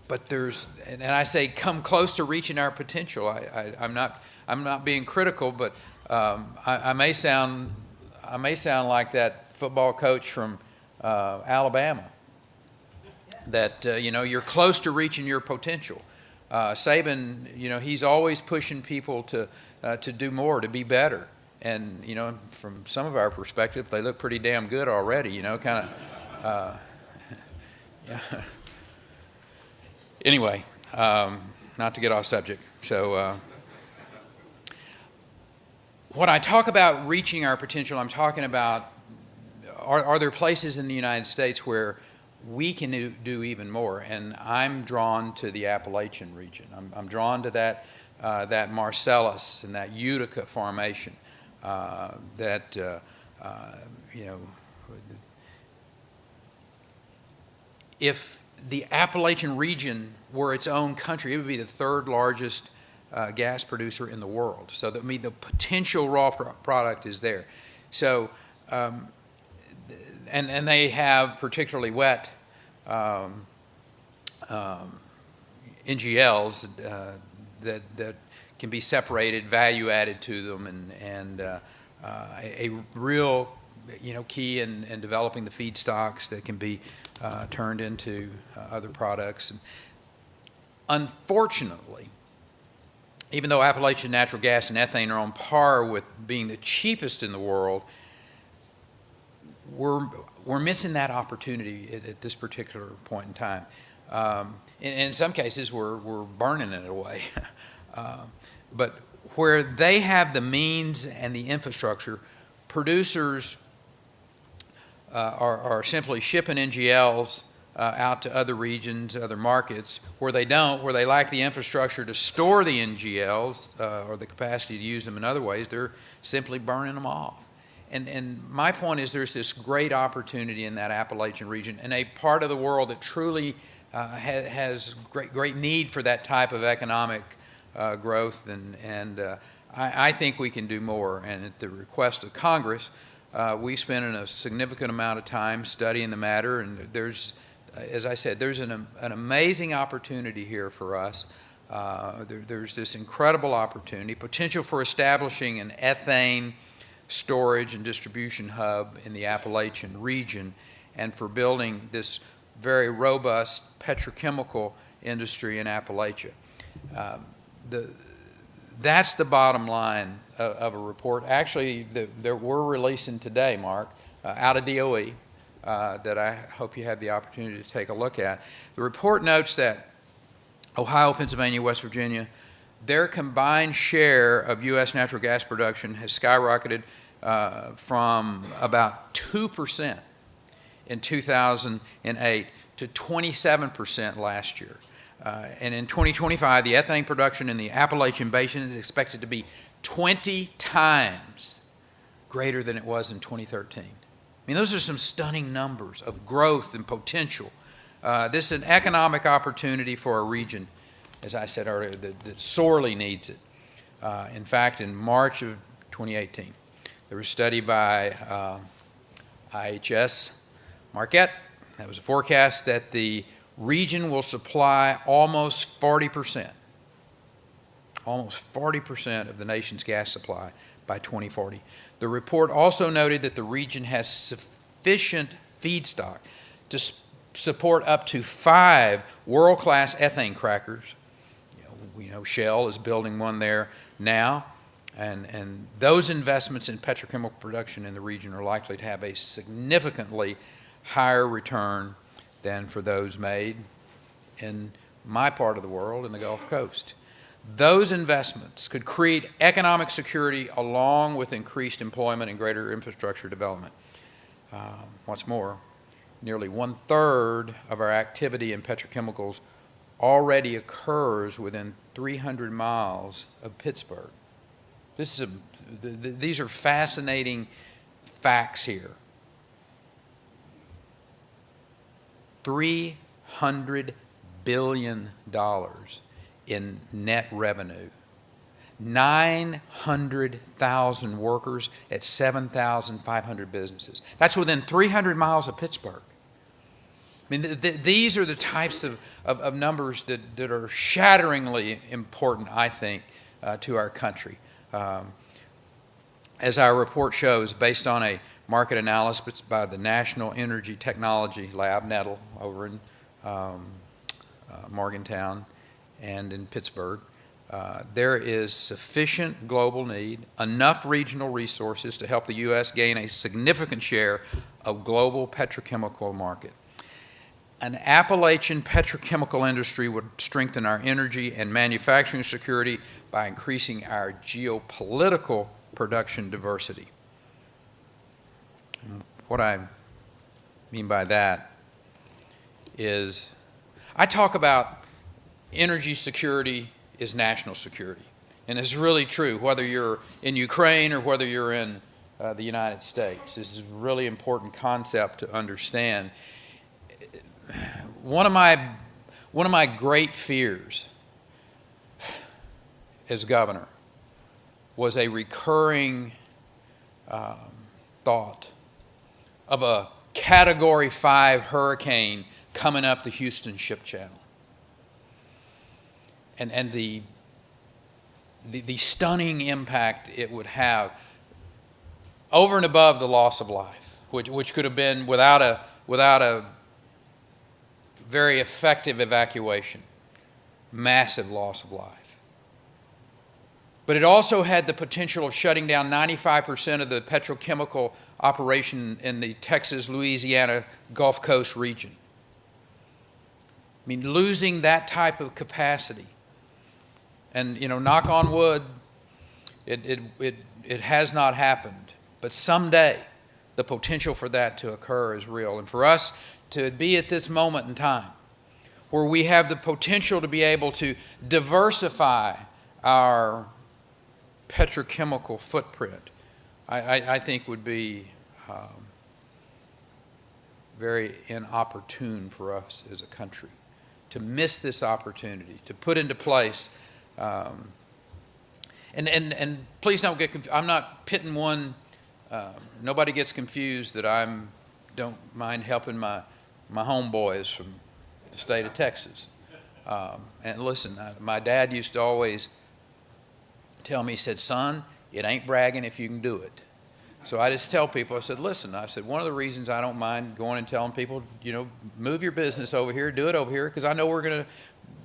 but there's, and I say come close to reaching our potential. I'm not being critical, but I may sound like that football coach from Alabama. That you're close to reaching your potential. Saban, he's always pushing people to do more, to be better. And from some of our perspective, they look pretty damn good already. Kind of. Yeah. Anyway, not to get off subject. So, when I talk about reaching our potential, I'm talking about are there places in the United States where we can do even more? And I'm drawn to the Appalachian region. I'm drawn to that Marcellus and that Utica formation. If the Appalachian region were its own country, it would be the third largest gas producer in the world. So that the potential raw product is there. So, and they have particularly wet NGLs that can be separated, value added to them, and a real key in developing the feedstocks that can be turned into other products. And unfortunately, even though Appalachian natural gas and ethane are on par with being the cheapest in the world, we're missing that opportunity at this particular point in time. In some cases, we're burning it away. But where they have the means and the infrastructure, producers are simply shipping NGLs out to other regions, other markets. Where they don't, where they lack the infrastructure to store the NGLs or the capacity to use them in other ways, they're simply burning them off. And my point is there's this great opportunity in that Appalachian region, and a part of the world that truly has great need for that type of economic growth, and I think we can do more. And at the request of Congress, we spent a significant amount of time studying the matter, and there's, as I said, there's an amazing opportunity here for us. There's this incredible opportunity, potential for establishing an ethane storage and distribution hub in the Appalachian region, and for building this very robust petrochemical industry in Appalachia. That's the bottom line of a report. Actually, that we're releasing today, Mark, out of DOE, that I hope you have the opportunity to take a look at. The report notes that Ohio, Pennsylvania, West Virginia, their combined share of U.S. natural gas production has skyrocketed from about 2% in 2008 to 27% last year. And in 2025, the ethane production in the Appalachian Basin is expected to be 20 times greater than it was in 2013. I mean, those are some stunning numbers of growth and potential. This is an economic opportunity for a region, as I said earlier, that sorely needs it. In fact, in March of 2018, there was a study by IHS Marquette. That was a forecast that the region will supply almost 40% of the nation's gas supply by 2040. The report also noted that the region has sufficient feedstock to support up to 5 world-class ethane crackers. We know Shell is building one there now, and those investments in petrochemical production in the region are likely to have a significantly higher return than for those made in my part of the world, in the Gulf Coast. Those investments could create economic security along with increased employment and greater infrastructure development. What's more, nearly 1/3 of our activity in petrochemicals already occurs within 300 miles of Pittsburgh. These are fascinating facts here. $300 billion in net revenue, 900,000 workers at 7,500 businesses. That's within 300 miles of Pittsburgh. I mean, these are the types of numbers that are shatteringly important, I think, to our country. As our report shows, based on a market analysis by the National Energy Technology Lab, NETL, over in Morgantown and in Pittsburgh, there is sufficient global need, enough regional resources to help the U.S. gain a significant share of global petrochemical market. An Appalachian petrochemical industry would strengthen our energy and manufacturing security by increasing our geopolitical production diversity. What I mean by that is I talk about energy security is national security. And it's really true, whether you're in Ukraine or whether you're in the United States. This is a really important concept to understand. One of my great fears as governor was a recurring thought of a Category 5 hurricane coming up the Houston Ship Channel. And the stunning impact it would have over and above the loss of life, which could have been without a very effective evacuation, massive loss of life. But it also had the potential of shutting down 95% of the petrochemical operation in the Texas, Louisiana, Gulf Coast region. I mean, losing that type of capacity. And, you know, knock on wood, it has not happened. But someday, the potential for that to occur is real. And for us to be at this moment in time, where we have the potential to be able to diversify our petrochemical footprint, I think would be very inopportune for us as a country to miss this opportunity, to put into place. And please don't get confused. I'm not pitting one. Nobody gets confused that I don't mind helping my homeboys from the state of Texas. And listen, my dad used to always tell me, he said, son, it ain't bragging if you can do it. So I just tell people, I said, listen, I said, one of the reasons I don't mind going and telling people, you know, move your business over here, do it over here, because I know we're going to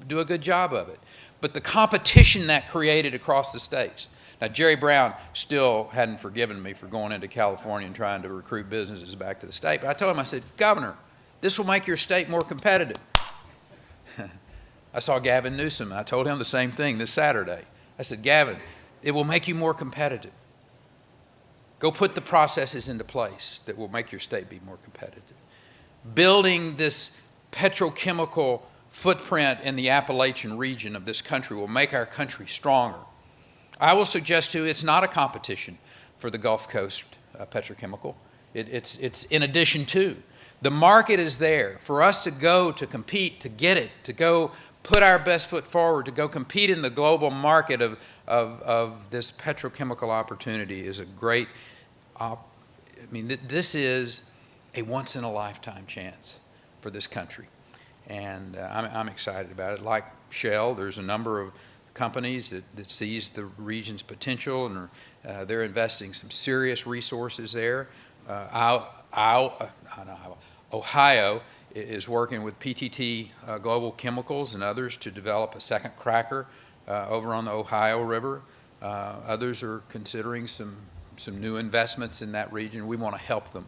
do a good job of it. But the competition that created across the states. Now, Jerry Brown still hadn't forgiven me for going into California and trying to recruit businesses back to the state. But I told him, I said, Governor, this will make your state more competitive. I saw Gavin Newsom. I told him the same thing this Saturday. I said, Gavin, it will make you more competitive. Go put the processes into place that will make your state be more competitive. Building this petrochemical footprint in the Appalachian region of this country will make our country stronger. I will suggest to you it's not a competition for the Gulf Coast petrochemical. It's in addition to. The market is there for us to go to compete, to get it, to go put our best foot forward, to go compete in the global market of this petrochemical opportunity is a great, this is a once-in-a-lifetime chance for this country. And I'm excited about it. Like Shell, there's a number of companies that sees the region's potential, and they're investing some serious resources there. Ohio is working with PTT Global Chemicals and others to develop a second cracker over on the Ohio River. Others are considering some new investments in that region. We want to help them.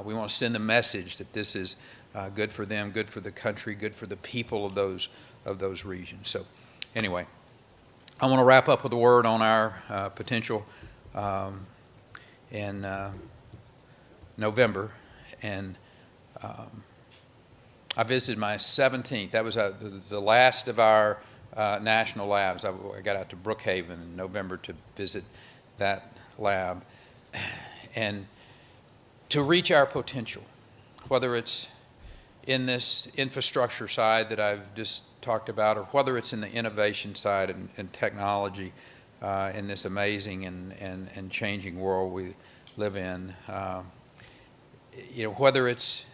We want to send a message that this is good for them, good for the country, good for the people of those regions. So anyway, I want to wrap up with a word on our potential in November. And I visited my 17th. That was the last of our national labs. I got out to Brookhaven in November to visit that lab. And to reach our potential, whether it's in this infrastructure side that I've just talked about, or whether it's in the innovation side and technology in this amazing and changing world we live in, whether it's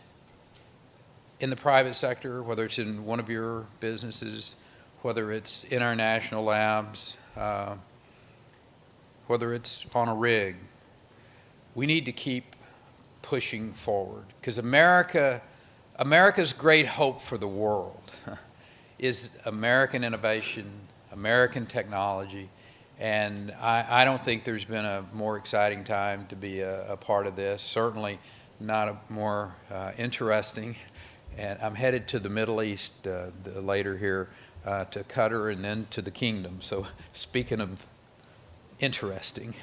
in the private sector, whether it's in one of your businesses, whether it's in our national labs, whether it's on a rig, we need to keep pushing forward, because America's great hope for the world is American innovation, American technology, and I don't think there's been a more exciting time to be a part of this, certainly not a more interesting. And I'm headed to the Middle East later here to Qatar and then to the Kingdom. So speaking of interesting,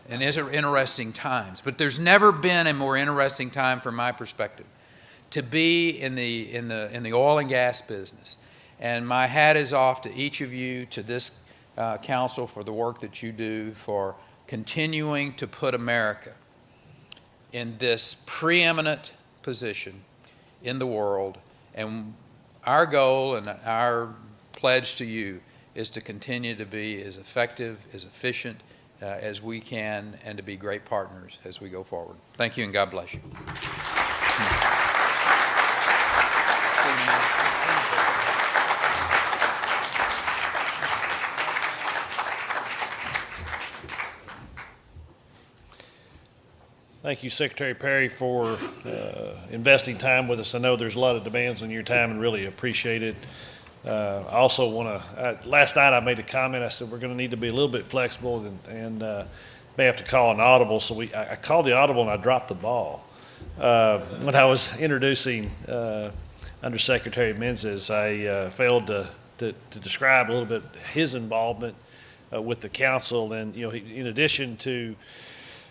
and these are interesting times, but there's never been a more interesting time from my perspective to be in the oil and gas business. And my hat is off to each of you, to this council, for the work that you do, for continuing to put America in this preeminent position in the world. And our goal and our pledge to you is to continue to be as effective, as efficient as we can, and to be great partners as we go forward. Thank you, and God bless you. Thank you, Secretary Perry, for investing time with us. I know there's a lot of demands on your time and really appreciate it. I also want to, last night I made a comment. I said we're going to need to be a little bit flexible and may have to call an audible. So I called the audible and I dropped the ball. When I was introducing Undersecretary Menezes, I failed to describe a little bit his involvement with the council. And, you know, in addition to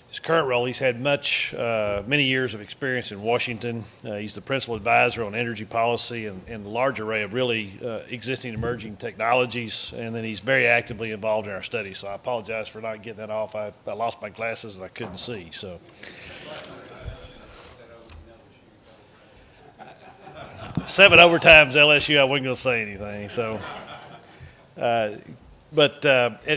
his current role, he's had many years of experience in Washington. He's the principal advisor on energy policy and a large array of really existing emerging technologies. And then he's very actively involved in our studies. So I apologize for not getting that off. I lost my glasses and I couldn't see. So 7 overtimes LSU, I wasn't going to say anything. So. But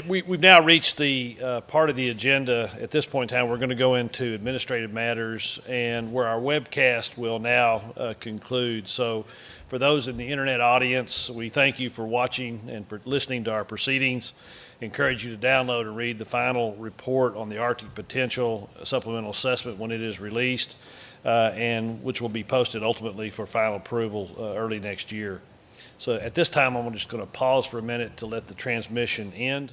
we've now reached the part of the agenda. At this point in time, we're going to go into administrative matters and where our webcast will now conclude. So for those in the internet audience, we thank you for watching and for listening to our proceedings. Encourage you to download and read the final report on the Arctic Potential Supplemental Assessment when it is released, and which will be posted ultimately for final approval early next year. So at this time, I'm just going to pause for a minute to let the transmission end.